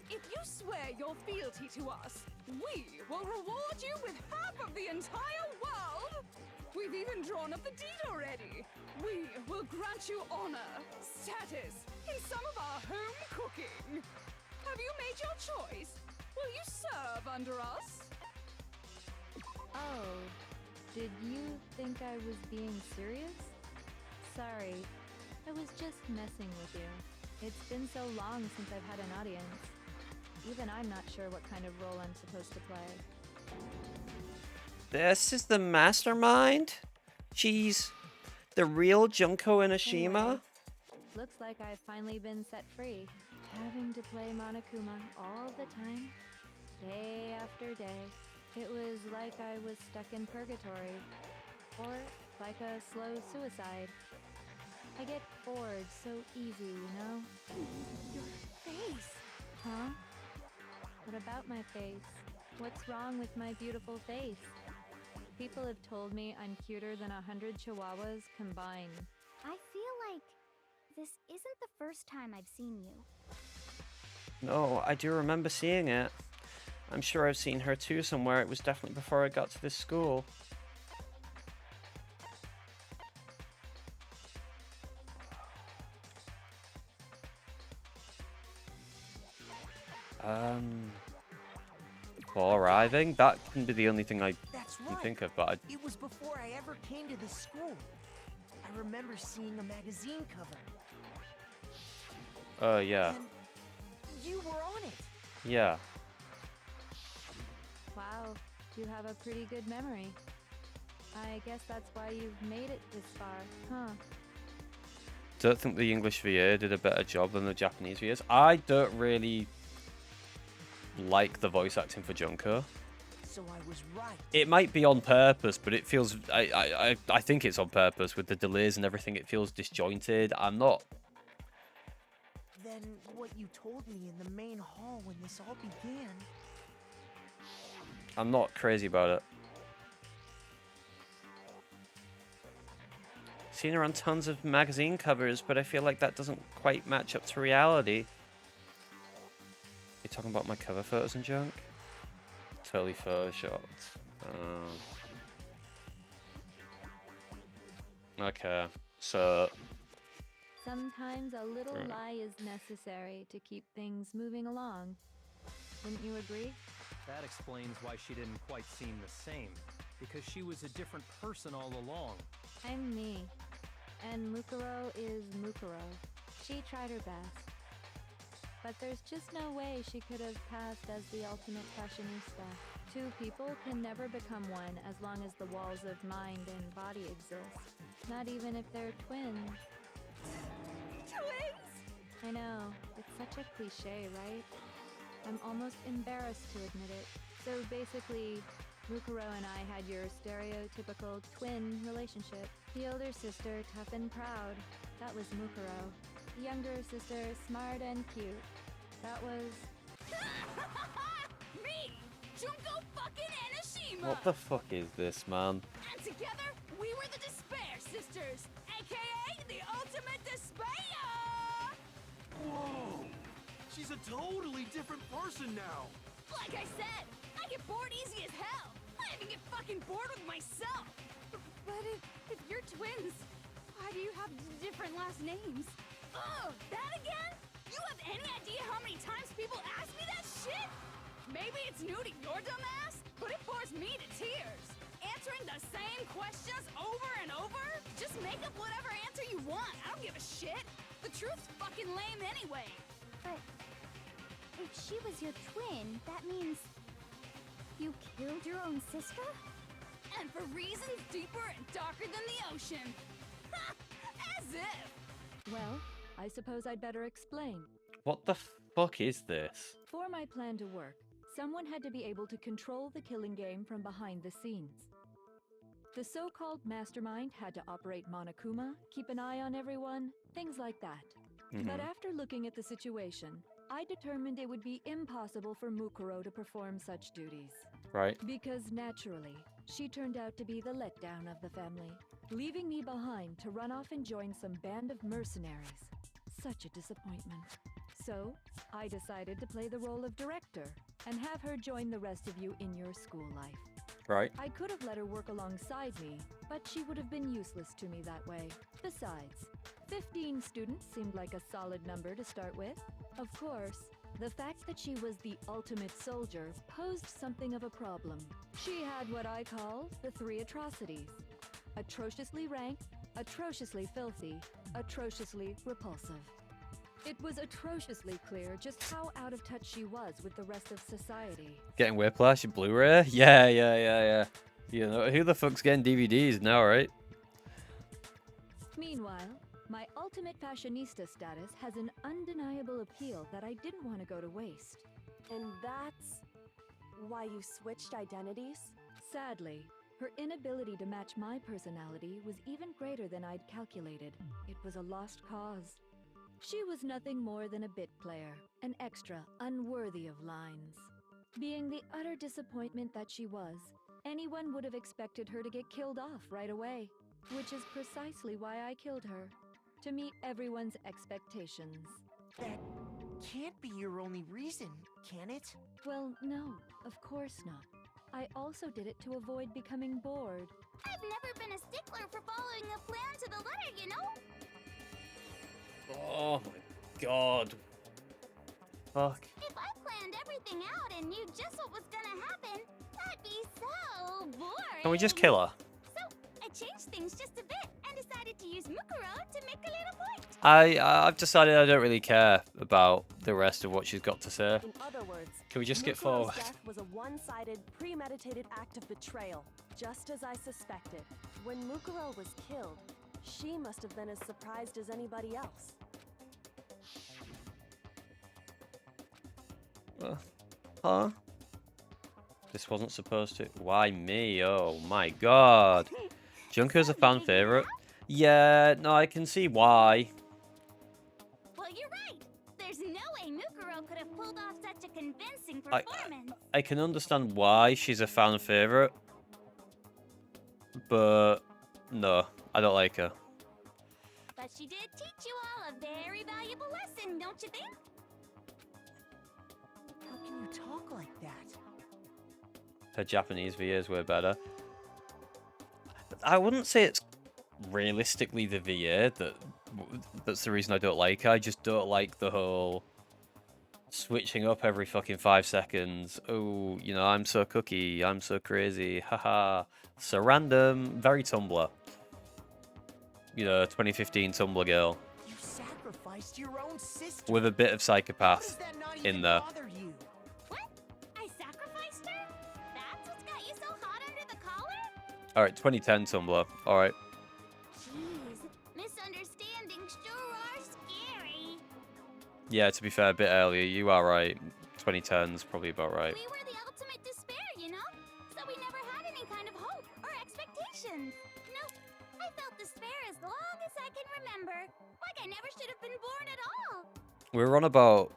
If you swear your fealty to us, we will reward you with half of the entire world. We've even drawn up the deed already. We will grant you honor, status, in some of our home cooking. Have you made your choice? Will you serve under us? Oh, did you think I was being serious? Sorry, I was just messing with you. It's been so long since I've had an audience. Even I'm not sure what kind of role I'm supposed to play. This is the mastermind? She's the real Junko Enoshima? Anyway, looks like I've finally been set free. Having to play Monokuma all the time, day after day. It was like I was stuck in purgatory. Or like a slow suicide. I get bored so easy, you know? Your face! Huh? What about my face? What's wrong with my beautiful face? People have told me I'm cuter than 100 chihuahuas combined. I feel like this isn't the first time I've seen you. No, I do remember seeing it. I'm sure I've seen her too somewhere. It was definitely before I got to this school. Before arriving? That can be the only thing I That's can right. think of, but It was before I ever came to this school. I remember seeing a magazine cover. yeah. And you were on it. Yeah. Wow, you have a pretty good memory. I guess that's why you've made it this far, huh? Don't think the English VA did a better job than the Japanese VAs. I don't really like the voice acting for Junko. So I was right. It might be on purpose, but it feels... I think it's on purpose with the delays and everything. It feels disjointed. I'm not... Then what you told me in the main hall when this all began... I'm not crazy about it. Seen her on tons of magazine covers, but I feel like that doesn't quite match up to reality. You talking about my cover photos and junk? Totally photoshopped. Okay, so... Sometimes a little lie is necessary to keep things moving along. Wouldn't you agree? That explains why she didn't quite seem the same. Because she was a different person all along. I'm me. And Mukuro is Mukuro. She tried her best. But there's just no way she could have passed as the ultimate fashionista. Two people can never become one as long as the walls of mind and body exist. Not even if they're twins. Twins? I know, it's such a cliche, right? I'm almost embarrassed to admit it. So basically, Mukuro and I had your stereotypical twin relationship. The older sister, tough and proud. That was Mukuro. The younger sister, smart and cute. That was... Me! Junko fucking Enoshima! What the fuck is this, man? And together, we were the Despair Sisters, aka the ultimate despair! Whoa! She's a totally different person now. Like I said, I get bored easy as hell. I even get fucking bored with myself. But if you're twins, why do you have different last names? Oh, that again? You have any idea how many times people ask me that shit? Maybe it's new to your dumb ass, but it bores me to tears. Answering the same questions over and over? Just make up whatever answer you want. I don't give a shit. The truth's fucking lame anyway. But if she was your twin, that means you killed your own sister? And for reasons deeper and darker than the ocean. Ha! As if! Well, I suppose I'd better explain. What the fuck is this? For my plan to work, someone had to be able to control the killing game from behind the scenes. The so-called mastermind had to operate Monokuma, keep an eye on everyone, things like that. But after looking at the situation, I determined it would be impossible for Mukuro to perform such duties. Right. Because naturally, she turned out to be the letdown of the family, leaving me behind to run off and join some band of mercenaries. Such a disappointment. So, I decided to play the role of director and have her join the rest of you in your school life. Right. I could have let her work alongside me, but she would have been useless to me that way. Besides, 15 students seemed like a solid number to start with. Of course, the fact that she was the ultimate soldier posed something of a problem. She had what I call the 3 atrocities. Atrociously rank, atrociously filthy, atrociously repulsive. It was atrociously clear just how out of touch she was with the rest of society. Getting Whiplash, Blu-ray? Yeah. You know, who the fuck's getting DVDs now, right? Meanwhile, my ultimate fashionista status has an undeniable appeal that I didn't want to go to waste. And that's why you switched identities? Sadly, her inability to match my personality was even greater than I'd calculated. It was a lost cause. She was nothing more than a bit player, an extra unworthy of lines. Being the utter disappointment that she was, anyone would have expected her to get killed off right away, which is precisely why I killed her, to meet everyone's expectations. That can't be your only reason, can it? Well, no, of course not. I also did it to avoid becoming bored. I've never been a stickler for following a plan to the letter, you know? Oh my god. Fuck. If I planned everything out and knew just what was gonna happen, that'd be so boring. Can we just kill her? So, I changed things just a bit and decided to use Mukuro to make a little point. I've decided I don't really care about the rest of what she's got to say. In other words, Can we just skip Mukuro's forward? death was a one-sided, premeditated act of betrayal, just as I suspected. When Mukuro was killed, she must have been as surprised as anybody else. Huh? This wasn't supposed to. Why me? Oh my god. Junko's a fan favorite. Yeah, no, I can see why. Well, you're right. There's no way Mukuro could have pulled off such a convincing performance. I can understand why she's a fan favorite, but no, I don't like her. But she did teach you all a very valuable lesson, don't you think? How can you talk like that? Her Japanese VA is way better. I wouldn't say it's realistically the VA that's the reason I don't like her. I just don't like the whole switching up every fucking 5 seconds. Oh, you know, I'm so cookie, I'm so crazy, haha. So random, very Tumblr. You know, 2015 Tumblr girl. You sacrificed your own sister. With a bit of psychopath How does that not in even there. bother you? What? I sacrificed her? That's what's got you so hot under the collar? Alright, 2010 Tumblr. Alright. Jeez, misunderstandings sure are scary. Yeah, to be fair, a bit earlier. You are right. 2010's probably about right. We were the ultimate despair, you know? So we never had any kind of hope or expectations. No, I felt despair as long as I can remember. Like I never should have been born at all. We were on about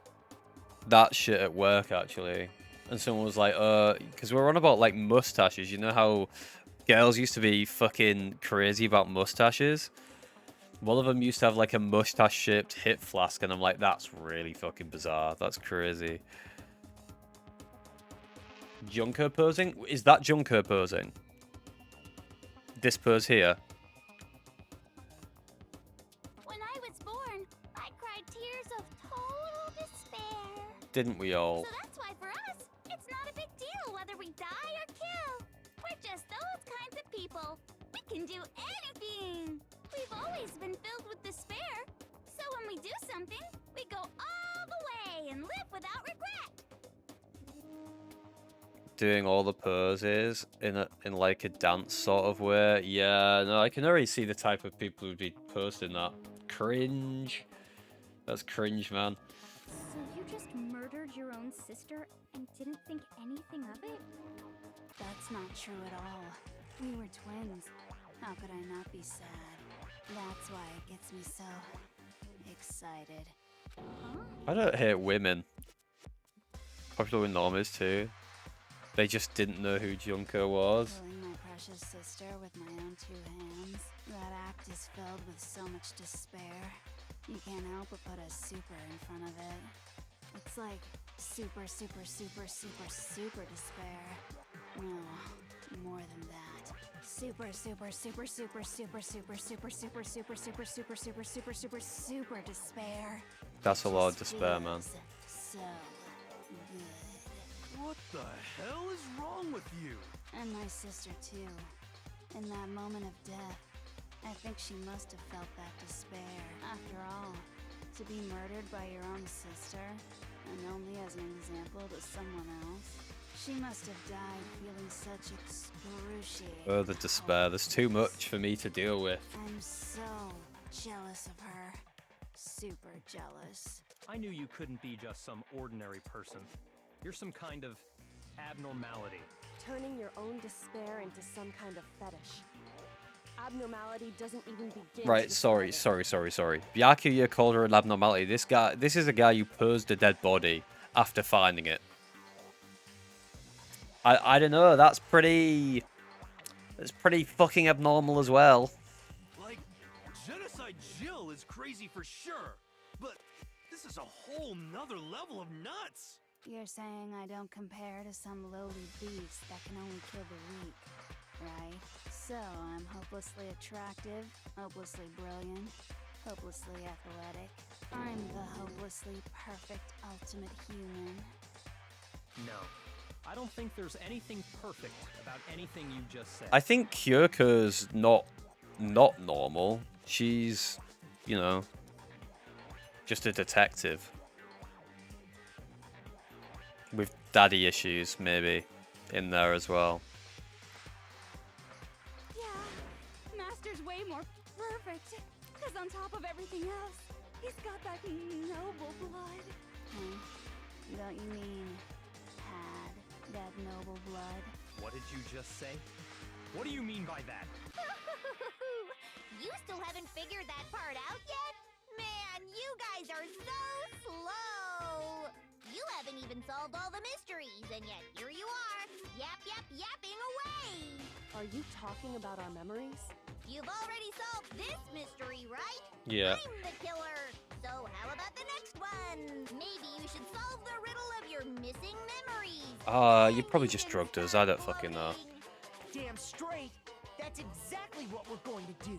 that shit at work, actually. And someone was like, because we were on about, like, mustaches. You know how girls used to be fucking crazy about mustaches? One of them used to have, like, a mustache-shaped hip flask, and I'm like, that's really fucking bizarre. That's crazy. Junko posing? Is that Junko posing? This pose here? When I was born, I cried tears of total despair. Didn't we all? So that's why for us, it's not a big deal whether we die or kill. We're just those kinds of people. We can do anything. We've always been filled with despair. So when we do something, we go all the way and live without regret. Doing all the poses in like a dance sort of way. Yeah, no, I can already see the type of people who'd be posting that. Cringe. That's cringe, man. So you just murdered your own sister and didn't think anything of it? That's not true at all. We were twins. How could I not be sad? That's why it gets me so excited. I don't hate women. Probably with normies too. They just didn't know who Junko was. Killing my precious sister with my own 2 hands. That act is filled with so much despair. You can't help but put a super in front of it. It's like super, super, super, super, super despair. No, More than that. Super, super, super, super, super, super, super, super, super, super, super, super, super, super, super despair. That's a lot of despair, man. So good. What the hell is wrong with you? And my sister too. In that moment of death, I think she must have felt that despair. After all, to be murdered by your own sister, and only as an example to someone else, she must have died feeling such excruciating. Oh, the despair. There's too much for me to deal with. I'm so jealous of her. Super jealous. I knew you couldn't be just some ordinary person. You're some kind of abnormality. Turning your own despair into some kind of fetish. Abnormality doesn't even begin. Right, sorry. Byakuya called her an abnormality. This is a guy who posed a dead body after finding it. I don't know, that's pretty fucking abnormal as well. Like, Genocide Jill is crazy for sure, but this is a whole nother level of nuts. You're saying I don't compare to some lowly beast that can only kill the weak, right? So I'm hopelessly attractive, hopelessly brilliant, hopelessly athletic. I'm the hopelessly perfect ultimate human. No. I don't think there's anything perfect about anything you just said. I think Kyoko's not normal. She's, you know, just a detective. With daddy issues, maybe, in there as well. Yeah, Master's way more perfect. Because on top of everything else, he's got that noble blood. Don't you mean had that noble blood? What did you just say? What do you mean by that? You still haven't figured that part out yet? Man, you guys are so slow! You haven't even solved all the mysteries, and yet here you are, yapping away! Are you talking about our memories? You've already solved this mystery, right? Yeah. I'm the killer! So how about the next one? Maybe you should solve the riddle of your missing memories. You probably just drugged us, I don't fucking know. Damn straight. That's exactly what we're going to do.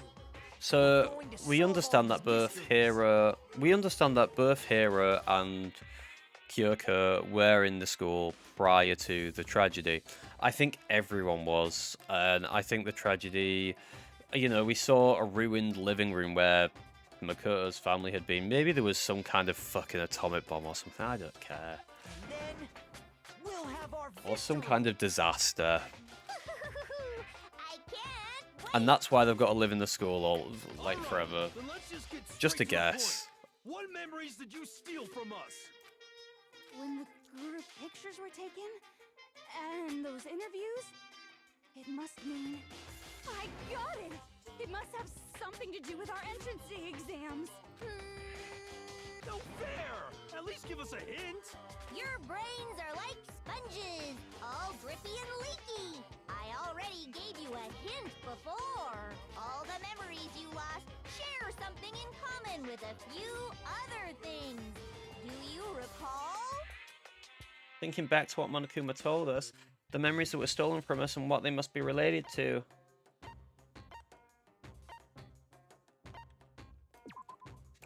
So we understand that both Hero and Kyoko were in the school prior to the tragedy. I think everyone was, and I think the tragedy, you know, we saw a ruined living room where Makoto's family had been. Maybe there was some kind of fucking atomic bomb or something, I don't care. And then we'll have our Or some kind of disaster. I can't And that's why they've got to live in the school all, like, forever. Then let's just get Just a straight to the guess. point. What memories did you steal from us? When the group pictures were taken? And those interviews? It must mean... I got it! It must have something to do with our entrance exams. No fair! At least give us a hint. Your brains are like sponges, all drippy and leaky. I already gave you a hint before. All the memories you lost share something in common with a few other things. Do you recall? Thinking back to what Monokuma told us, the memories that were stolen from us and what they must be related to.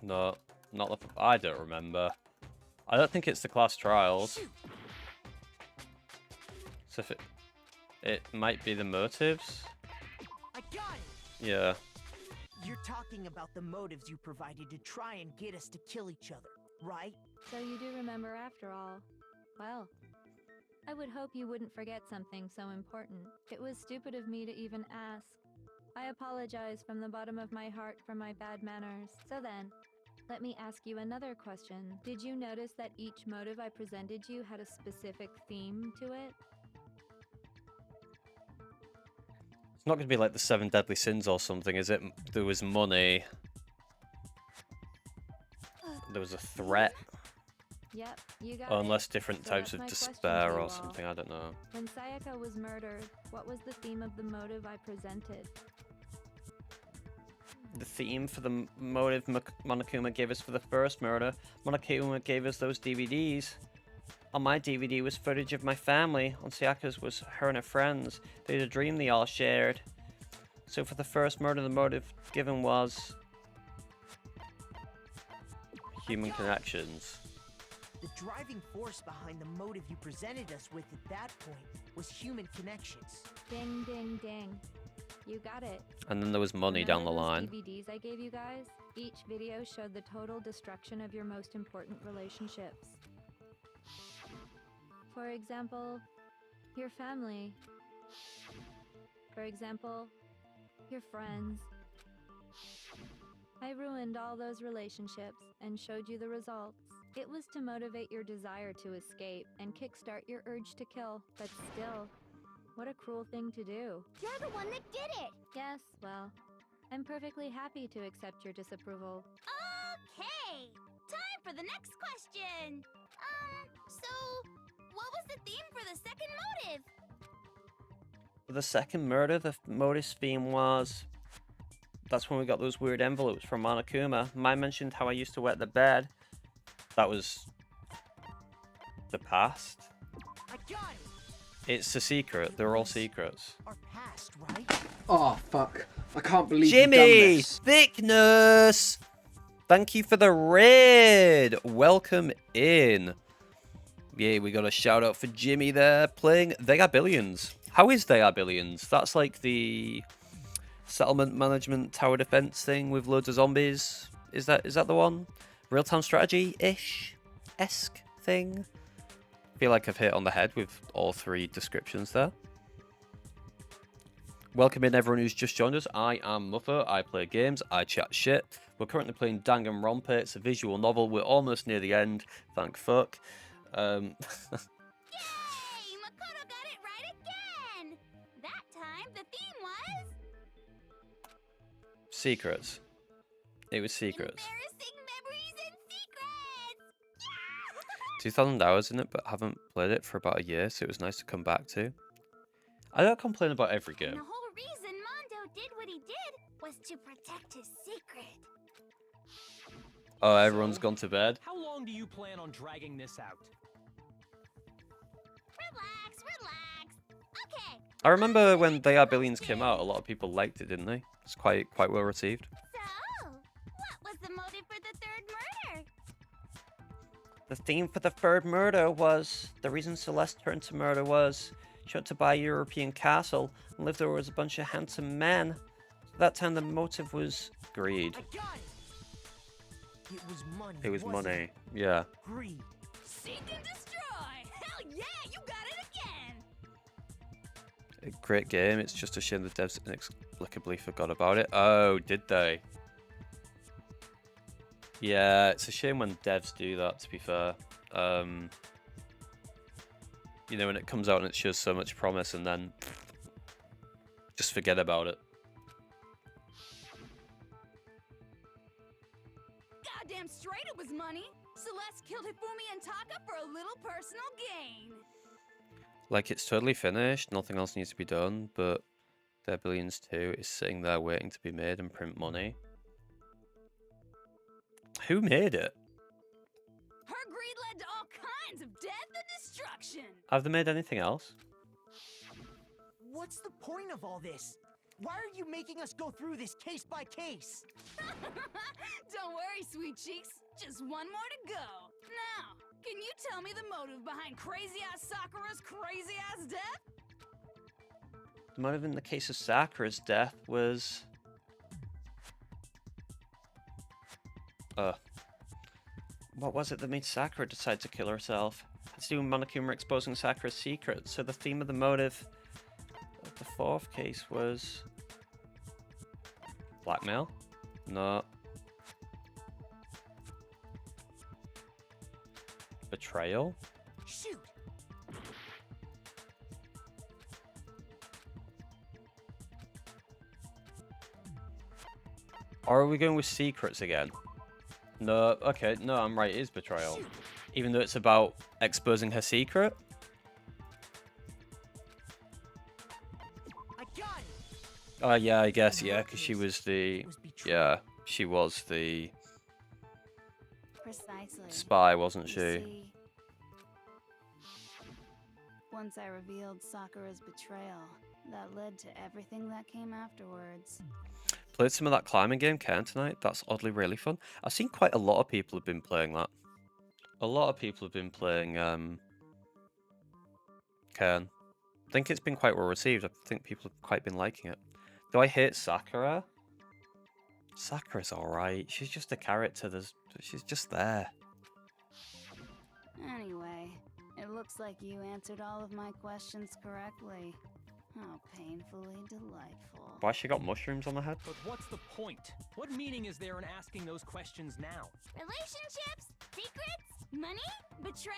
No, not the... I don't remember. I don't think it's the class trials. So if it might be the motives? I got it! Yeah. You're talking about the motives you provided to try and get us to kill each other, right? So you do remember after all. Well, I would hope you wouldn't forget something so important. It was stupid of me to even ask. I apologize from the bottom of my heart for my bad manners. So then, let me ask you another question. Did you notice that each motive I presented you had a specific theme to it? It's not going to be like the 7 deadly sins or something, is it? There was money. There was a threat. Yep, you got Unless it. different So types that's of my question despair to you or all. something, I don't know. When Sayaka was murdered, what was the theme of the motive I presented? The theme for the motive Monokuma gave us for the first murder. Monokuma gave us those DVDs. On my DVD was footage of my family. On Sayaka's was her and her friends. They had a dream they all shared. So for the first murder, the motive given was human connections. The driving force behind the motive you presented us with at that point was human connections. Ding, ding, ding. You got it. And then there was money down the Remember line. those DVDs I gave you guys? Each video showed the total destruction of your most important relationships. For example, your family. For example, your friends. I ruined all those relationships and showed you the results. It was to motivate your desire to escape and kickstart your urge to kill, but still, what a cruel thing to do. You're the one that did it! Yes, well, I'm perfectly happy to accept your disapproval. Okay! Time for the next question! So, what was the theme for the second motive? For the second murder, the motive theme was... That's when we got those weird envelopes from Monokuma. Mine mentioned how I used to wet the bed. That was... the past. I got it! It's a secret. They're all secrets. Our past, right? Oh, fuck. I can't believe you've done Jimmy! this. Thickness! Thank you for the raid! Welcome in. Yeah, we got a shout out for Jimmy there, playing They Are Billions. How is They Are Billions? That's like the settlement management tower defense thing with loads of zombies. Is that the one? Real-time strategy-ish? Esque thing? I feel like I've hit on the head with all three descriptions there. Welcome in everyone who's just joined us. I am Muffer, I play games, I chat shit. We're currently playing Danganronpa. It's a visual novel. We're almost near the end, thank fuck. Yay! Makoto got it right again! That time, the theme was... Secrets. It was secrets. Embarrassing memories and secrets! 2,000 hours in it, but haven't played it for about a year, so it was nice to come back to. I don't complain about every And game. the whole reason Mondo did what he did was to protect his secret. Oh, everyone's gone to bed. How long do you plan on dragging this out? Relax, relax. Okay. I remember when They Are Billions came out, a lot of people liked it, didn't they? It's quite well received. So, what was the motive for the third murder? The theme for the third murder was... The reason Celeste turned to murder was... She went to buy a European castle and lived there was a bunch of handsome men. That time the motive was greed. I got it! It was money. It was wasn't money. it? Yeah. Greed. Seek and destroy! Hell yeah, you got it again! A great game. It's just a shame the devs inexplicably forgot about it. Oh, did they? Yeah, it's a shame when devs do that, to be fair. You know, when it comes out and it shows so much promise and then just forget about it. Goddamn straight it was money! Celeste killed Hifumi and Taka for a little personal gain! Like, it's totally finished, nothing else needs to be done, but Their Billions 2 is sitting there waiting to be made and print money. Who made it? Her greed led to all kinds of death and destruction! Have they made anything else? What's the point of all this? Why are you making us go through this case by case? Don't worry, sweet cheeks. Just one more to go. Now, can you tell me the motive behind crazy-ass Sakura's crazy-ass death? The motive in the case of Sakura's death was... What was it that made Sakura decide to kill herself? It had to do with Monokuma exposing Sakura's secret. So the theme of the motive of the fourth case was... blackmail? No. Betrayal? Shoot! Or are we going with secrets again? No, okay, no, I'm right, it is betrayal. Even though it's about exposing her secret? I got it! Oh, yeah, I guess, yeah, because she was the... Yeah, she was the Precisely. spy, wasn't You she? see, once I revealed Sakura's betrayal, that led to everything that came afterwards. Played some of that climbing game, Cairn, tonight. That's oddly really fun. I've seen quite a lot of people have been playing that. A lot of people have been playing Cairn. I think it's been quite well received. I think people have quite been liking it. Do I hate Sakura? Sakura's alright. She's just a character. She's just there. Anyway, it looks like you answered all of my questions correctly. How painfully delightful. Why she got mushrooms on her head? But what's the point? What meaning is there in asking those questions now? Relationships? Secrets? Money? Betrayal?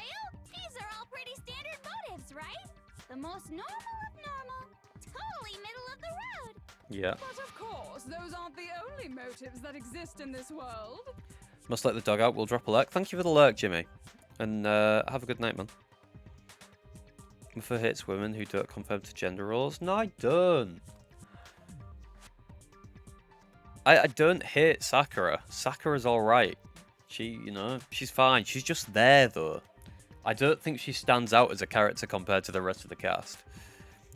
These are all pretty standard motives, right? The most normal of normal. Totally middle of the road. Yeah. But of course, those aren't the only motives that exist in this world. Must let the dog out. We'll drop a lurk. Thank you for the lurk, Jimmy. And have a good night, man. Muffa hates women who don't conform to gender roles. No, I don't. I don't hate Sakura. Sakura's alright. She, you know, she's fine. She's just there, though. I don't think she stands out as a character compared to the rest of the cast.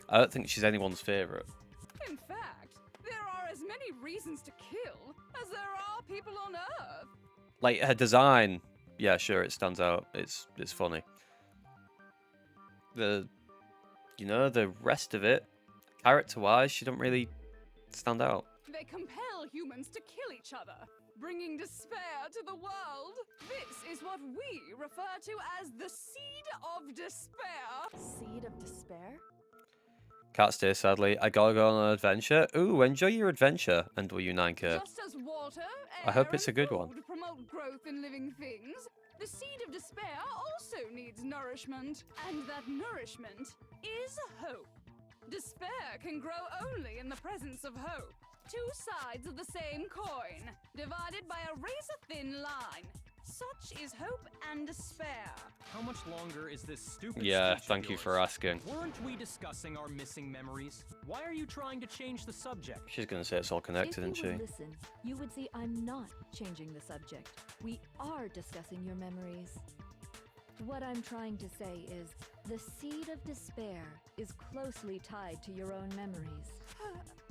I don't think she's anyone's favourite. In fact, there are as many reasons to kill as there are people on Earth. Like, her design, yeah, sure, it stands out. It's funny. The rest of it, character-wise, she don't really stand out. They compel humans to kill each other, bringing despair to the world. This is what we refer to as the Seed of Despair. Seed of Despair? Can't stay, sadly. I gotta go on an adventure. Ooh, enjoy your adventure, NW9K. Just as water, I hope air, it's a and good one. food promote growth in living things, the Seed of Despair also needs nourishment, and that nourishment is hope. Despair can grow only in the presence of hope. Two sides of the same coin, divided by a razor-thin line. Such is hope and despair. How much longer is this stupid Yeah, speech of thank you yours? for asking. Weren't we discussing our missing memories? Why are you trying to change the subject? She's gonna say it's all connected, If isn't you she? would listen, you would see I'm not changing the subject. We are discussing your memories. What I'm trying to say is, the Seed of Despair is closely tied to your own memories.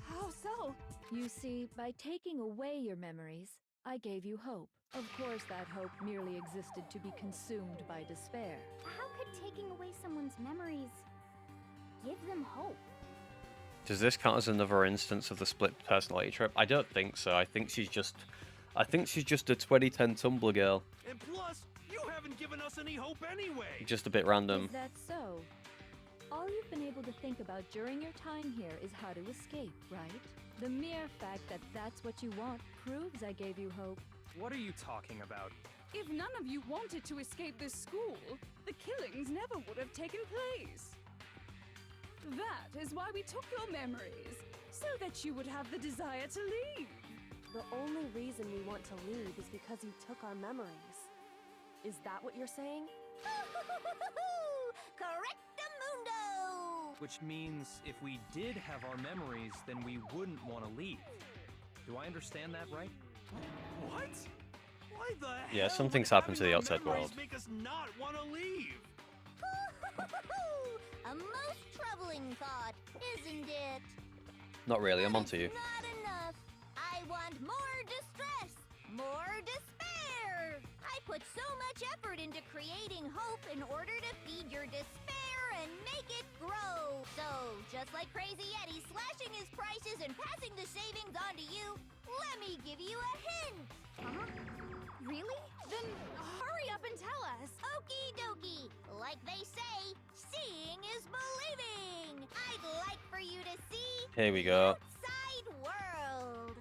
How so? You see, by taking away your memories, I gave you hope. Of course, that hope merely existed to be consumed by despair. How could taking away someone's memories give them hope? Does this count as another instance of the split personality trip? I don't think so. I think she's just a 2010 Tumblr girl. And plus, you haven't given us any hope anyway. Just a bit random. Is that so? All you've been able to think about during your time here is how to escape, right? The mere fact that that's what you want proves I gave you hope. What are you talking about? If none of you wanted to escape this school, the killings never would have taken place. That is why we took your memories, so that you would have the desire to leave. The only reason we want to leave is because you took our memories. Is that what you're saying? Correctamundo! Which means if we did have our memories, then we wouldn't want to leave. Do I understand that right? What? Why the hell Yeah, would something's happened to having the our outside memories world. make us not want to leave? A most troubling thought, isn't it? Not really, I'm onto you. Not enough. I want more distress, more despair. I put so much effort into creating hope in order to feed your despair and make it grow. So, just like Crazy Eddie slashing his prices and passing the savings on to you, let me give you a hint. Huh? Really? Then hurry up and tell us. Okie dokie. Like they say, seeing is believing. I'd like for you to see Here we go. outside world.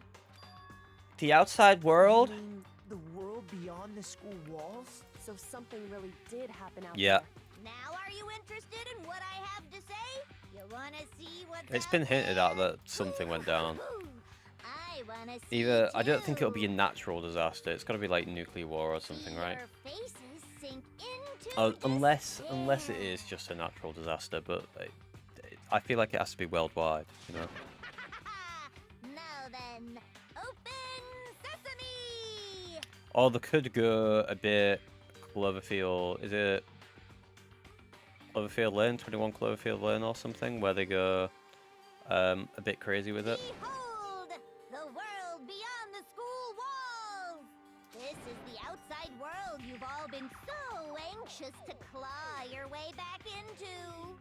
The outside world? You mean the world beyond the school walls? So something really did happen out Yeah. there. Now are you interested in what I have to say? You wanna see what's It's out been hinted at there? that something went down. I wanna see Either, I don't too. think it'll be a natural disaster. It's gotta be like nuclear war or something, right? Your faces sink into Unless it is just a natural disaster, but I feel like it has to be worldwide, you know? Now then, open sesame! Or they could go a bit Cloverfield. Is it Cloverfield Lane, 21 Cloverfield Lane or something, where they go a bit crazy with it. Behold, the world beyond the school walls! This is the outside world you've all been so anxious to claw your way back into.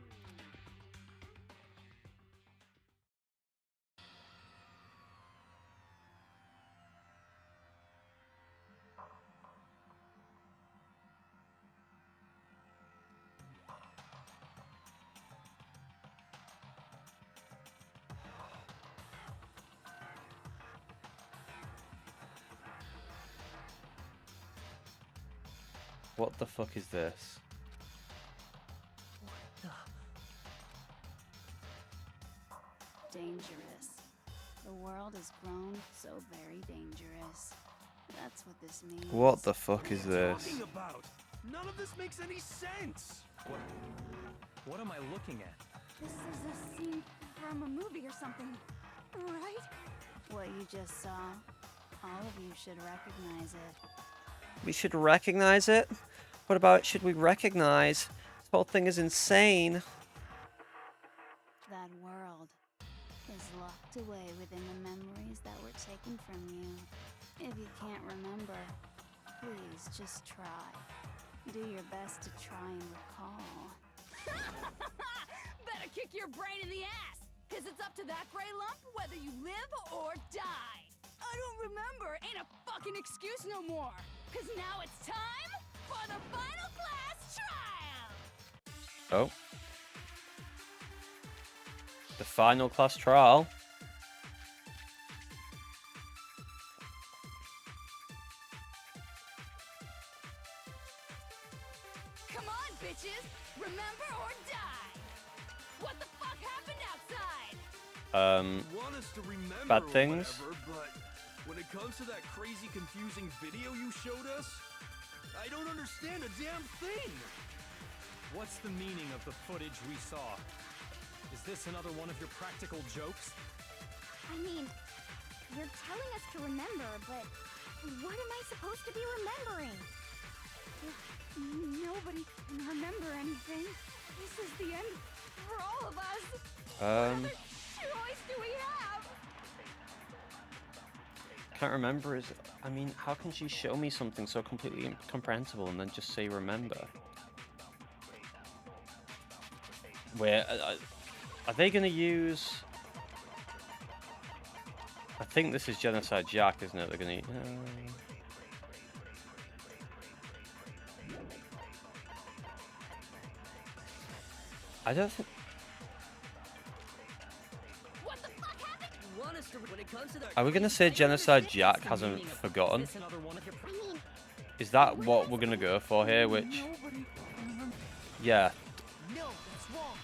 What the fuck is this? Dangerous. The world has grown so very dangerous. That's what this means. What the fuck is What are you this? talking about? None of this makes any sense. What am I looking at? This is a scene from a movie or something, right? What you just saw, all of you should recognize it. We should recognize it? What about should we recognize? This whole thing is insane. That world is locked away within the memories that were taken from you. If you can't remember, please just try. Do your best to try and recall. Better kick your brain in the ass, because it's up to that gray lump whether you live or die. I don't remember ain't a fucking excuse no more, because now it's time for the final class trial. Oh. The final class trial. Come on, bitches, remember or die. What the fuck happened outside? You want us to remember bad or things. whatever, but when it comes to that crazy, confusing video you showed us, I don't understand a damn thing. What's the meaning of the footage we saw? Is this another one of your practical jokes? I mean, you're telling us to remember, but what am I supposed to be remembering? Nobody can remember anything. This is the end for all of us. Um, What other choice do we have? Can't remember is. I mean, how can she show me something so completely incomprehensible and then just say remember? Where are they going to use? I think this is Genocide Jack, isn't it? They're going to. I don't think. What the fuck happened? You want us to, when it comes to the Are we going to say Genocide Jack hasn't forgotten? Is this another one of your Is that what we're going to go for here? Which. Yeah. No, that's wrong.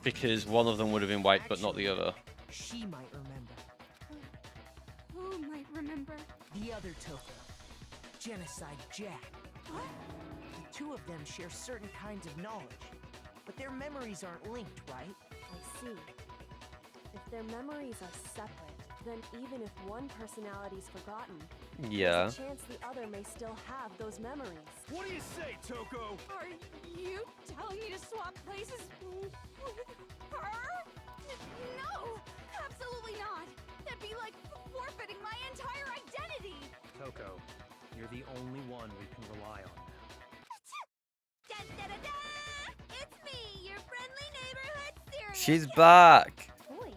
Because one of them would have been wiped, but not the other. She might remember. Who might remember? The other Toko. Genocide Jack. What? The two of them share certain kinds of knowledge, but their memories aren't linked, right? I see. If their memories are separate, then even if one personality's forgotten, Yeah. there's a chance the other may still have those memories. What do you say, Toko? Are you telling me to swap places with her? No, absolutely not. That'd be like forfeiting my entire identity. Toko, you're the only one we can rely on now. Dun, da, da, da! It's me, your friendly neighborhood serial She's killer. back. Boy,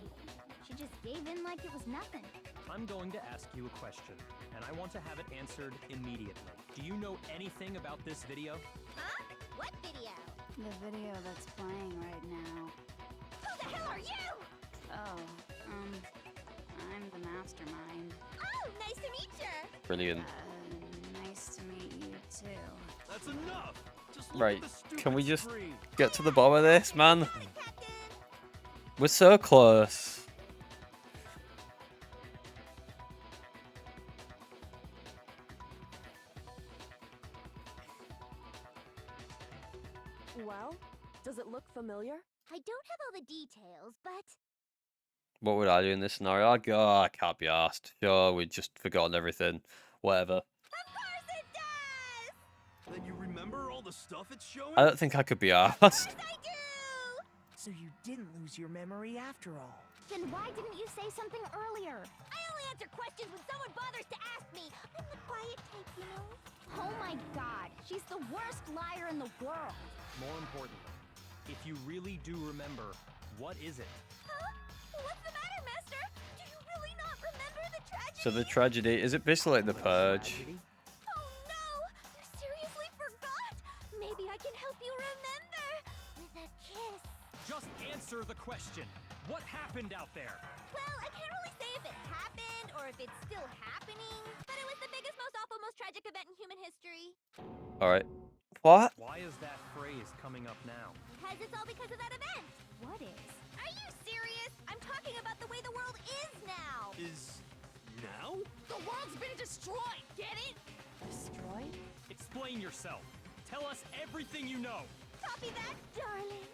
she just gave in like it was nothing. I'm going to ask you a question, and I want to have it answered immediately. Do you know anything about this video? Huh? What video? The video that's playing right now. Who the hell are you? Oh, I'm the mastermind. Oh, nice to meet you. Brilliant. Nice to meet you too. That's enough. Just look Right. at the stupid Can we just screen. get to the bottom of this, man? We're so close. Well, does it look familiar? I don't have all the details, but What would I do in this scenario? I'd go, oh, I can't be asked. Sure, we'd just forgotten everything. Whatever. Of course it does! Then you remember all the stuff it's showing? I don't think I could be asked. So you didn't lose your memory after all. Then why didn't you say something earlier? I only answer questions when someone bothers to ask me. I'm the quiet type, you know? Oh my god, she's the worst liar in the world. More importantly, if you really do remember, what is it? Huh? What's the matter, Master? Do you really not remember the tragedy? So the tragedy, is it basically like the Purge? Oh no! You seriously forgot? Maybe I can help you remember with a kiss. Just answer the question. What happened out there? Well, I can't really say if it happened or if it's still happening, but it was the biggest, most awful, most tragic event in human history. Alright. What? Why is that phrase coming up now? Because it's all because of that event. What is? Are you serious? I'm talking about the way the world is now. Is now? The world's been destroyed, get it? Destroyed? Explain yourself. Tell us everything you know. Copy that, darling.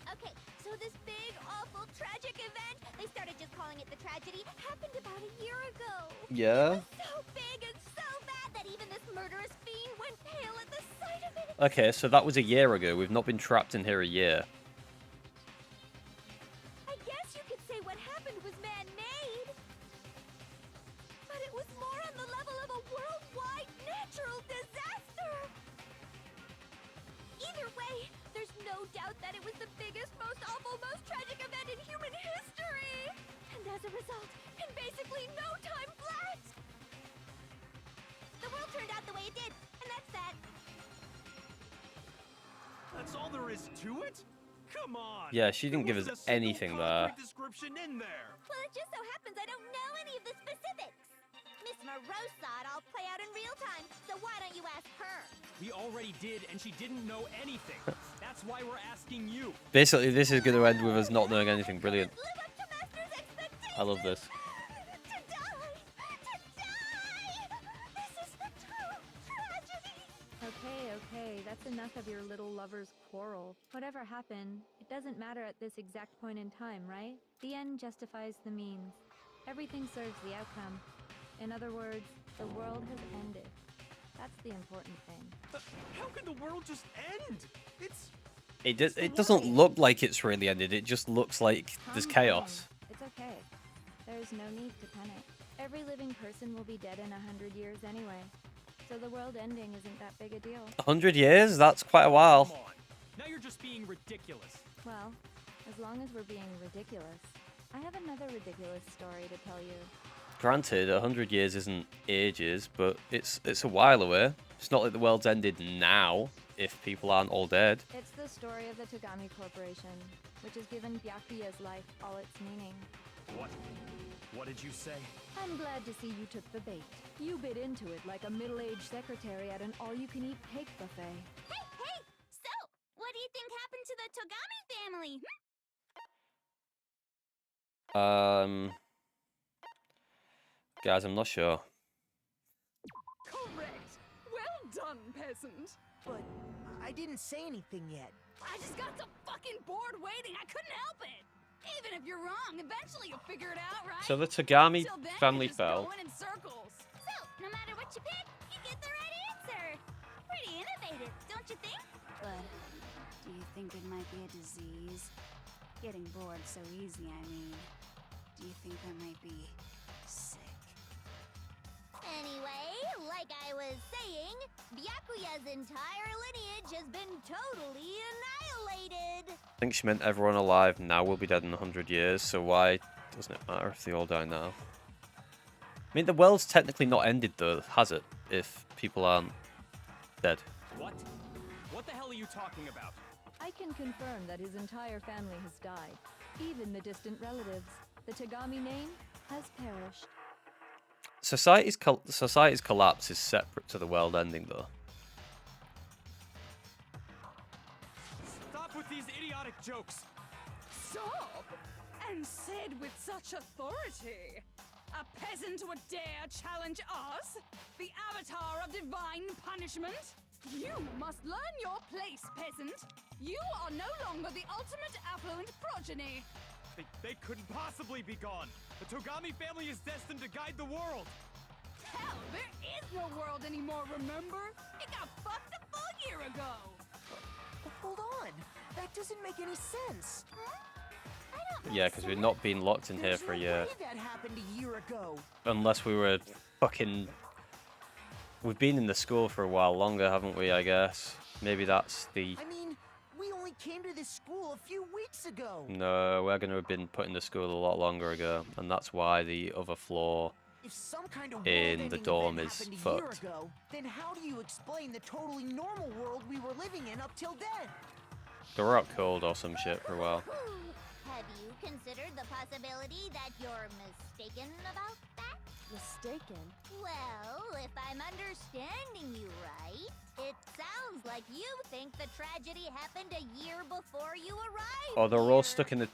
Okay, so this big, awful, tragic event, they started just calling it the tragedy, happened about a year ago. Yeah? It was so big and so bad that even this murderous fiend went pale at the sight of it. Okay, so that was a year ago. We've not been trapped in here a year. I guess you could say what happened was man-made. But it was more on the level of a worldwide natural disaster. Either way, there's no doubt that it was the biggest, most awful, most tragic event in human history. And as a result, in basically no time flat, the world turned out the way it did, and that's that. That's all there is to it? Come on. Yeah, she didn't give There us wasn't a single anything there. concrete description in there. Well, it just so happens I don't know any of the specifics. Miss Moreau saw it all play out in real time, so why don't you ask her? We already did, and she didn't know anything. That's why we're asking you. Basically, this is going to end with us not knowing anything. Brilliant. Live up to Master's expectations. I love this. To die! This is the true tragedy! Okay, that's enough of your little lover's quarrel. Whatever happened, it doesn't matter at this exact point in time, right? The end justifies the means. Everything serves the outcome. In other words, the world has ended. That's the important thing. How can the world just end? It doesn't look like it's really ended. It just looks like there's Calm chaos. down. It's okay. There's no need to panic. Every living person will be dead in 100 years anyway. So the world ending isn't that big a deal. 100 years? That's quite a while. Come on. Now you're just being ridiculous. Well, as long as we're being ridiculous, I have another ridiculous story to tell you. Granted, 100 years isn't ages, but it's a while away. It's not like the world's ended now, if people aren't all dead. It's the story of the Tagami Corporation, which has given Byakuya's life all its meaning. What? What did you say? I'm glad to see you took the bait. You bit into it like a middle-aged secretary at an all-you-can-eat cake buffet. Hey! So, what do you think happened to the Togami family? Guys, I'm not sure. Correct. Well done, peasant. But I didn't say anything yet. I just got so fucking bored waiting, I couldn't help it. Even if you're wrong, eventually you'll figure it out, right? So the Tagami Till then, family you're just fell. going in circles. So, no matter what you pick, you get the right answer. Pretty innovative, don't you think? But do you think it might be a disease? Getting bored so easy, I mean. Do you think I might be sick? Anyway, like I was saying, Byakuya's entire lineage has been totally annihilated. I think she meant everyone alive now will be dead in 100 years, so why doesn't it matter if they all die now? I mean, the world's technically not ended though, has it? If people aren't dead. What? What the hell are you talking about? I can confirm that his entire family has died. Even the distant relatives. The Tagami name has perished. Society's collapse is separate to the world ending though. Stop with these idiotic jokes. Stop! And said with such authority. A peasant would dare challenge us? The avatar of divine punishment? You must learn your place, peasant. You are no longer the ultimate affluent progeny. They couldn't possibly be gone. The Togami family is destined to guide the world. Hell, there is no world anymore, remember? It got fucked a full doesn't make any sense. Yeah, because we've not been locked in here for a year. There's no way that happened a year ago. Unless we were fucking... We've been in the school for a while longer, haven't we, I guess? Maybe that's the... I mean, we only came to this school a few weeks ago. No, we're going to have been put in the school a lot longer ago. And that's why the other floor If some kind of in the world-ending dorm event is happened a year fucked. ago, then how do you explain the totally normal world we were living in up till then? They were out cold or some shit for a while. Have you considered the possibility that you're mistaken about that? Mistaken? Well, if I'm understanding you right, it sounds like you think the tragedy happened a year before you arrived. Oh, they're all stuck in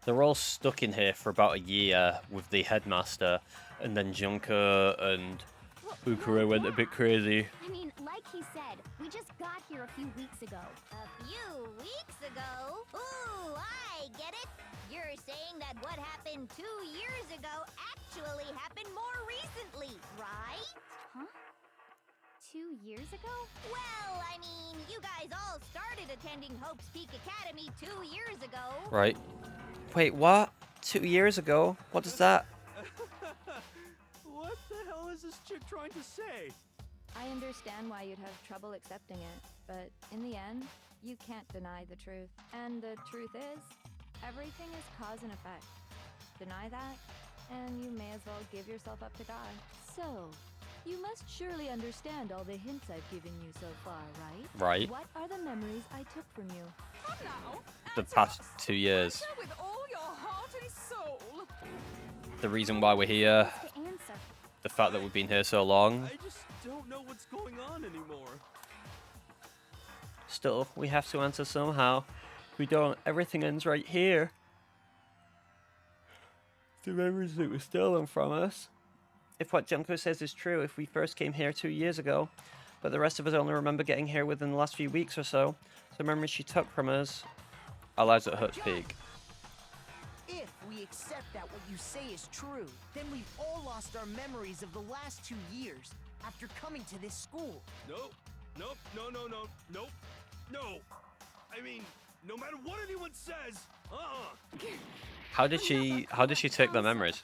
they're all stuck in here for about a year with the headmaster, and then Junko and Ukuro went a bit crazy. I mean, like he said, we just got here a few weeks ago. A few weeks ago? Ooh, I get it. You're saying that what happened 2 years ago actually happened more recently, right? Huh? 2 years ago? Well, I mean, you guys all started attending Hope's Peak Academy 2 years ago. Right. Wait, what? 2 years ago? What is that? What the hell is this chick trying to say? I understand why you'd have trouble accepting it, but in the end, you can't deny the truth. And the truth is, everything is cause and effect. Deny that, and you may as well give yourself up to God. So, you must surely understand all the hints I've given you so far, right? Right. What are the memories I took from you? The past 2 years. With all your heart and soul. The reason why we're here. To answer. The fact that we've been here so long. I just don't know what's going on anymore. Still, we have to answer somehow. If we don't, everything ends right here. The memories that were stolen from us. If what Junko says is true, if we first came here 2 years ago, but the rest of us only remember getting here within the last few weeks or so, the memories she took from us are lives at Hutch Peak. If we accept that what you say is true, then we've all lost our memories of the last 2 years after coming to this school. Nope. Nope. No. Nope. No. I mean, no matter what anyone says, How did she take the memories?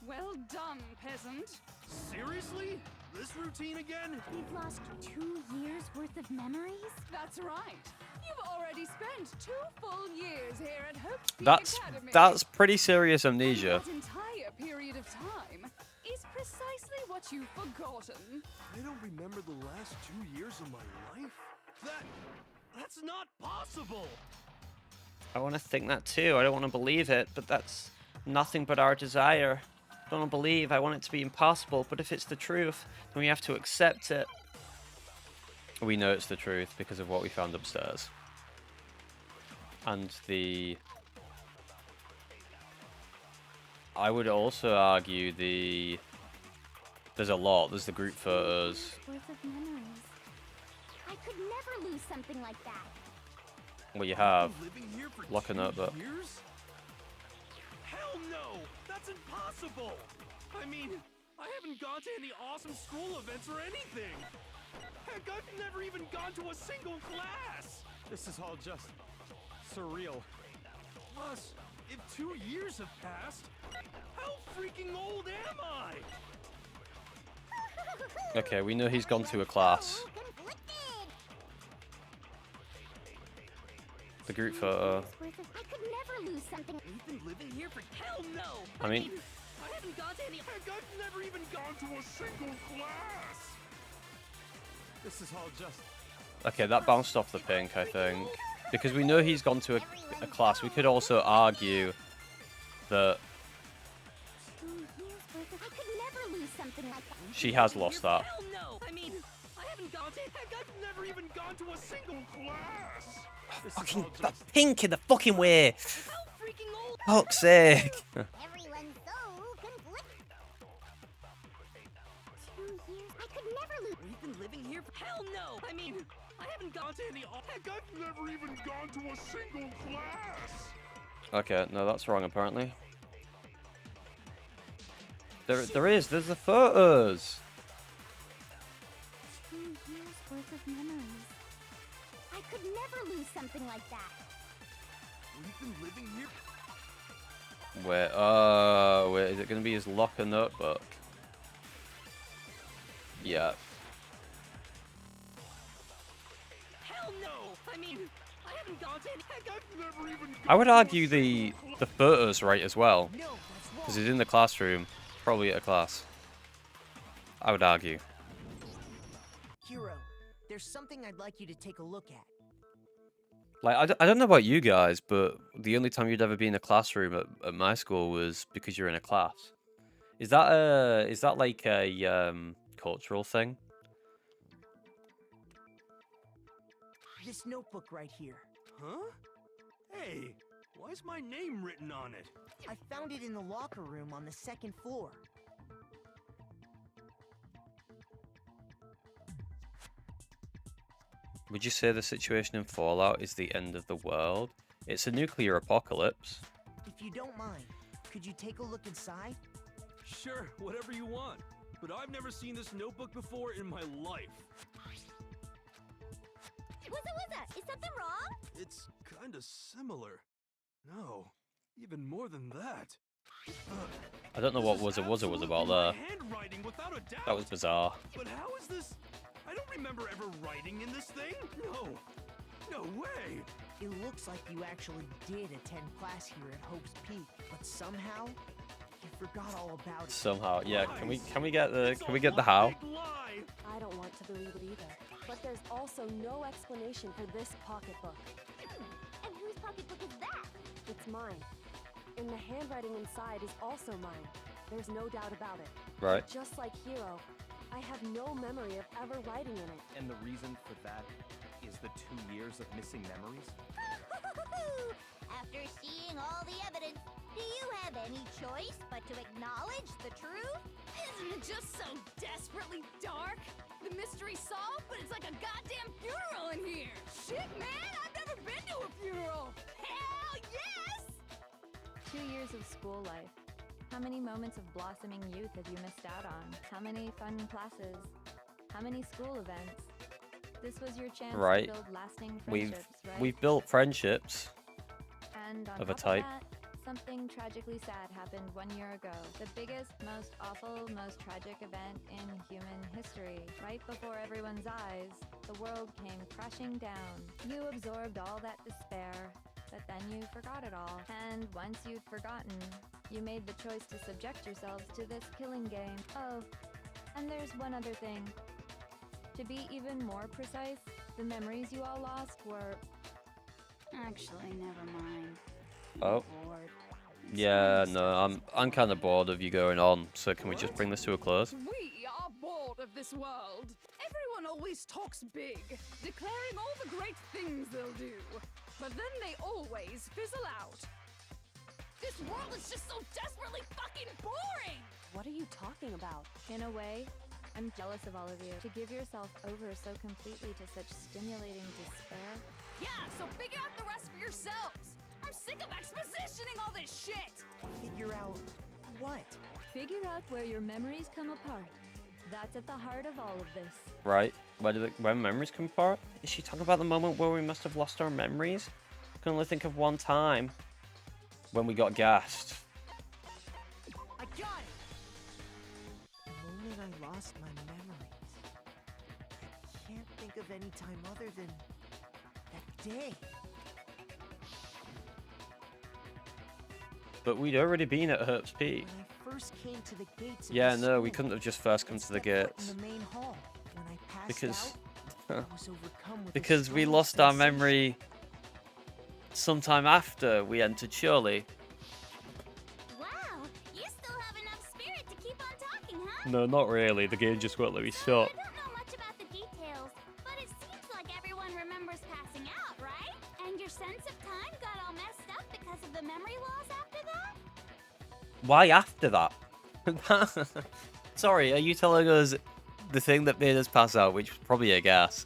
Well done, peasant. Seriously? This routine again? We've lost 2 years worth of memories? That's right. You've already spent 2 full years here at Hope's Peak Academy. That's pretty serious amnesia. That entire period of time is precisely what you've forgotten. I don't remember the last 2 years of my life? That's not possible! I want to think that too. I don't want to believe it, but that's nothing but our desire. I don't want to believe. I want it to be impossible, but if it's the truth, then we have to accept it. We know it's the truth because of what we found upstairs. And I would also argue there's a lot. There's the group photos. Worth of memories. I could never lose something like that. Well, you have. Living here for Locking 2 up, but years? Hell no! That's impossible! I mean, I haven't gone to any awesome school events or anything! Heck, I've never even gone to a single class! This is all just surreal. Plus, if 2 years have passed, how freaking old am I? okay, we know he's gone to a class. The group photo. I could never lose something. We've been living here for hell no! I mean, I haven't gone to any. Heck, I've never even gone to a single class. This is all just. okay, that bounced off the pink, I think. Because we know he's gone to a class. We could also argue that 2 years worth of. I could never lose something like that. she has lost that. Hell no! I mean, I haven't gone to. Heck, I've never even gone to a single class. Fucking that pink in the fucking way. How freaking old? Fuck's sake. Everyone's so conflicted. 2 years. I could never lose. We've been living here for hell no! I mean, I haven't gone to any. Heck, I've never even gone to a single class. Okay, no, that's wrong apparently. There's the photos. 2 years worth of memories. I could never lose something like that. We've been living here. Wait, is it gonna be his locker notebook? Yeah. Hell no! I mean, I haven't gone to any. Heck, I've never even. I would argue the photos right as well, because he's in the classroom, probably at a class. I would argue. Hero, there's something I'd like you to take a look at. Like, I don't know about you guys, but the only time you'd ever be in a classroom at my school was because you're in a class. Is that like a cultural thing? This notebook right here. Huh? Hey, why is my name written on it? I found it in the locker room on the second floor. Would you say the situation in Fallout is the end of the world? It's a nuclear apocalypse. If you don't mind, could you take a look inside? Sure, whatever you want. But I've never seen this notebook before in my life. Wuzza, is something wrong? It's kinda similar. No, even more than that. I don't know what was about there. Handwriting without a doubt. That was bizarre. But how is this? I don't remember ever writing in this thing. No way. It looks like you actually did attend class here at Hope's Peak, but somehow you forgot all about it. Somehow, yeah. Can we get the how? I don't want to believe it either. But there's also no explanation for this pocketbook. And whose pocketbook is that? It's mine. And the handwriting inside is also mine. There's no doubt about it. Right. Just like Hero, I have no memory of ever writing in it. And the reason for that is the 2 years of missing memories? After seeing all the evidence, do you have any choice but to acknowledge the truth? Isn't it just so desperately dark? The mystery solved, but it's like a goddamn funeral in here. Shit, man, I've never been to a funeral. Hell yes! 2 years of school life. How many moments of blossoming youth have you missed out on? How many fun classes? How many school events? This was your chance Right. to build lasting We've friendships, right? we've built friendships. And on of a top type. of that, something tragically sad happened 1 year ago. The biggest, most awful, most tragic event in human history. Right before everyone's eyes, the world came crashing down. You absorbed all that despair, but then you forgot it all. And once you'd forgotten, you made the choice to subject yourselves to this killing game. Oh, and there's one other thing. To be even more precise, the memories you all lost were... Actually, never mind. Oh. Bored. Yeah, no, I'm kind of bored of you going on. So can we just bring this to a close? We are bored of this world. Everyone always talks big, declaring all the great things they'll do. But then they always fizzle out. This world is just so desperately fucking boring! What are you talking about? In a way, I'm jealous of all of you. To give yourself over so completely to such stimulating despair. Yeah, so figure out the rest for yourselves. I'm sick of expositioning all this shit. Figure out what? Figure out where your memories come apart. That's at the heart of all of this. Right. When memories come apart? Is she talking about the moment where we must have lost our memories? I can only think of one time. When we got gassed. I got it! The moment I lost my memories. I can't think of any time other than that day. But we'd already been at Hope's Peak. When I first came to the gates of Yeah, the no, we school, couldn't have just first come to the stepped foot gates. in the main hall. When I passed Because out, I was overcome with a because we strange lost our sensation. memory sometime after we entered, surely. Wow, you still have enough spirit to keep on talking, huh? No, not really. The game just won't let me So stop. I don't know much about the details, but it seems like everyone remembers passing out, right? And your sense of time got all messed up because of the memory loss after that? Why after that? Sorry, are you telling us the thing that made us pass out, which was probably a gas,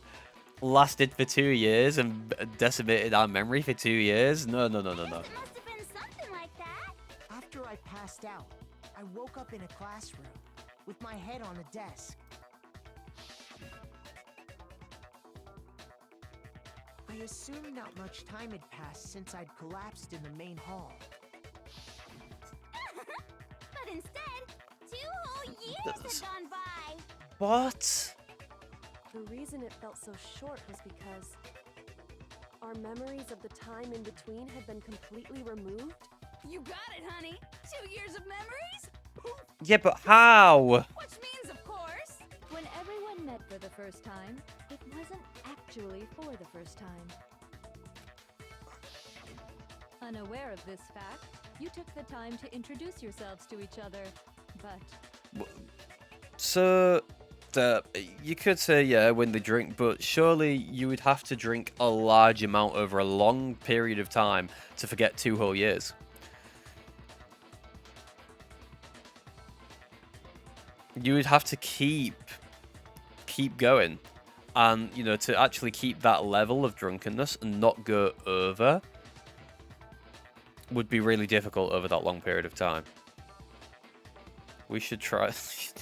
lasted for 2 years and decimated our memory for 2 years? No. It must have been something like that. After I passed out, I woke up in a classroom with my head on a desk. I assumed not much time had passed since I'd collapsed in the main hall. But instead, 2 whole years had gone by. What? The reason it felt so short was because our memories of the time in between had been completely removed. You got it, honey. 2 years of memories? Yeah, but how? Which means, of course, When everyone met for the first time, it wasn't actually for the first time. Unaware of this fact, you took the time to introduce yourselves to each other, but So, you could say, yeah, when they drink, but surely you would have to drink a large amount over a long period of time to forget 2 whole years. You would have to keep going, and you know, to actually keep that level of drunkenness and not go over would be really difficult over that long period of time. We should try.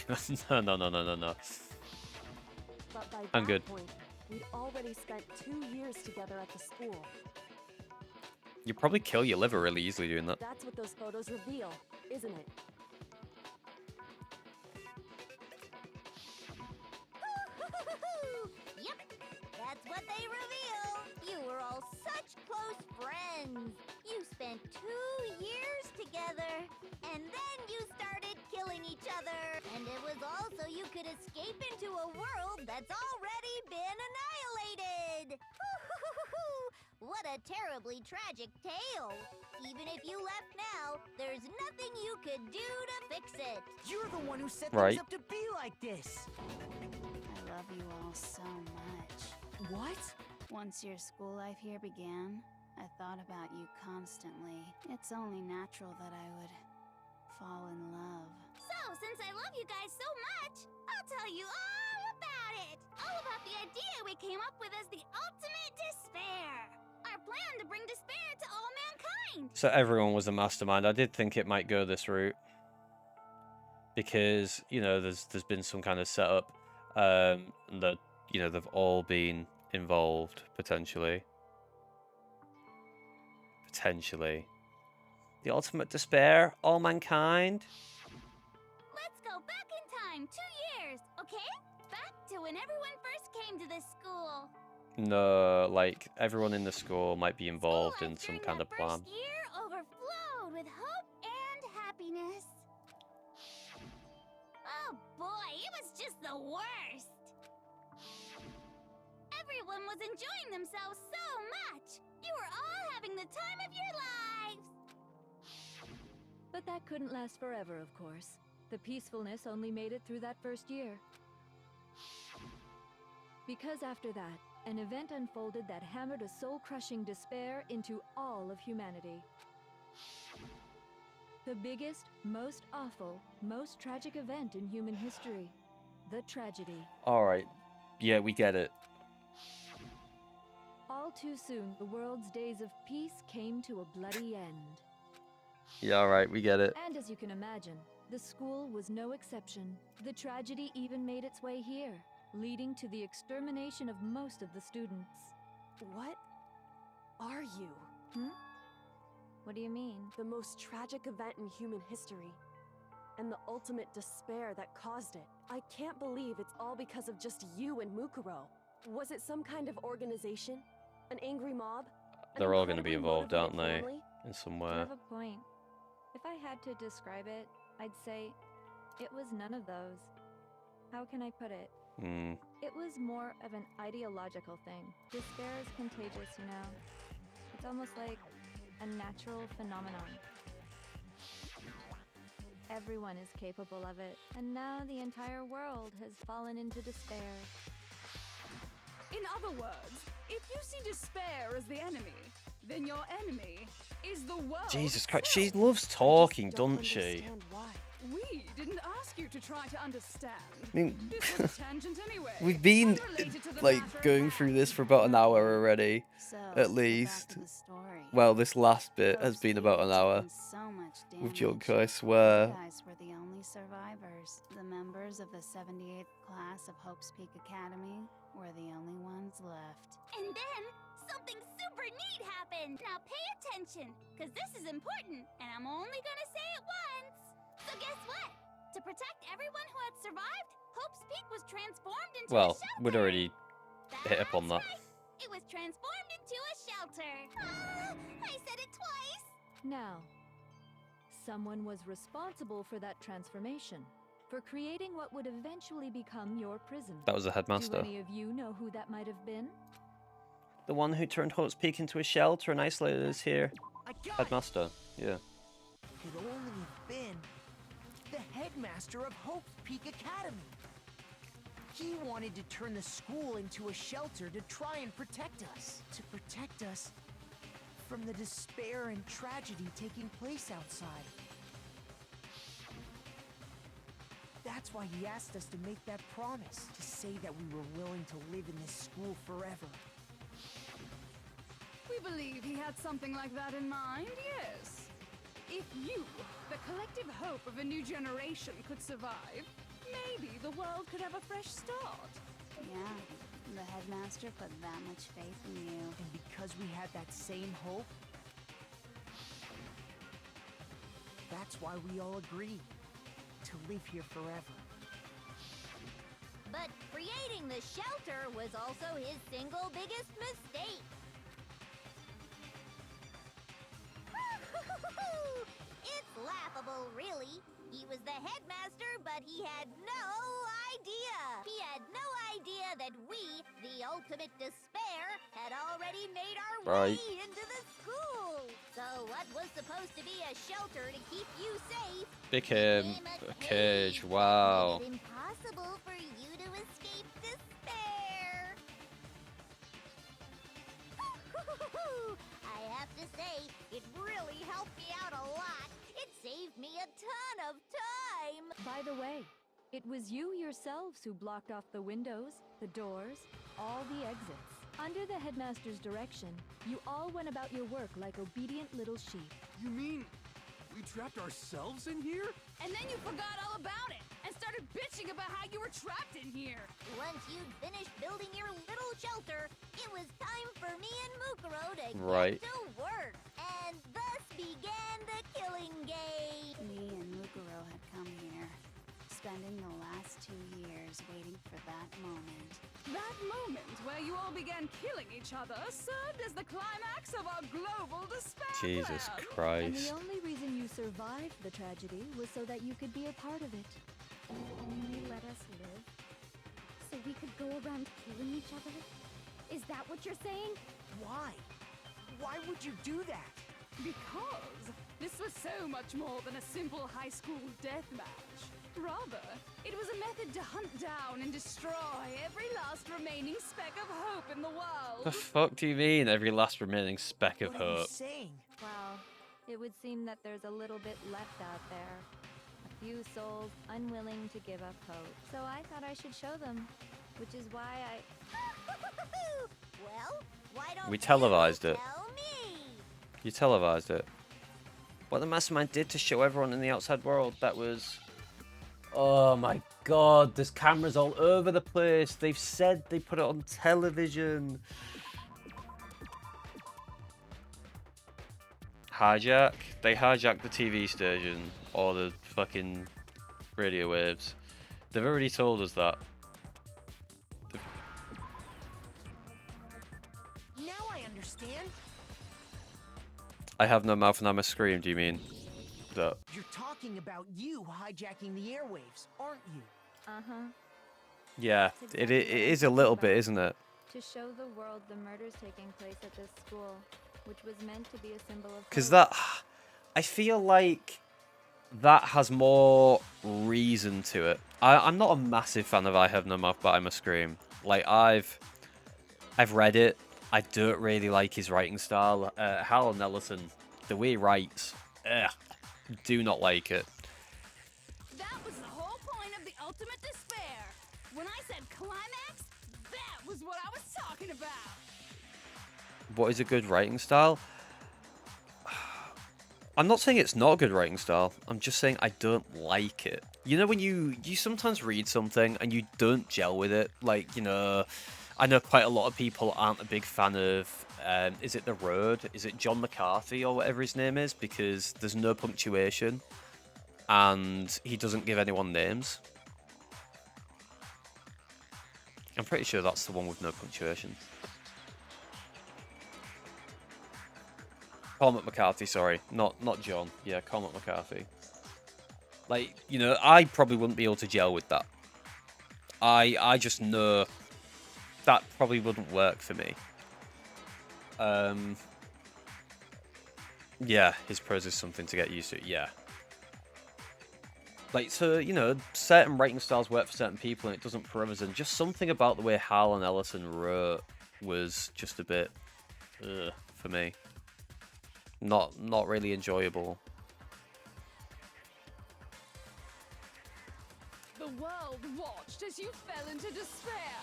No. But by I'm that good. point, we'd already spent 2 years together at the school. You probably kill your liver really easily doing that. That's what those photos reveal, isn't it? Yep, that's what they reveal. You were all such close friends. You spent 2 years together, and then you started killing each other. And it was all so you could escape into a world that's already been annihilated. What a terribly tragic tale. Even if you left now, there's nothing you could do to fix it. You're the one who set Right. things up to be like this. I love you all so much. What? Once your school life here began, I thought about you constantly. It's only natural that I would fall in love. So, since I love you guys so much, I'll tell you all about it. All about the idea we came up with as the ultimate despair. Our plan to bring despair to all mankind. So everyone was a mastermind. I did think it might go this route because, you know, there's been some kind of setup that, you know, they've all been involved potentially. The ultimate despair, all mankind. Let's go back in time 2 years, okay? Back to when everyone first came to this school. No, like everyone in the school might be involved in some kind of plan. First year overflowed with hope and happiness. Oh boy, it was just the worst. Everyone was enjoying themselves so much. You were all having the time of your lives. But that couldn't last forever, of course. The peacefulness only made it through that first year. Because after that, an event unfolded that hammered a soul-crushing despair into all of humanity. The biggest, most awful, most tragic event in human history. The tragedy. Alright. Yeah, we get it. All too soon, the world's days of peace came to a bloody end. Yeah, alright, we get it. And as you can imagine, the school was no exception. The tragedy even made its way here, leading to the extermination of most of the students. What are you? What do you mean? The most tragic event in human history. And the ultimate despair that caused it. I can't believe it's all because of just you and Mukuro. Was it some kind of organization? An angry mob? They're all going to be involved, aren't they? In You somewhere. have a point. If I had to describe it, I'd say it was none of those. How can I put it? It was more of an ideological thing. Despair is contagious, you know. It's almost like a natural phenomenon. Everyone is capable of it, and now the entire world has fallen into despair. in other words, if you see despair as the enemy, then your enemy is the world. Jesus Christ, she loves talking, doesn't she? Understand why. We didn't ask you to try to understand. I mean, This was a tangent anyway. we've been like going through this for about an hour already, at least. Well, this last bit has been about an hour. With Junko, I swear. You guys were the only survivors. The members of the 78th class of Hope's Peak Academy were the only ones left. And then something super neat happened. Now pay attention, because this is important, and I'm only gonna say it once. So guess what? To protect everyone who had survived, Hope's Peak was transformed into a Well, shelter. we'd already hit up on that. Right. It was transformed into a shelter. I said it twice. Now, someone was responsible for that transformation, for creating what would eventually become your prison. That was the headmaster. Do any of you know who that might have been? The one who turned Hope's Peak into a shelter and isolated us here. Headmaster, yeah. Could only have been the headmaster of Hope's Peak Academy. He wanted to turn the school into a shelter to try and protect us. To protect us from the despair and tragedy taking place outside. That's why he asked us to make that promise. To say that we were willing to live in this school forever. We believe he had something like that in mind, yes. If you, the collective hope of a new generation, could survive, maybe the world could have a fresh start. Yeah, the headmaster put that much faith in you. And because we had that same hope, that's why we all agreed to live here forever. But creating the shelter was also his single biggest mistake. It's laughable, really. He was the headmaster, but he had no idea. He had no idea that we, the ultimate despair, had already made our way into the school. So what was supposed to be a shelter to keep you safe Became a cage. Wow. made it impossible for you to escape despair. I have to say, it really helped me out a lot. It saved me a ton of time. By the way, it was you yourselves who blocked off the windows, the doors, all the exits. Under the headmaster's direction, you all went about your work like obedient little sheep. You mean we trapped ourselves in here? And then you forgot all about it and started bitching about how you were trapped in here. Once you'd finished building your little shelter, it was time for me and Mukuro to Right. get to work. And thus began the killing game. Me and Mukuro had come here, spending the last 2 years waiting for that moment. That moment where you all began killing each other served as the climax of our global despair Jesus plan. And Christ. the only reason you survived the tragedy was so that you could be a part of it. Only let us live, so we could go around killing each other? Is that what you're saying? Why? Why would you do that? Because this was so much more than a simple high school death match. Rather, it was a method to hunt down and destroy every last remaining speck of hope in the world. The fuck do you mean, every last remaining speck of What are you hope? saying? Well, it would seem that there's a little bit left out there. A few souls unwilling to give up hope. So I thought I should show them, which is why Well, why don't We televised you it. tell me? You televised it. What the mastermind did to show everyone in the outside world, that was... Oh my god, there's cameras all over the place. They've said they put it on television. Hijack? They hijacked the TV station or the fucking radio waves. They've already told us that. Now I understand. I have no mouth and I must scream, do you mean? That. You're talking about you hijacking the airwaves, aren't you? Uh-huh. Yeah, That's it exactly what is I'm a little talking bit, about. isn't it? to show the world the murders taking place at this school, which was meant to be a symbol of Because hope. that, I feel like that has more reason to it. I'm not a massive fan of I Have No Mouth, But I Must Scream. Like, I've read it. I don't really like his writing style. Hal Nelson, the way he writes, do not like it. That was the whole point of the ultimate despair. When I said climax, that was what I was talking about. What is a good writing style? I'm not saying it's not a good writing style. I'm just saying I don't like it. You know when you sometimes read something and you don't gel with it? Like, you know, I know quite a lot of people aren't a big fan of, is it The Road? Is it John McCarthy or whatever his name is? Because there's no punctuation and he doesn't give anyone names. I'm pretty sure that's the one with no punctuation. Cormac McCarthy, sorry. Not John. Yeah, Cormac McCarthy. Like, you know, I probably wouldn't be able to gel with that. I just know that probably wouldn't work for me. Yeah, his prose is something to get used to. Yeah. Like, so, you know, certain writing styles work for certain people and it doesn't for others. And just something about the way Harlan Ellison wrote was just a bit, for me. Not really enjoyable. The world watched as you fell into despair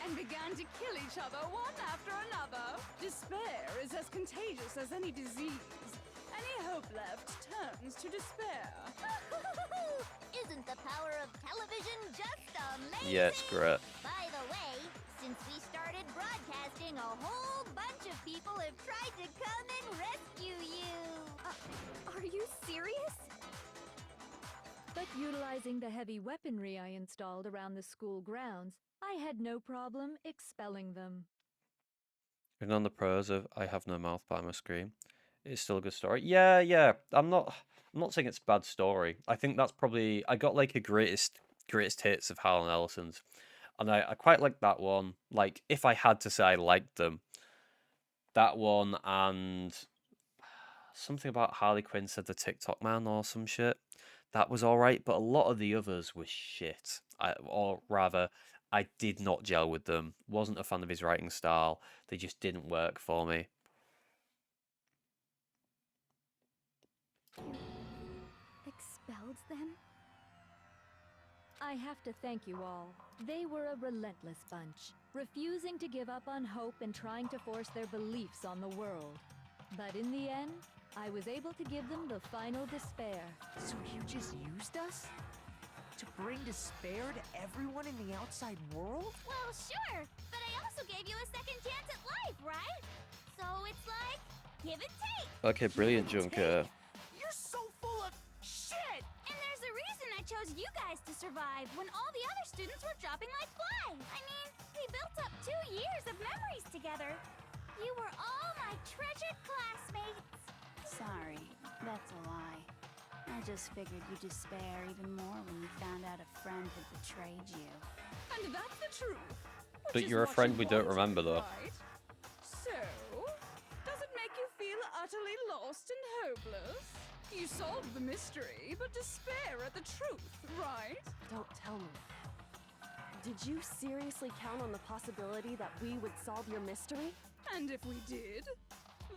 and began to kill each other one after another. Despair is as contagious as any disease. Any hope left turns to despair. Isn't the power of television just amazing? Yeah, it's great. By the way, since we started broadcasting, a whole bunch of people have tried to come and rescue you. Are you serious? But utilizing the heavy weaponry I installed around the school grounds, I had no problem expelling them. And on the prose of I have no mouth but I must scream. It's still a good story. Yeah. I'm not saying it's a bad story. I think that's probably I got like a greatest hits of Harlan Ellison's. And I quite like that one. Like if I had to say I liked them, that one and something about Harley Quinn said the TikTok man or some shit. That was alright, but a lot of the others were shit. Or rather, I did not gel with them. Wasn't a fan of his writing style. They just didn't work for me. Expelled them? I have to thank you all. They were a relentless bunch, refusing to give up on hope and trying to force their beliefs on the world. But in the end, I was able to give them the final despair. So you just used us? To bring despair to everyone in the outside world? Well, sure, but I also gave you a second chance at life, right? So it's like, give and take. Okay, brilliant, Junker. You're so full of shit! And there's a reason I chose you guys to survive when all the other students were dropping like flies. I mean, we built up 2 years of memories together. You were all my treasured classmates. Sorry, that's a lie. I just figured you'd despair even more when you found out a friend had betrayed you. And that's the truth. But you're a friend we don't remember, though. Right? So, does it make you feel utterly lost and hopeless? You solved the mystery, but despair at the truth, right? Don't tell me. Did you seriously count on the possibility that we would solve your mystery? And if we did,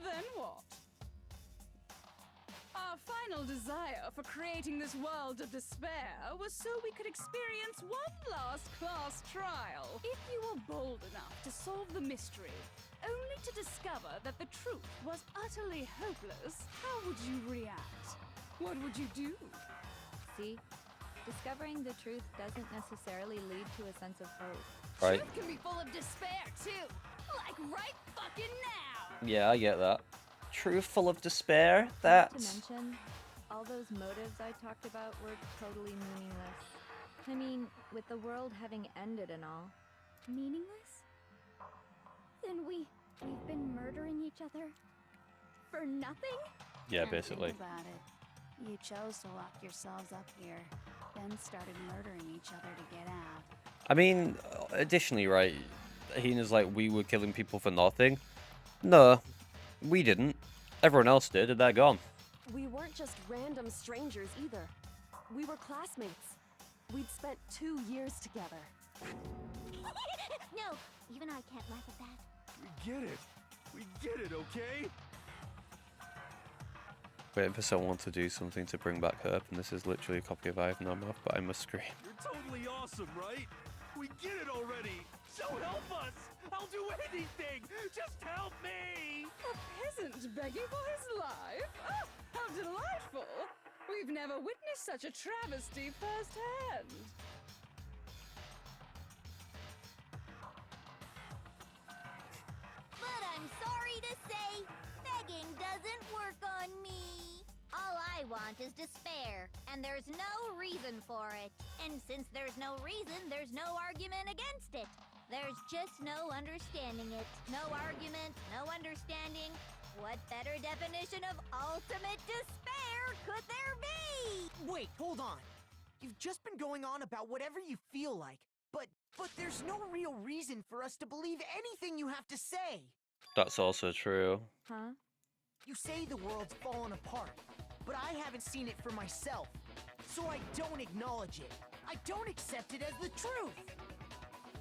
then what? Our final desire for creating this world of despair was so we could experience one last class trial. If you were bold enough to solve the mystery, only to discover that the truth was utterly hopeless, how would you react? What would you do? See? Discovering the truth doesn't necessarily lead to a sense of hope. Right. Truth can be full of despair, too. Like right fucking now. Yeah, I get that. Truth full of despair? Not to That's... mention, all those motives I talked about were totally meaningless. I mean, with the world having ended and all. Meaningless? Then we've been murdering each other for nothing? Yeah, Can't basically. Think about it. You chose to lock yourselves up here, then started murdering each other to get out. I mean, additionally, right, Hina's like, we were killing people for nothing. No, we didn't. Everyone else did, and they're gone. We weren't just random strangers either. We were classmates. We'd spent 2 years together. No, even I can't laugh at that. We get it. We get it, okay? Waiting for someone to do something to bring back hope, and this is literally a copy of I Have No Mouth, but I Must Scream. You're totally awesome, right? We get it already. So help us. I'll do anything. Just help me. A peasant begging for his life? Oh, how delightful! We've never witnessed such a travesty firsthand. I want is despair, and there's no reason for it. And since there's no reason, there's no argument against it. There's just no understanding it. No argument, no understanding. What better definition of ultimate despair could there be? Wait, hold on. You've just been going on about whatever you feel like, but there's no real reason for us to believe anything you have to say. That's also true. Huh? You say the world's fallen apart, but I haven't seen it for myself, so I don't acknowledge it. I don't accept it as the truth.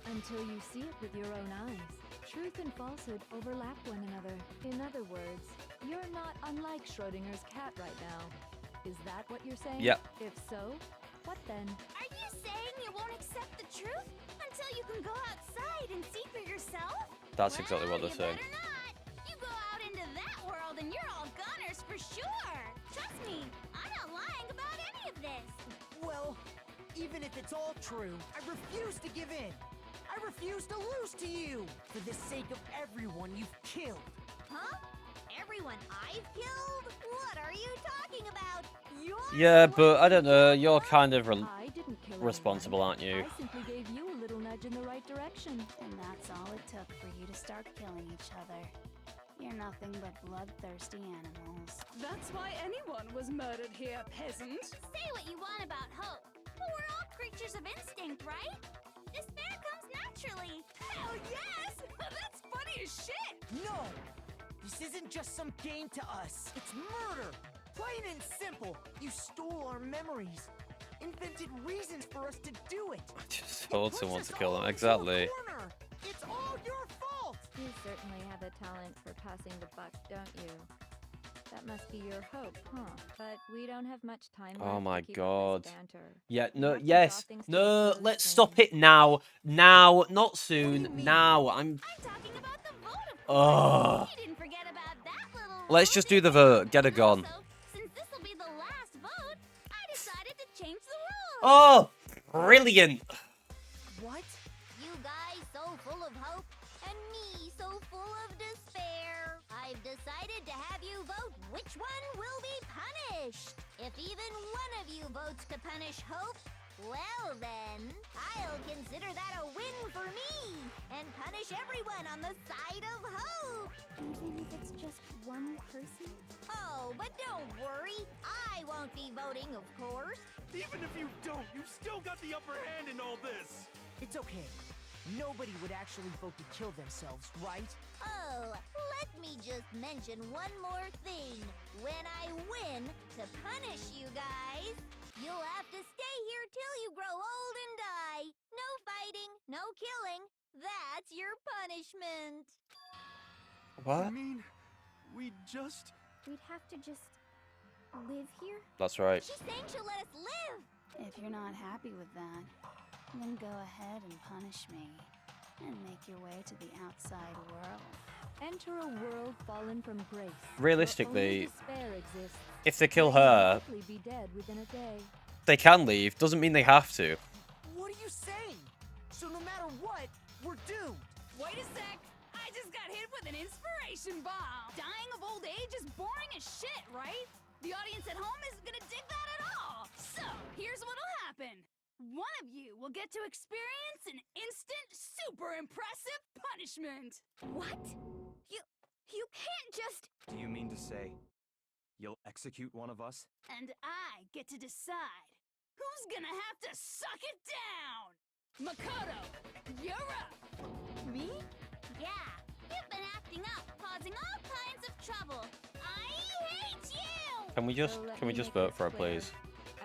Until you see it with your own eyes. Truth and falsehood overlap one another. In other words, you're not unlike Schrodinger's cat right now. Is that what you're saying? Yeah. If so, what then? Are you saying you won't accept the truth until you can go outside and see for yourself? That's exactly what they're saying. Better not. You go out into that world and you're all goners for sure. Trust me, I'm not lying about any of this. Well, even if it's all true, I refuse to give in. I refuse to lose to you for the sake of everyone you've killed. Huh? Everyone I've killed? What are you talking about? Yeah, but I don't know. You're kind of I didn't kill responsible, aren't you? I simply gave you a little nudge in the right direction. And that's all it took for you to start killing each other. You're nothing but bloodthirsty animals. That's why anyone was murdered here, peasant. Say what you want about hope, but we're all creatures of instinct, right? Despair comes naturally. Hell yes! That's funny as shit! No! This isn't just some game to us. It's murder! Plain and simple. You stole our memories. Invented reasons for us to do it. I just told someone to kill him. Exactly. It's all your fault! You certainly have a talent for passing the buck, don't you? That must be your hope, huh? But we don't have much time left. Oh my to keep up god. this banter. Yeah, We no, have to yes. draw things to a No, close let's soon. stop it now. Now, not soon. Now. I'm talking about the vote, of Ugh. You didn't forget about that little Let's just do the vote. Get her gone. Also, since this will be the last vote, I decided to change the rules. Oh, brilliant. What? You guys so full of hope, and me so full of despair. I've decided to have you vote which one will be punished. If even one of you votes to punish hope, well then, I'll consider that a win for me, and punish everyone on the side of hope. Even if it's just one person? Oh, but don't worry, I won't be voting, of course. Even if you don't, you've still got the upper hand in all this. It's okay. Nobody would actually vote to kill themselves, right? Oh, let me just mention one more thing. When I win to punish you guys, you'll have to stay here till you grow old and die. No fighting, no killing. That's your punishment. What? I mean, we'd have to just live here? That's right. She's saying she'll let us live. If you're not happy with that, then go ahead and punish me. And make your way to the outside world. Enter a world fallen from grace. Realistically, where only despair exists. if they kill her, Likely be dead within a day. they can leave. Doesn't mean they have to. What are you saying? So no matter what, we're doomed. Wait a sec. I just got hit with an inspiration bomb. Dying of old age is boring as shit, right? The audience at home isn't gonna dig that at all. So, here's what'll happen. One of you will get to experience an instant, super impressive punishment. What? You can't just... Do you mean to say you'll execute one of us? And I get to decide who's gonna have to suck it down. Makoto, you're up. Me? Yeah, you've been acting up, causing all kinds of trouble. I hate you! Can we just So let can we me just make vote this for her, clear. please?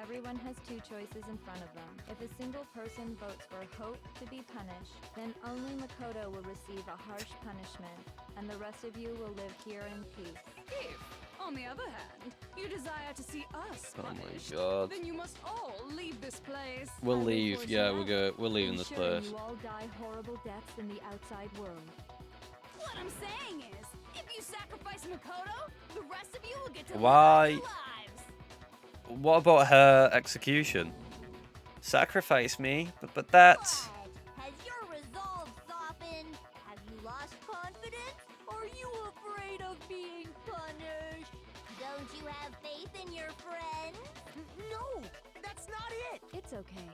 Everyone has two choices in front of them. If a single person votes for Hope to be punished, then only Makoto will receive a harsh punishment, and the rest of you will live here in peace. If, on the other hand, you desire to see us Oh my punished, God. then you must all leave this place. We'll I will leave. force Yeah, you we're leaving this ensuring place. you all die horrible deaths in the outside world. What I'm saying is, if you sacrifice Makoto, the rest of you will get to Why? live your lives. What about her execution? Sacrifice me, but that's... Has your resolve softened? Have you lost confidence? Are you afraid of being punished? Don't Don't you have faith in your friend? No, that's not it. It's okay.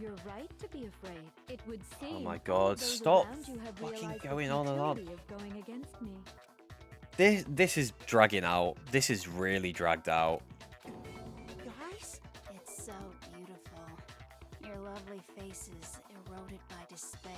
You're right to be afraid. It would seem my all God, those stop around you have fucking realized the going on and on. futility of going against me. This is dragging out. This is really dragged out. Guys? It's so beautiful. Your lovely faces, eroded by despair,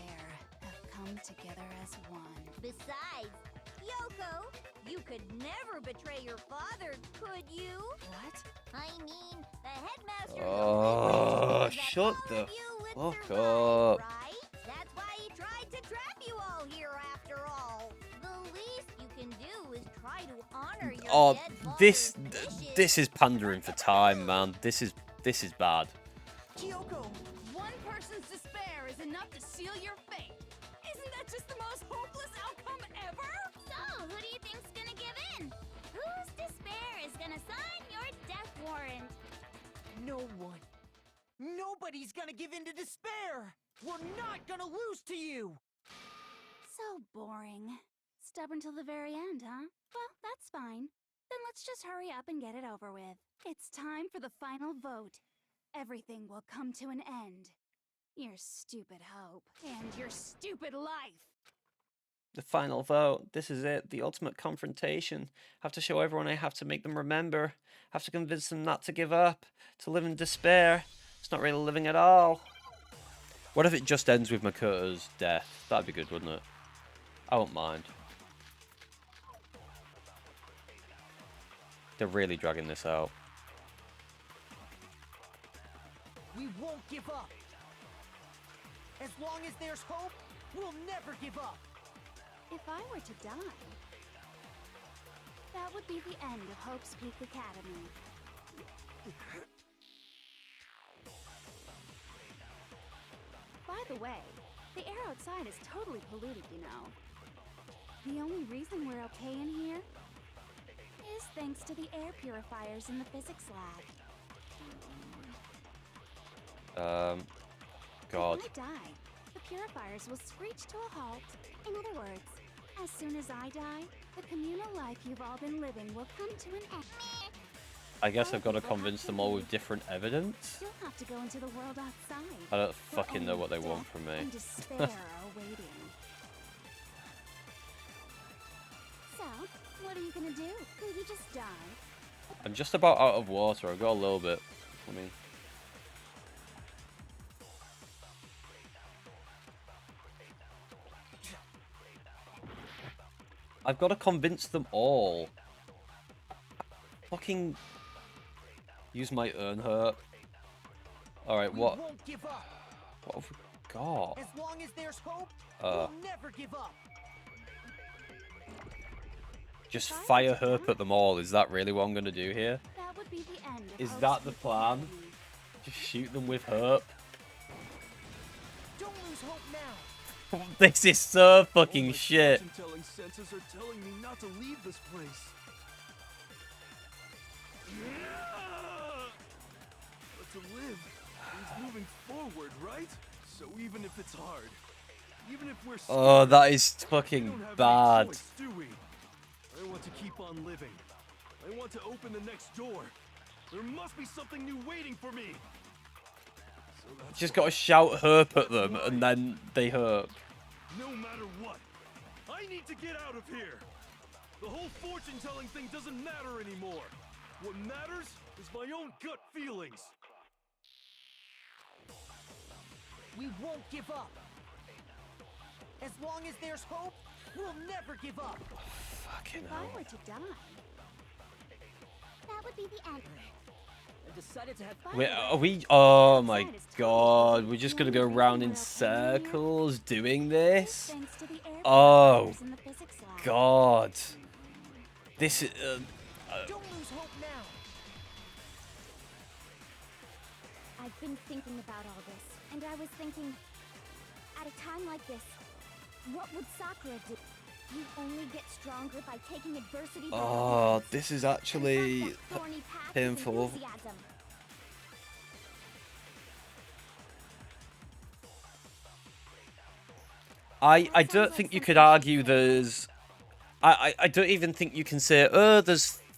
have come together as one. Besides, Yoko, you could never betray your father, could you? What? I mean, the headmaster. Oh, shut the fuck up. Right? That's why he tried to trap you all here after all. The least you can do is try to honor your Oh, dead this father's wishes. this is pandering for time, man. This is bad. Kyoko! One person's despair is enough to seal your fate. Isn't that just the most hopeless outcome ever? So, who do you think's gonna give in? Whose despair is gonna sign your death warrant? No one. Nobody's gonna give in to despair! We're not gonna lose to you! So boring. Stubborn till the very end, huh? Well, that's fine. Then let's just hurry up and get it over with. It's time for the final vote. Everything will come to an end. Your stupid hope. And your stupid life. The final vote. This is it. The ultimate confrontation. Have to show everyone I have to make them remember. Have to convince them not to give up. To live in despair. It's not really living at all. What if it just ends with Makoto's death? That'd be good, wouldn't it? I won't mind. They're really dragging this out. We won't give up! As long as there's hope, we'll never give up! If I were to die, that would be the end of Hope's Peak Academy. By the way, the air outside is totally polluted, you know. The only reason we're okay in here is thanks to the air purifiers in the physics lab. God. If I die, the purifiers will screech to a halt. In other words, as soon as I die, the communal life you've all been living will come to an end. I guess I've got to convince them all with different evidence. You'll have to go into the world outside. I don't fucking know what they want from me. And despair are awaiting. So, what are you gonna do? Will you just die? I'm just about out of water. I've got a little bit. I mean, I've got to convince them all. Fucking use my urn hurt. Alright, what? We won't give up. What have we got? As long as there's hope, we'll never give up. Just fire herp at them all. Is that really what I'm going to do here? That would be the end of Is Hope's that the Peak plan? Academy. Just shoot them with herp? Don't lose hope now. This is so fucking shit. Fortune-telling senses are telling me not to leave this place. But to live means moving forward, right? So even if it's hard, even if we're scared, Oh, that is we fucking don't have bad. any choice, do we? I want to keep on living. I want to open the next door. There must be something new waiting for me. So that's Just why got to shout herp at them and then they herp. no matter what, I need to get out of here. The whole fortune-telling thing doesn't matter anymore. What matters is my own gut feelings. We won't give up. As long as there's hope, we'll never give up. Fucking If I were to die, that would be the end. I decided to have Wait, are we? Oh my god, we're just gonna go round in circles doing this? Thanks to the air Oh purifiers in the physics lab. god. This is. Don't lose hope now. I've been thinking about all this, and I was thinking, at a time like this, what would Sakura do? You only get stronger by taking adversity. by Oh, weakness. this is actually Confront that thorny path with painful. enthusiasm. I don't think you could argue there's. I don't even think you can say, oh, there's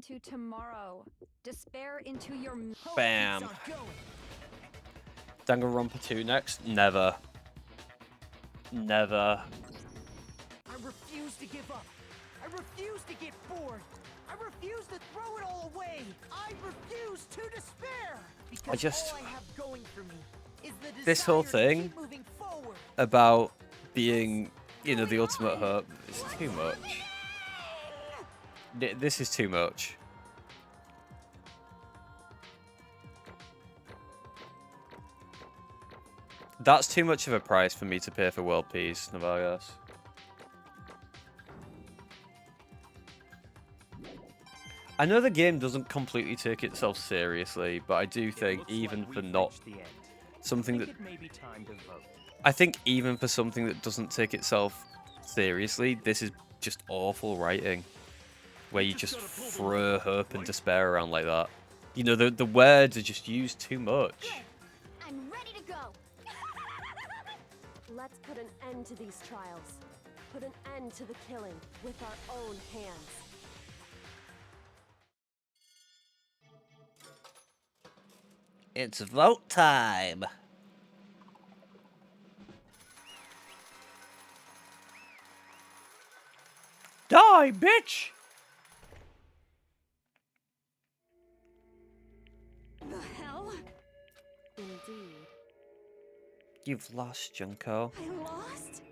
into tomorrow. Despair into your... Bam. Danganronpa 2 next? Never. Never. I refuse to give up. I refuse to get bored. I refuse to throw it all away. I refuse to despair. Because all I have going for me is the this whole desire to thing keep moving forward. about being, you know, the ultimate hope is too much. This is too much. That's too much of a price for me to pay for world peace, Navargas. I know the game doesn't completely take itself seriously, but I do think even for not something that... I think even for something that doesn't take itself seriously, this is just awful writing. Where you just throw hope and despair around like that. You know, the words are just used too much. I'm ready to go. Let's put an end to these trials. Put an end to the killing with our own hands. It's vote time. Die, bitch! The hell? Indeed. You've lost, Junko. I lost?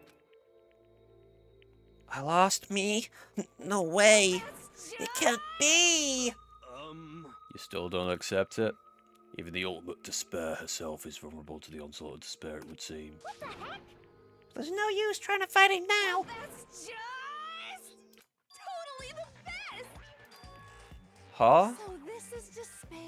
I lost me? No way. It can't be. You still don't accept it? Even the ultimate despair herself is vulnerable to the onslaught of despair, it would seem. What the heck? There's no use trying to fight it now. That's just totally the best. Huh? So this is despair.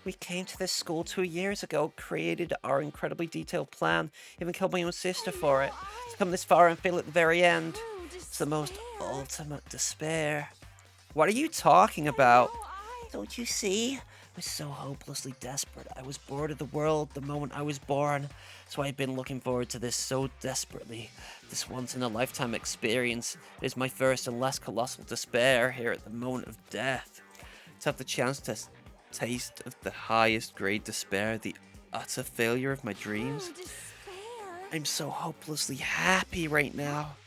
We came to this school 2 years ago, created our incredibly detailed plan, even killed my own sister for it. To come this far and fail at the very end. It's the most ultimate despair. What are you talking about? Don't you see? I was so hopelessly desperate. I was bored of the world the moment I was born. So I've been looking forward to this so desperately. This once-in-a-lifetime experience is my first and less colossal despair here at the moment of death. To have the chance to taste of the highest grade despair, the utter failure of my dreams. I'm so hopelessly happy right now.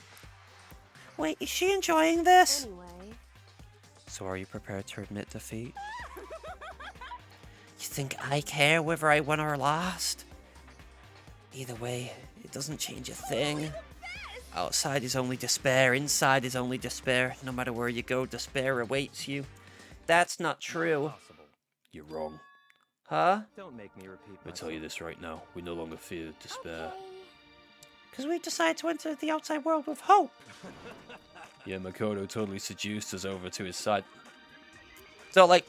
Wait, is she enjoying this? Anyway. So are you prepared to admit defeat? You think I care whether I won or lost? Either way, it doesn't change a thing. Outside is only despair, inside is only despair. No matter where you go, despair awaits you. That's not true. You're wrong. Huh? Don't make me repeat I tell you this right now, we no longer fear despair. Because we decided to enter the outside world with hope. Yeah, Makoto totally seduced us over to his side. Don't like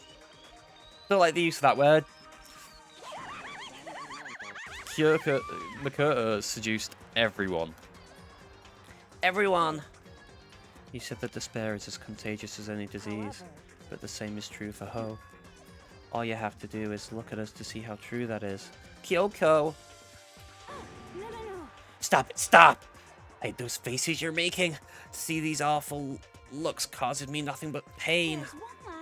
the use of that word. Makoto seduced everyone. Everyone. You said that despair is as contagious as any disease, but the same is true for hope. All you have to do is look at us to see how true that is. Kyoko! No. Stop it, stop! I hate those faces you're making. To see these awful looks causes me nothing but pain.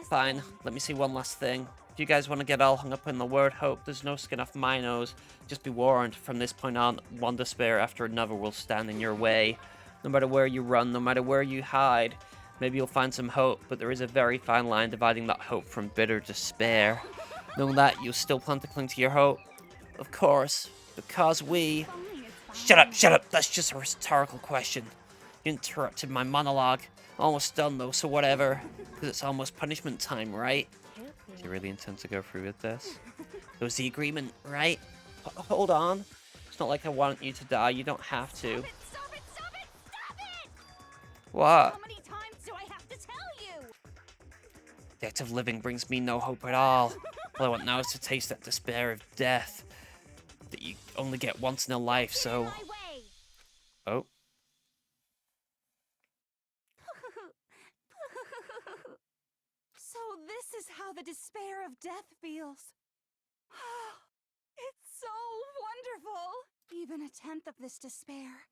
Fine, let me see one last thing. If you guys want to get all hung up in the word hope, there's no skin off my nose. Just be warned, from this point on, one despair after another will stand in your way. No matter where you run, no matter where you hide. Maybe you'll find some hope, but there is a very fine line dividing that hope from bitter despair. Knowing that, you'll still plan to cling to your hope. Of course, because we... Shut up, that's just a rhetorical question. You interrupted my monologue. Almost done though, so whatever. Because it's almost punishment time, right? Do you really intend to go through with this? That was the agreement, right? Hold on. It's not like I want you to die, you don't have to. Stop it! What? How many times do I have to tell you? The act of living brings me no hope at all. All I want now is to taste that despair of death. That you only get once in a life, so... Oh. So this is how the despair of death feels. It's so wonderful. Even a tenth of this despair,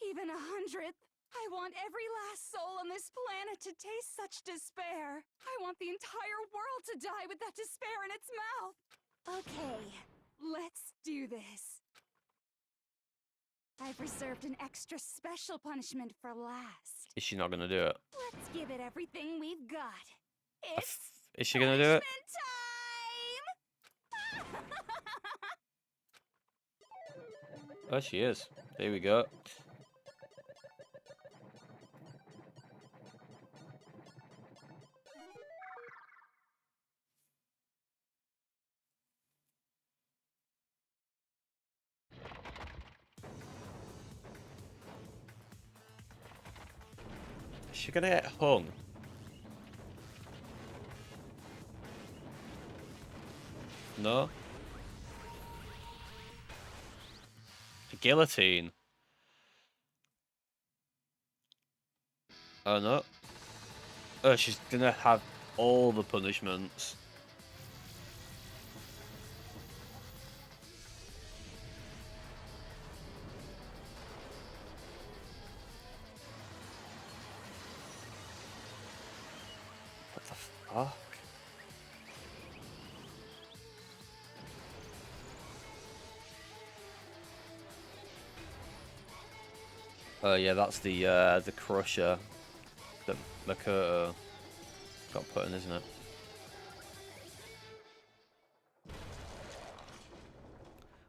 even 100th, I want every last soul on this planet to taste such despair. I want the entire world to die with that despair in its mouth. Okay, let's do this. I've reserved an extra special punishment for last. Is she not gonna do it? Let's give it everything we've got. It's Is she gonna do it? time! Oh, she is. There we go. Is she gonna get hung? No? A guillotine? Oh no. Oh, she's gonna have all the punishments. What the fuck? Oh yeah, that's the crusher that Makoto got put in, isn't it?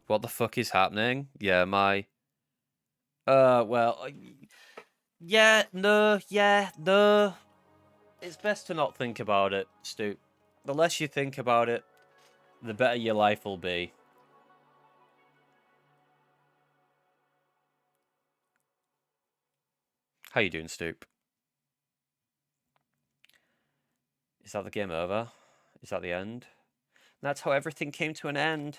What the fuck is happening? Yeah, my... well... yeah, no. It's best to not think about it, Stu. The less you think about it, the better your life will be. How you doing, Stoop? Is that the game over? Is that the end? And that's how everything came to an end.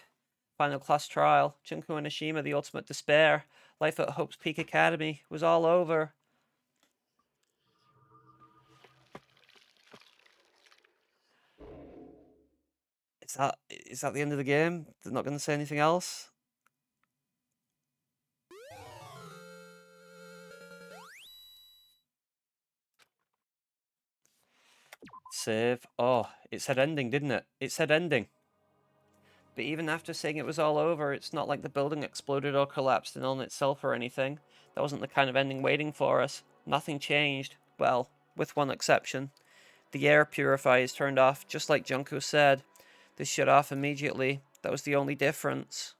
Final class trial. Junko and Ashima, the ultimate despair. Life at Hope's Peak Academy was all over. Is that the end of the game? They're not going to say anything else? Save. Oh, it said ending, didn't it? It said ending. But even after saying it was all over, it's not like the building exploded or collapsed in on itself or anything. That wasn't the kind of ending waiting for us. Nothing changed. Well, with one exception. The air purifiers turned off, just like Junko said. They shut off immediately. That was the only difference.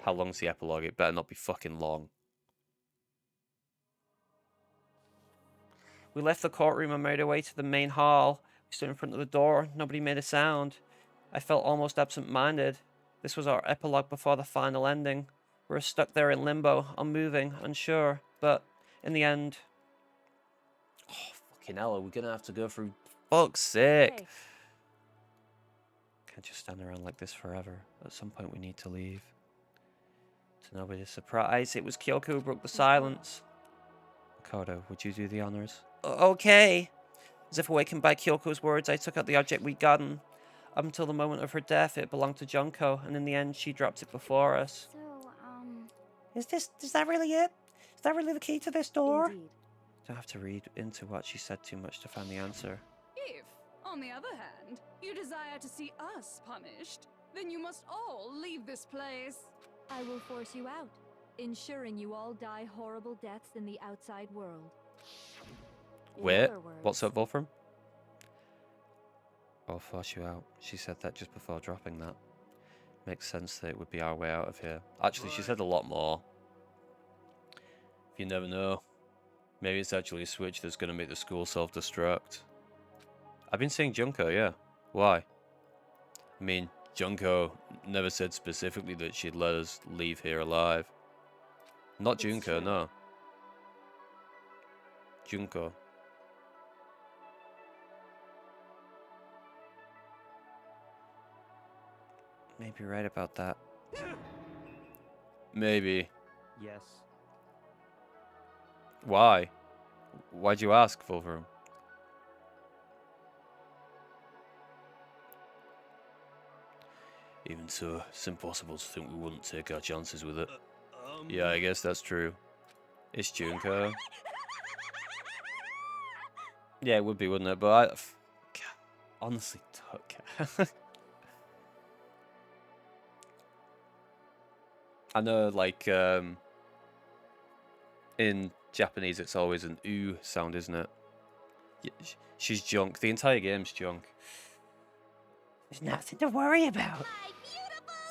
How long's the epilogue? It better not be fucking long. We left the courtroom and made our way to the main hall. We stood in front of the door. Nobody made a sound. I felt almost absent-minded. This was our epilogue before the final ending. We were stuck there in limbo, unmoving, unsure. But in the end... Oh, fucking hell, are we gonna have to go through... Fuck's sake! Hey. Can't just stand around like this forever. At some point we need to leave. To nobody's surprise, it was Kyoko who broke the silence. Makoto, would you do the honors? Okay. As if awakened by Kyoko's words, I took out the object we'd gotten. Up until the moment of her death, it belonged to Junko, and in the end, she dropped it before us. So, is that really it? Is that really the key to this door? Indeed. Don't have to read into what she said too much to find the answer. If, on the other hand, you desire to see us punished, then you must all leave this place. I will force you out, ensuring you all die horrible deaths in the outside world. In Wait, other words, what's that, Wolfram? I'll force you out. She said that just before dropping that. Makes sense that it would be our way out of here. Actually, she said a lot more. You never know. Maybe it's actually a switch that's going to make the school self-destruct. I've been saying Junko, yeah. Why? I mean, Junko never said specifically that she'd let us leave here alive. Not It's Junko, true. no. Junko. Maybe you're right about that. Maybe. Yes. Why? Why'd you ask, Wolfram? Even so, it's impossible to think we wouldn't take our chances with it. Yeah, I guess that's true. It's Junko. Yeah, it would be, wouldn't it? But honestly, don't. I know, like, in Japanese, it's always an oo sound, isn't it? Yeah, she's junk. The entire game's junk. There's nothing to worry about.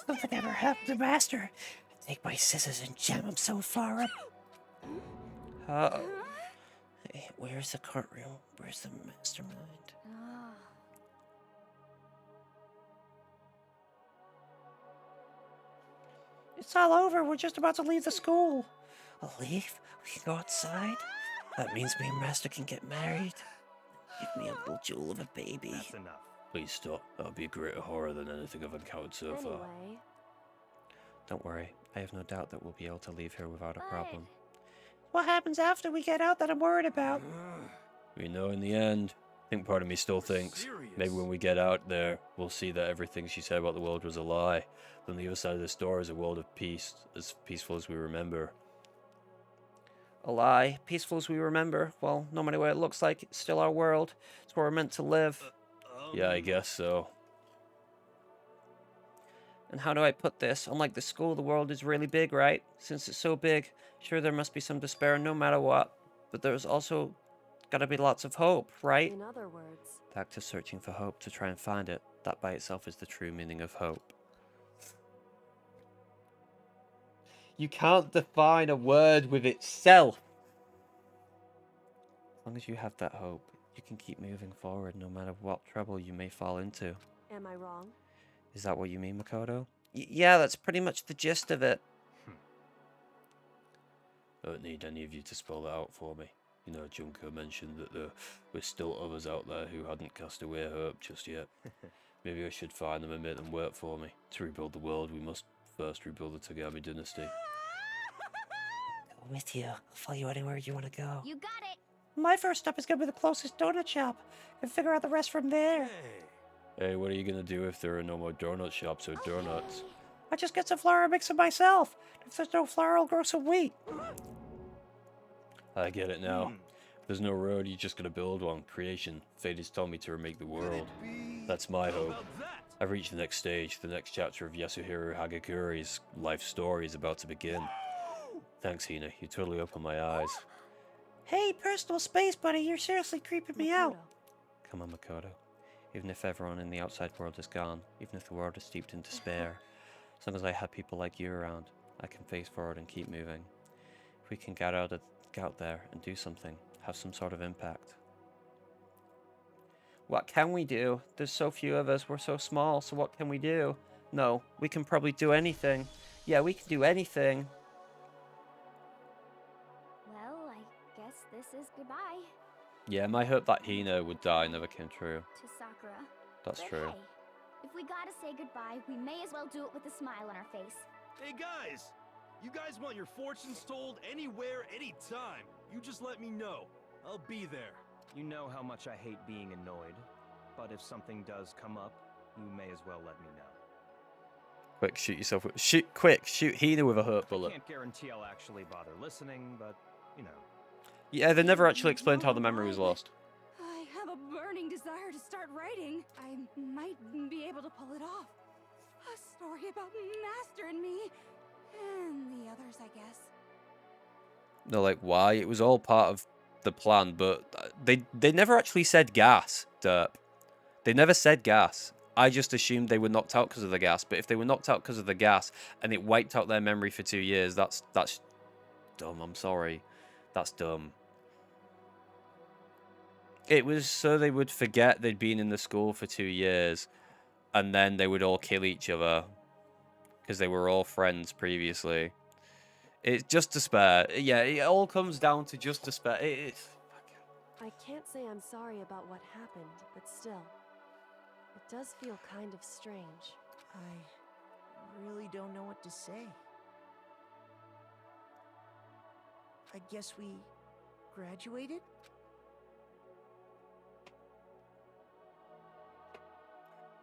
Something ever happened to Master. I take my scissors and jam him so far up. Hey, where's the courtroom? Where's the mastermind? It's all over. We're just about to leave the school. A leave? We can go outside? That means me and Master can get married. Give me a little jewel of a baby. That's enough. Please stop. That would be a greater horror than anything I've encountered so far. Anyway. Don't worry. I have no doubt that we'll be able to leave here without a problem. What happens after we get out that I'm worried about? We know in the end. I think part of me still thinks maybe when we get out there, we'll see that everything she said about the world was a lie. Then the other side of this door is a world of peace, as peaceful as we remember. A lie. Peaceful as we remember. Well, no matter what it looks like, it's still our world. It's where we're meant to live. Yeah, I guess so. And how do I put this? Unlike the school, the world is really big, right? Since it's so big, sure there must be some despair no matter what. But there's also gotta be lots of hope, right? In other words, The act of searching for hope to try and find it. That by itself is the true meaning of hope. You can't define a word with itself. As long as you have that hope, you can keep moving forward no matter what trouble you may fall into. am I wrong? Is that what you mean, Makoto? Yeah, that's pretty much the gist of it. I don't need any of you to spell that out for me. You know, Junko mentioned that there were still others out there who hadn't cast away hope just yet. Maybe I should find them and make them work for me. To rebuild the world, we must first rebuild the Tagami dynasty. Go with you. I'll follow you anywhere you want to go. You got it. My first stop is going to be the closest donut shop. And figure out the rest from there. Hey, what are you gonna do if there are no more donut shops or donuts? I just get some flour and mix it myself. If there's no flour, I'll grow some wheat. I get it now. If there's no road, you're just gonna build one. Creation. Fate has told me to remake the world. That's my hope. I've reached the next stage. The next chapter of Yasuhiro Hagakuri's life story is about to begin. Thanks, Hina. You totally opened my eyes. Hey, personal space, buddy. You're seriously creeping me out. Come on, Makoto. Even if everyone in the outside world is gone, even if the world is steeped in despair, as long as I have people like you around, I can face forward and keep moving. If we can get out there and do something, have some sort of impact. What can we do? There's so few of us, we're so small, so what can we do? No, we can probably do anything. Yeah, we can do anything. Well, I guess this is goodbye. Yeah, my hope that Hina would die never came true. To Sakura. That's But true. Hey, if we gotta say goodbye, we may as well do it with a smile on our face. Hey guys! You guys want your fortunes told anywhere, anytime. You just let me know. I'll be there. You know how much I hate being annoyed, but if something does come up, you may as well let me know. Quick, shoot yourself. Shoot Hina with a hurt bullet. I can't guarantee I'll actually bother listening, but, you know. Yeah, they never actually explained how the memory was lost. I have a burning desire to start writing. I might be able to pull it off. A story about Master and me. And the others, I guess. No, like, why? It was all part of the plan, but they never actually said gas, Derp. They never said gas. I just assumed they were knocked out because of the gas, but if they were knocked out because of the gas and it wiped out their memory for 2 years, that's dumb, I'm sorry. That's dumb. It was so they would forget they'd been in the school for 2 years, and then they would all kill each other because they were all friends previously. It's just despair. Yeah, it all comes down to just despair. I can't say I'm sorry about what happened, but still, it does feel kind of strange. I really don't know what to say. I guess we graduated?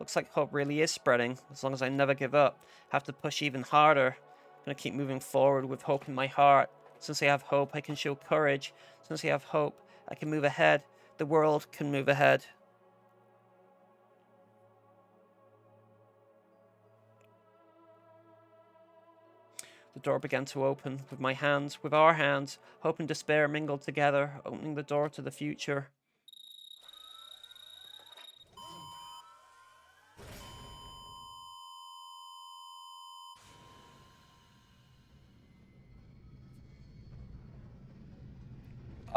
Looks like hope really is spreading, as long as I never give up. Have to push even harder. I'm gonna keep moving forward with hope in my heart. Since I have hope, I can show courage. Since I have hope, I can move ahead. The world can move ahead. The door began to open with my hands, with our hands. Hope and despair mingled together, opening the door to the future.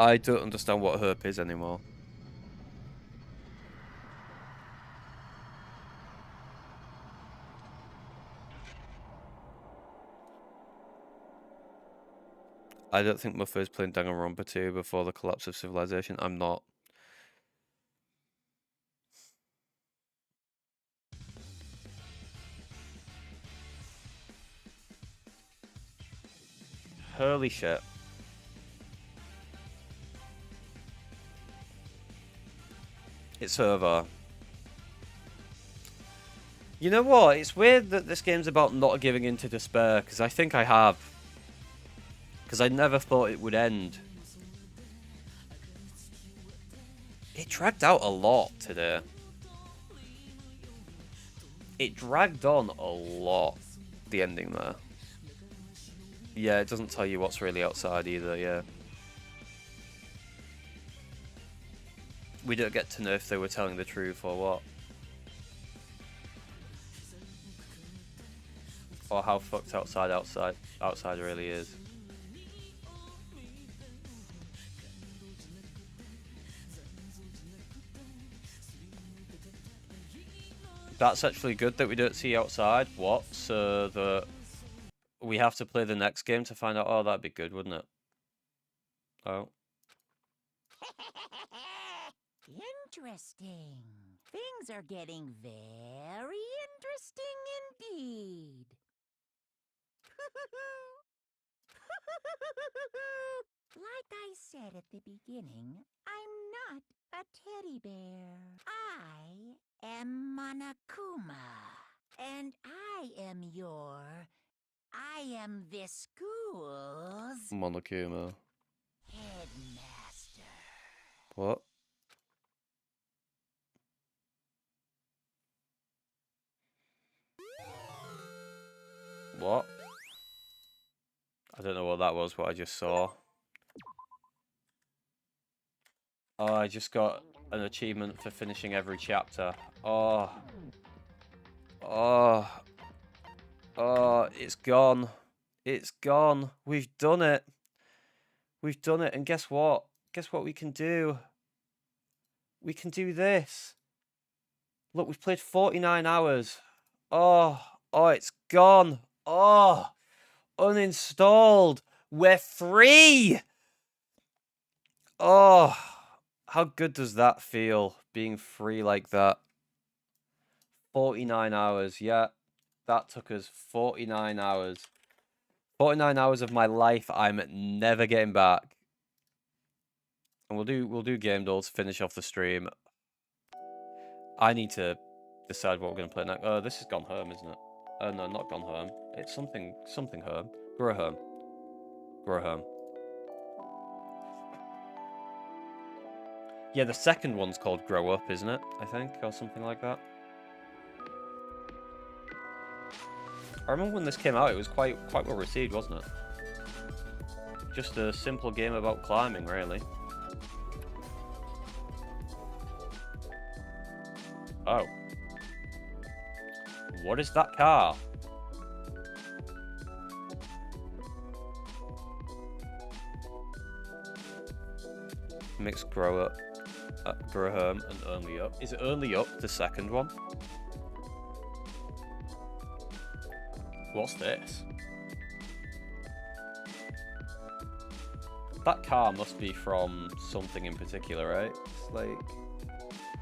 I don't understand what herp is anymore. I don't think my first playing Danganronpa 2 before the collapse of civilization. I'm not. Holy shit. It's over. You know what? It's weird that this game's about not giving in to despair, because I think I have. Because I never thought it would end. It dragged out a lot today. It dragged on a lot, the ending there. Yeah, it doesn't tell you what's really outside either, yeah. We don't get to know if they were telling the truth or what. Or how fucked outside really is. That's actually good that we don't see outside. What? So that we have to play the next game to find out. Oh, that'd be good, wouldn't it? Oh. Interesting. Things are getting very interesting indeed. Like I said at the beginning, I'm not a teddy bear. I am Monokuma. And I am this school's Monokuma. headmaster. What? What? I don't know what that was, what I just saw. Oh, I just got an achievement for finishing every chapter. Oh. Oh. Oh, it's gone. It's gone. We've done it. We've done it. And guess what? Guess what we can do? We can do this. Look, we've played 49 hours. Oh. Oh, it's gone. Oh. Uninstalled. We're free. Oh. How good does that feel, being free like that? 49 hours, yeah. That took us 49 hours. 49 hours of my life I'm never getting back. And we'll do game dolls, finish off the stream. I need to decide what we're gonna play next. Oh, this is Gone Home, isn't it? No, not Gone Home. It's something home. Grow Home. Grow Home. Yeah, the second one's called Grow Up, isn't it? I think, or something like that. I remember when this came out, it was quite well received, wasn't it? Just a simple game about climbing, really. Oh. What is that car? Mix Grow Up, Grow Home, and Only Up. Is it Only Up, the second one? What's this? That car must be from something in particular, right? It's like...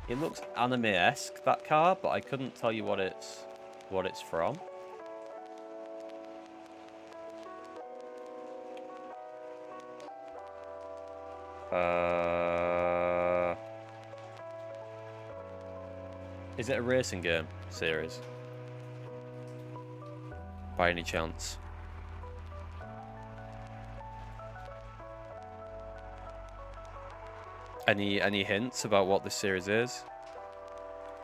It looks anime-esque, that car, but I couldn't tell you what it's from. Is it a racing game series? By any chance? Any hints about what this series is?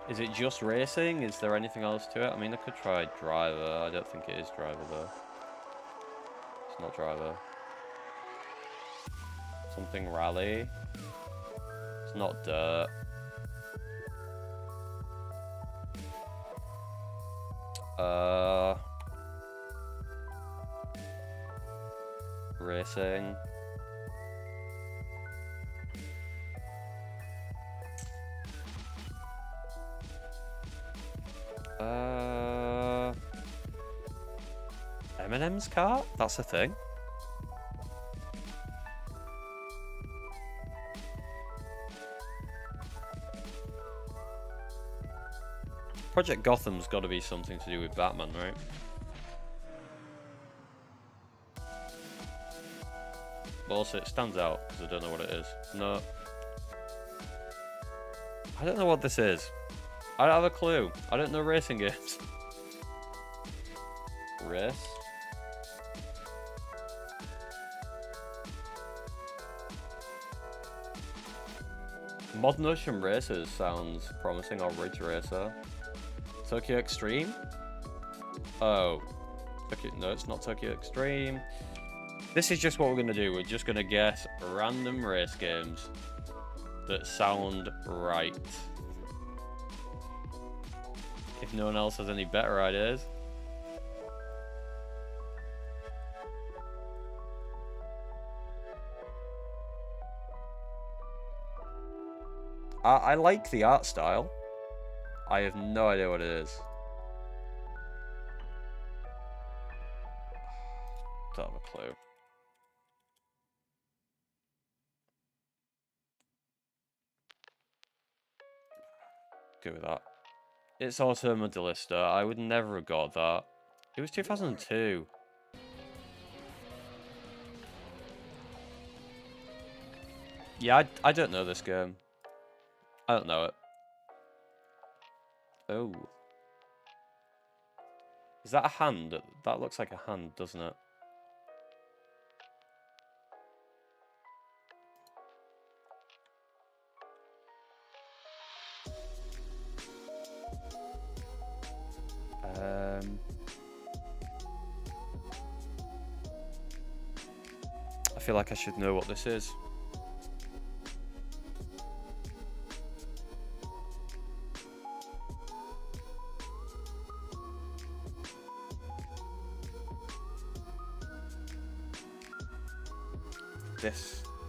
Is it just racing? Is there anything else to it? I mean, I could try Driver. I don't think it is Driver though. It's not Driver. Something Rally. It's not Dirt. Racing. Eminem's car? That's a thing. Project Gotham's got to be something to do with Batman, right? But also, it stands out because I don't know what it is. No. I don't know what this is. I don't have a clue. I don't know racing games. Race. Modern Ocean Racers sounds promising, or Ridge Racer. Tokyo Extreme? Oh. No, it's not Tokyo Extreme. This is just what we're going to do. We're just going to guess random race games that sound right. If no one else has any better ideas. I like the art style. I have no idea what it is. Don't have a clue. Go with that. It's also Modellista. I would never have got that. It was 2002. Yeah, I don't know this game. I don't know it. Oh. Is that a hand? That looks like a hand, doesn't it? I feel like I should know what this is.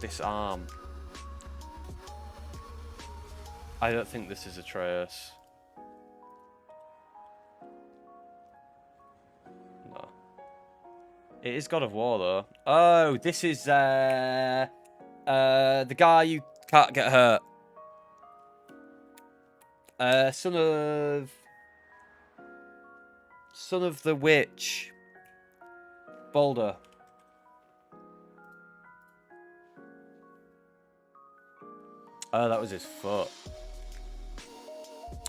This arm. I don't think this is Atreus. No. It is God of War though. Oh, this is the guy who can't get hurt. Son of the witch. Boulder. Oh, that was his foot.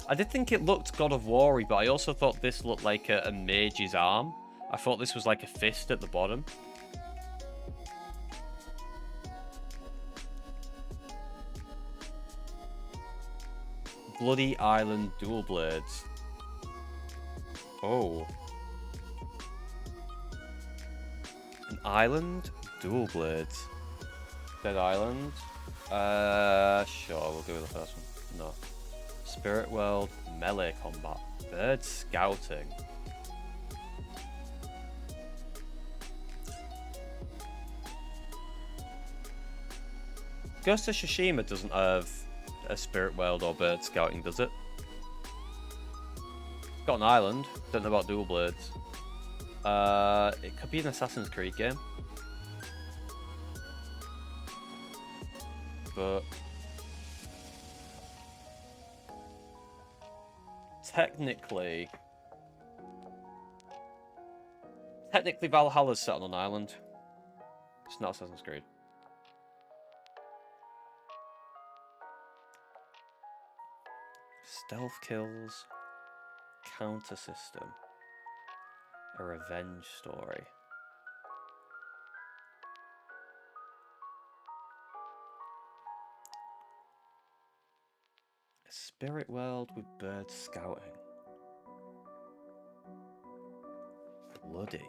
I did think it looked God of War-y, but I also thought this looked like a mage's arm. I thought this was like a fist at the bottom. Bloody Island Dual Blades. Oh. An island? Dual Blades. Dead Island? Sure, we'll go with the first one. No. Spirit World, Melee Combat, Bird Scouting. Ghost of Tsushima doesn't have a Spirit World or Bird Scouting, does it? It's got an island. Don't know about Dual Blades. It could be an Assassin's Creed game. But technically Valhalla's set on an island. It's not Assassin's Creed. Stealth kills. Counter system. A revenge story. A spirit world with bird scouting. Bloody.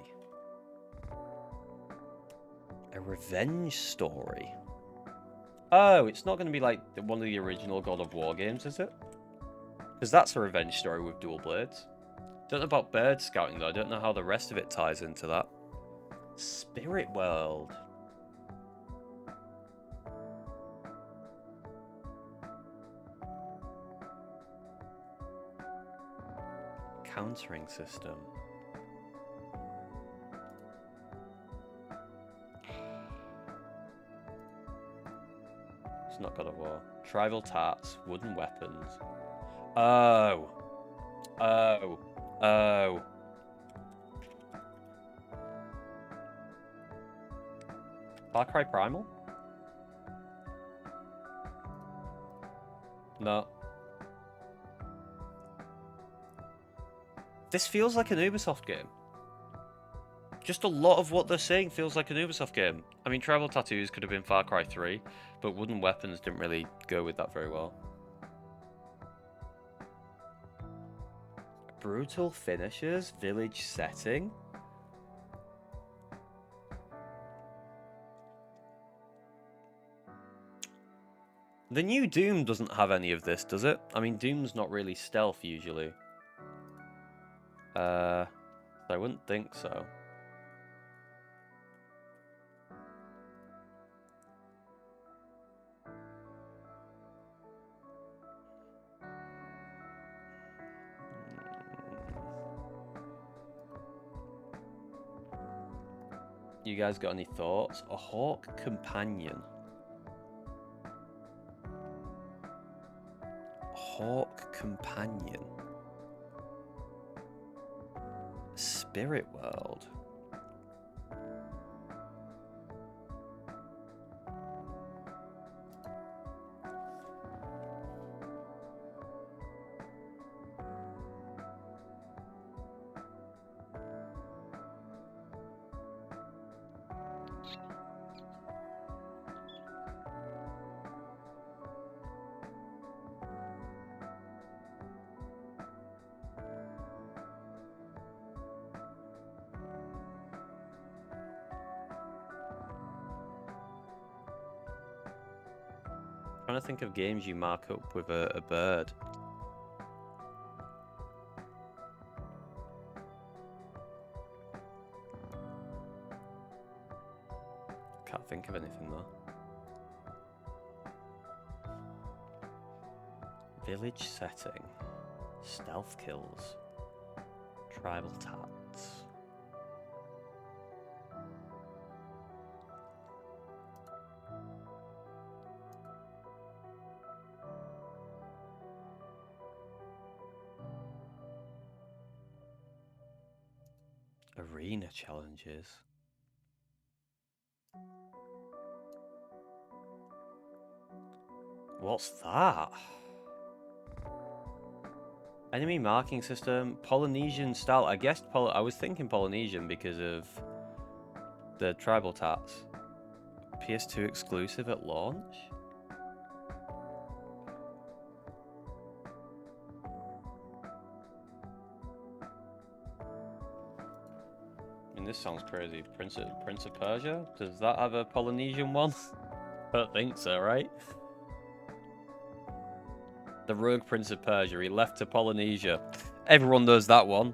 A revenge story. Oh, it's not going to be like one of the original God of War games, is it? Because that's a revenge story with dual blades. Don't know about bird scouting though. I don't know how the rest of it ties into that. Spirit world. Countering system. It's not God of War. Tribal tarts, wooden weapons. Oh. Oh. Oh. Far Cry Primal? No. This feels like an Ubisoft game. Just a lot of what they're saying feels like an Ubisoft game. I mean, Tribal Tattoos could have been Far Cry 3, but wooden weapons didn't really go with that very well. Brutal finishes, village setting. The new Doom doesn't have any of this, does it? I mean, Doom's not really stealth usually. I wouldn't think so. You guys got any thoughts? A hawk companion. Hawk companion. Spirit world. Trying to think of games you mark up with a bird. Can't think of anything though. Village setting. Stealth kills. Tribal tats. Arena challenges. What's that? Enemy marking system, Polynesian style. I guessed I was thinking Polynesian because of the tribal tats. PS2 exclusive at launch? I mean, this sounds crazy. Prince of Persia? Does that have a Polynesian one? I don't think so, right? The Rogue Prince of Persia. He left to Polynesia. Everyone knows that one.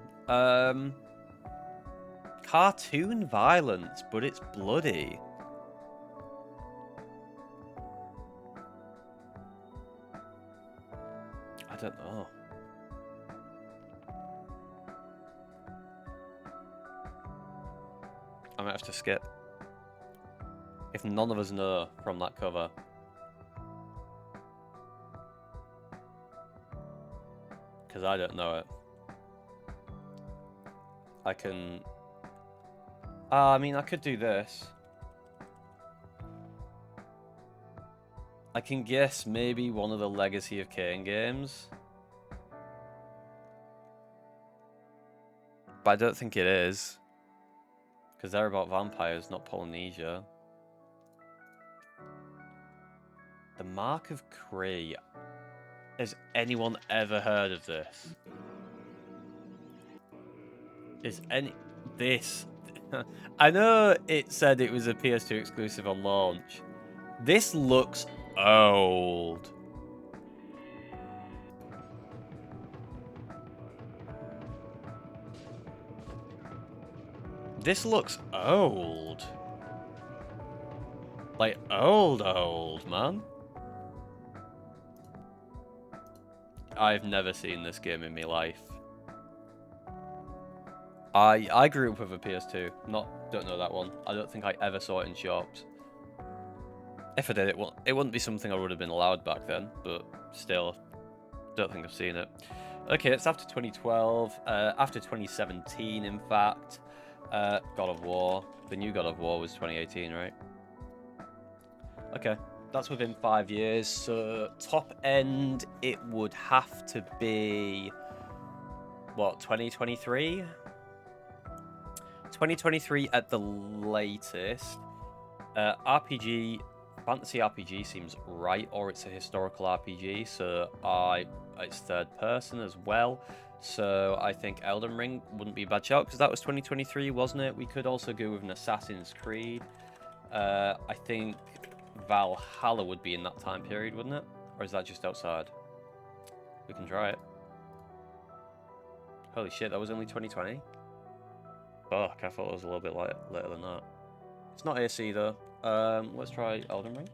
Cartoon violence, but it's bloody. I don't know. I might have to skip. If none of us know from that cover. Because I don't know it. I can... I mean, I could do this. I can guess maybe one of the Legacy of Kain games. But I don't think it is. Because they're about vampires, not Polynesia. The Mark of Kree. Has anyone ever heard of this? Is any... This... I know it said it was a PS2 exclusive on launch. This looks old. This looks old. Like, old, man. I've never seen this game in my life. I grew up with a PS2. Don't know that one. I don't think I ever saw it in shops. If I did, it wouldn't be something I would have been allowed back then, but still, don't think I've seen it. Okay, it's after 2012, after 2017, in fact. God of War. The new God of War was 2018, right? Okay, that's within 5 years. So top end, it would have to be what, 2023? 2023 at the latest. RPG, fantasy RPG seems right, or it's a historical RPG. So it's third person as well. So I think Elden Ring wouldn't be a bad shout because that was 2023, wasn't it? We could also go with an Assassin's Creed. I think Valhalla would be in that time period, wouldn't it? Or is that just outside? We can try it. Holy shit, that was only 2020? Fuck, I thought it was a little bit later than that. It's not AC though. Let's try Elden Ring.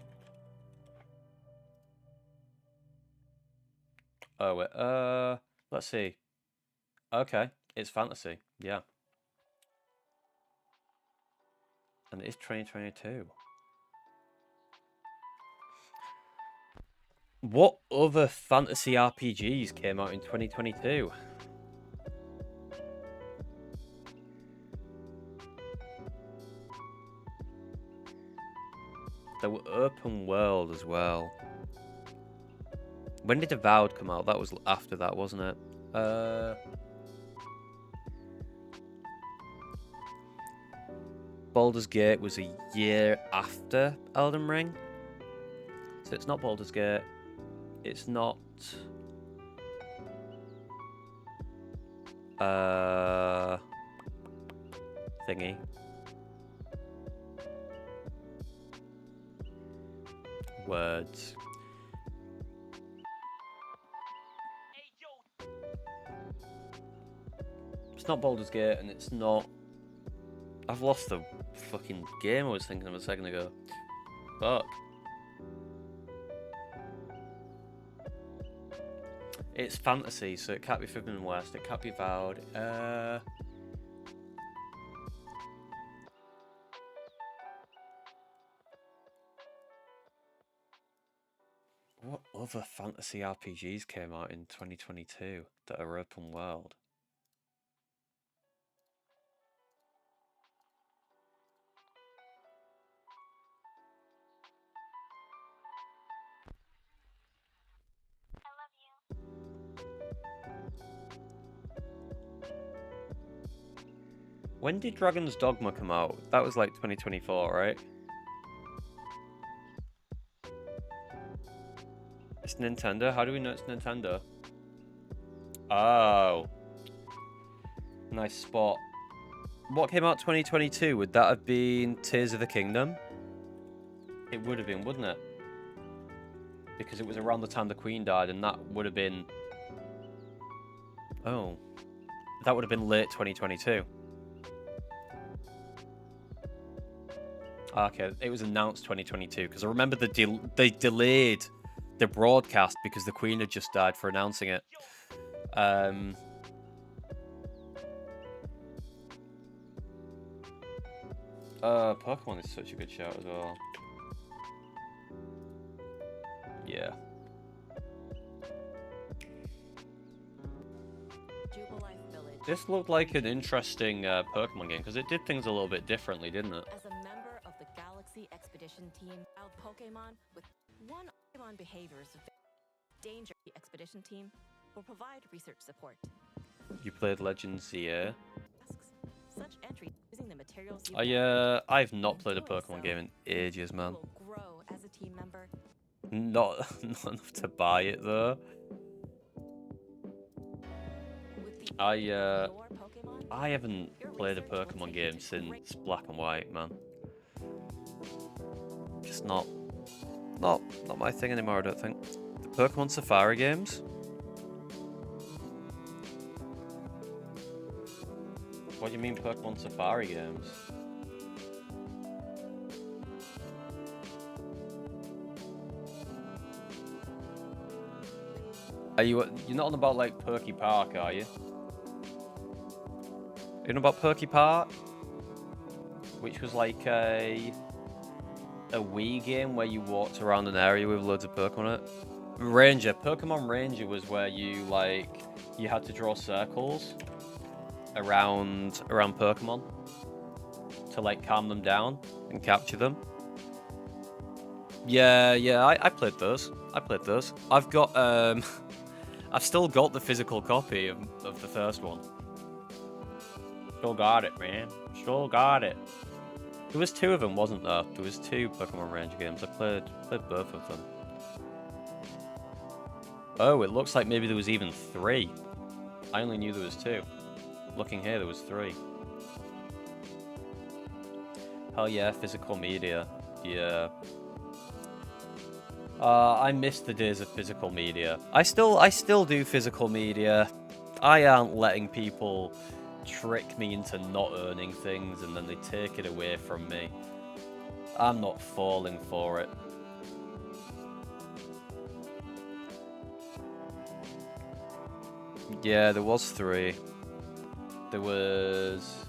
Oh wait, let's see. Okay, it's fantasy, yeah. And it is 2022. What other fantasy RPGs came out in 2022? They were open world as well. When did Avowed come out? That was after that, wasn't it? Baldur's Gate was a year after Elden Ring. So it's not Baldur's Gate. It's not... thingy. Words. It's not Baldur's Gate, and it's not... I've lost the fucking game I was thinking of a second ago. Fuck. It's fantasy, so it can't be Forbidden West, it can't be Vowed. What other fantasy RPGs came out in 2022 that are open world? When did Dragon's Dogma come out? That was like 2024, right? It's Nintendo? How do we know it's Nintendo? Oh. Nice spot. What came out 2022? Would that have been Tears of the Kingdom? It would have been, wouldn't it? Because it was around the time the Queen died, and that would have been... Oh. That would have been late 2022. Okay, it was announced 2022, because I remember they delayed the broadcast because the Queen had just died for announcing it. Pokemon is such a good shout as well. Yeah. This looked like an interesting Pokemon game because it did things a little bit differently, didn't it? As a member of the Galaxy Expedition Team, wild Pokemon with one Pokemon behaviors danger. The Expedition Team will provide research support. You played Legends Zia. such entries using the materials you I've not played a Pokemon game in ages, man. will grow as a team member. Not enough to buy it though. I haven't played a Pokemon game since Black and White, man. Just not my thing anymore, I don't think. The Pokemon Safari games? What do you mean Pokemon Safari games? You're not on about like Perky Park, are you? You know about Perky Park? Which was like a Wii game where you walked around an area with loads of Pokemon in it. Ranger. Pokemon Ranger was where you had to draw circles around Pokemon to like calm them down and capture them. Yeah, I played those. I've got I've still got the physical copy of the first one. Still got it, man. Still got it. There was 2 of them, wasn't there? There was 2 Pokemon Ranger games. I played both of them. Oh, it looks like maybe there was even 3. I only knew there was 2. Looking here, there was 3. Hell yeah, physical media. Yeah. I miss the days of physical media. I still do physical media. I aren't letting people trick me into not earning things and then they take it away from me. I'm not falling for it. Yeah, there was 3. There was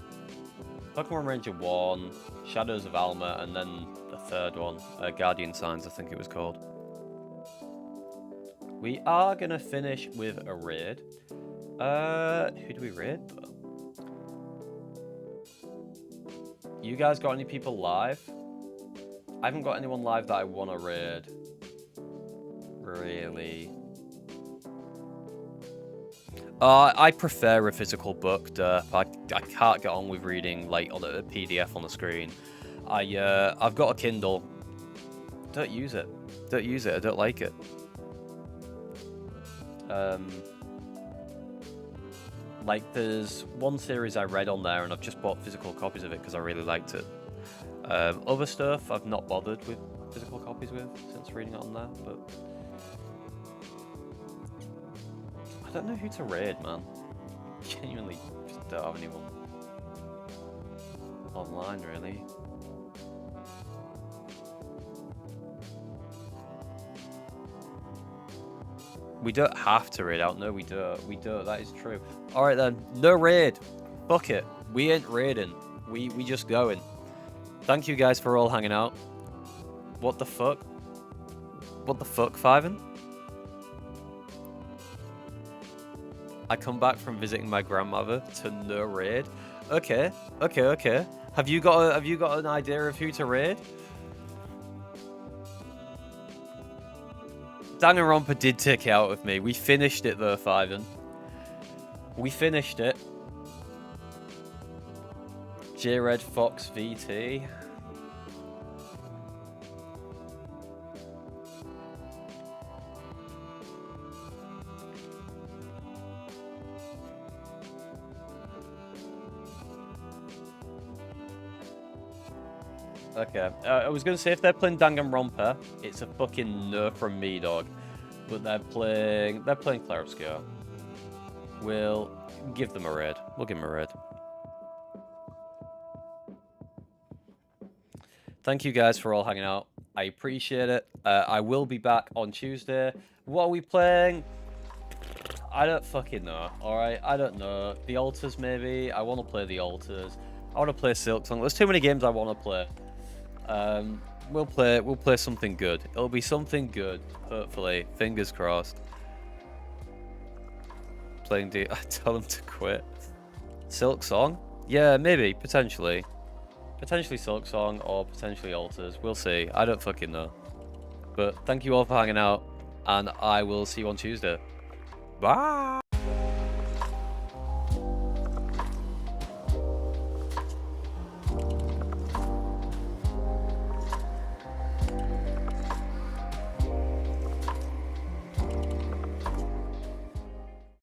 Pokemon Ranger 1, Shadows of Alma, and then the 3rd one, Guardian Signs, I think it was called. We are gonna finish with a raid. Who do we raid though? You guys got any people live? I haven't got anyone live that I want to raid. Really. I prefer a physical book, Derp. I can't get on with reading like on a PDF on the screen. I've got a Kindle. Don't use it. Don't use it. I don't like it. Like, there's one series I read on there, and I've just bought physical copies of it because I really liked it. Other stuff I've not bothered with physical copies with since reading it on there, but I don't know who to raid, man. Genuinely just don't have anyone online, really. We don't have to raid out. No, we don't. We don't. That is true. Alright then. No raid. Fuck it. We ain't raiding. We just going. Thank you guys for all hanging out. What the fuck? What the fuck, Fiven? I come back from visiting my grandmother to no raid. Okay. Have you got an idea of who to raid? Danganronpa did take it out of me. We finished it though, Fiven. We finished it. J-Red Fox VT. Okay, I was gonna say if they're playing Danganronpa, it's a fucking no from me, dog. But they're playing Clarabscale. We'll give them a raid. We'll give them a raid. Thank you guys for all hanging out. I appreciate it. I will be back on Tuesday. What are we playing? I don't fucking know. Alright, I don't know. The Altars, maybe. I want to play the Altars. I want to play Silksong. There's too many games I want to play. We'll play something good. It'll be something good, hopefully. Fingers crossed. Playing I tell them to quit. Silksong? Yeah, maybe, potentially. Potentially Silksong or potentially Altars. We'll see. I don't fucking know. But thank you all for hanging out, and I will see you on Tuesday. Bye!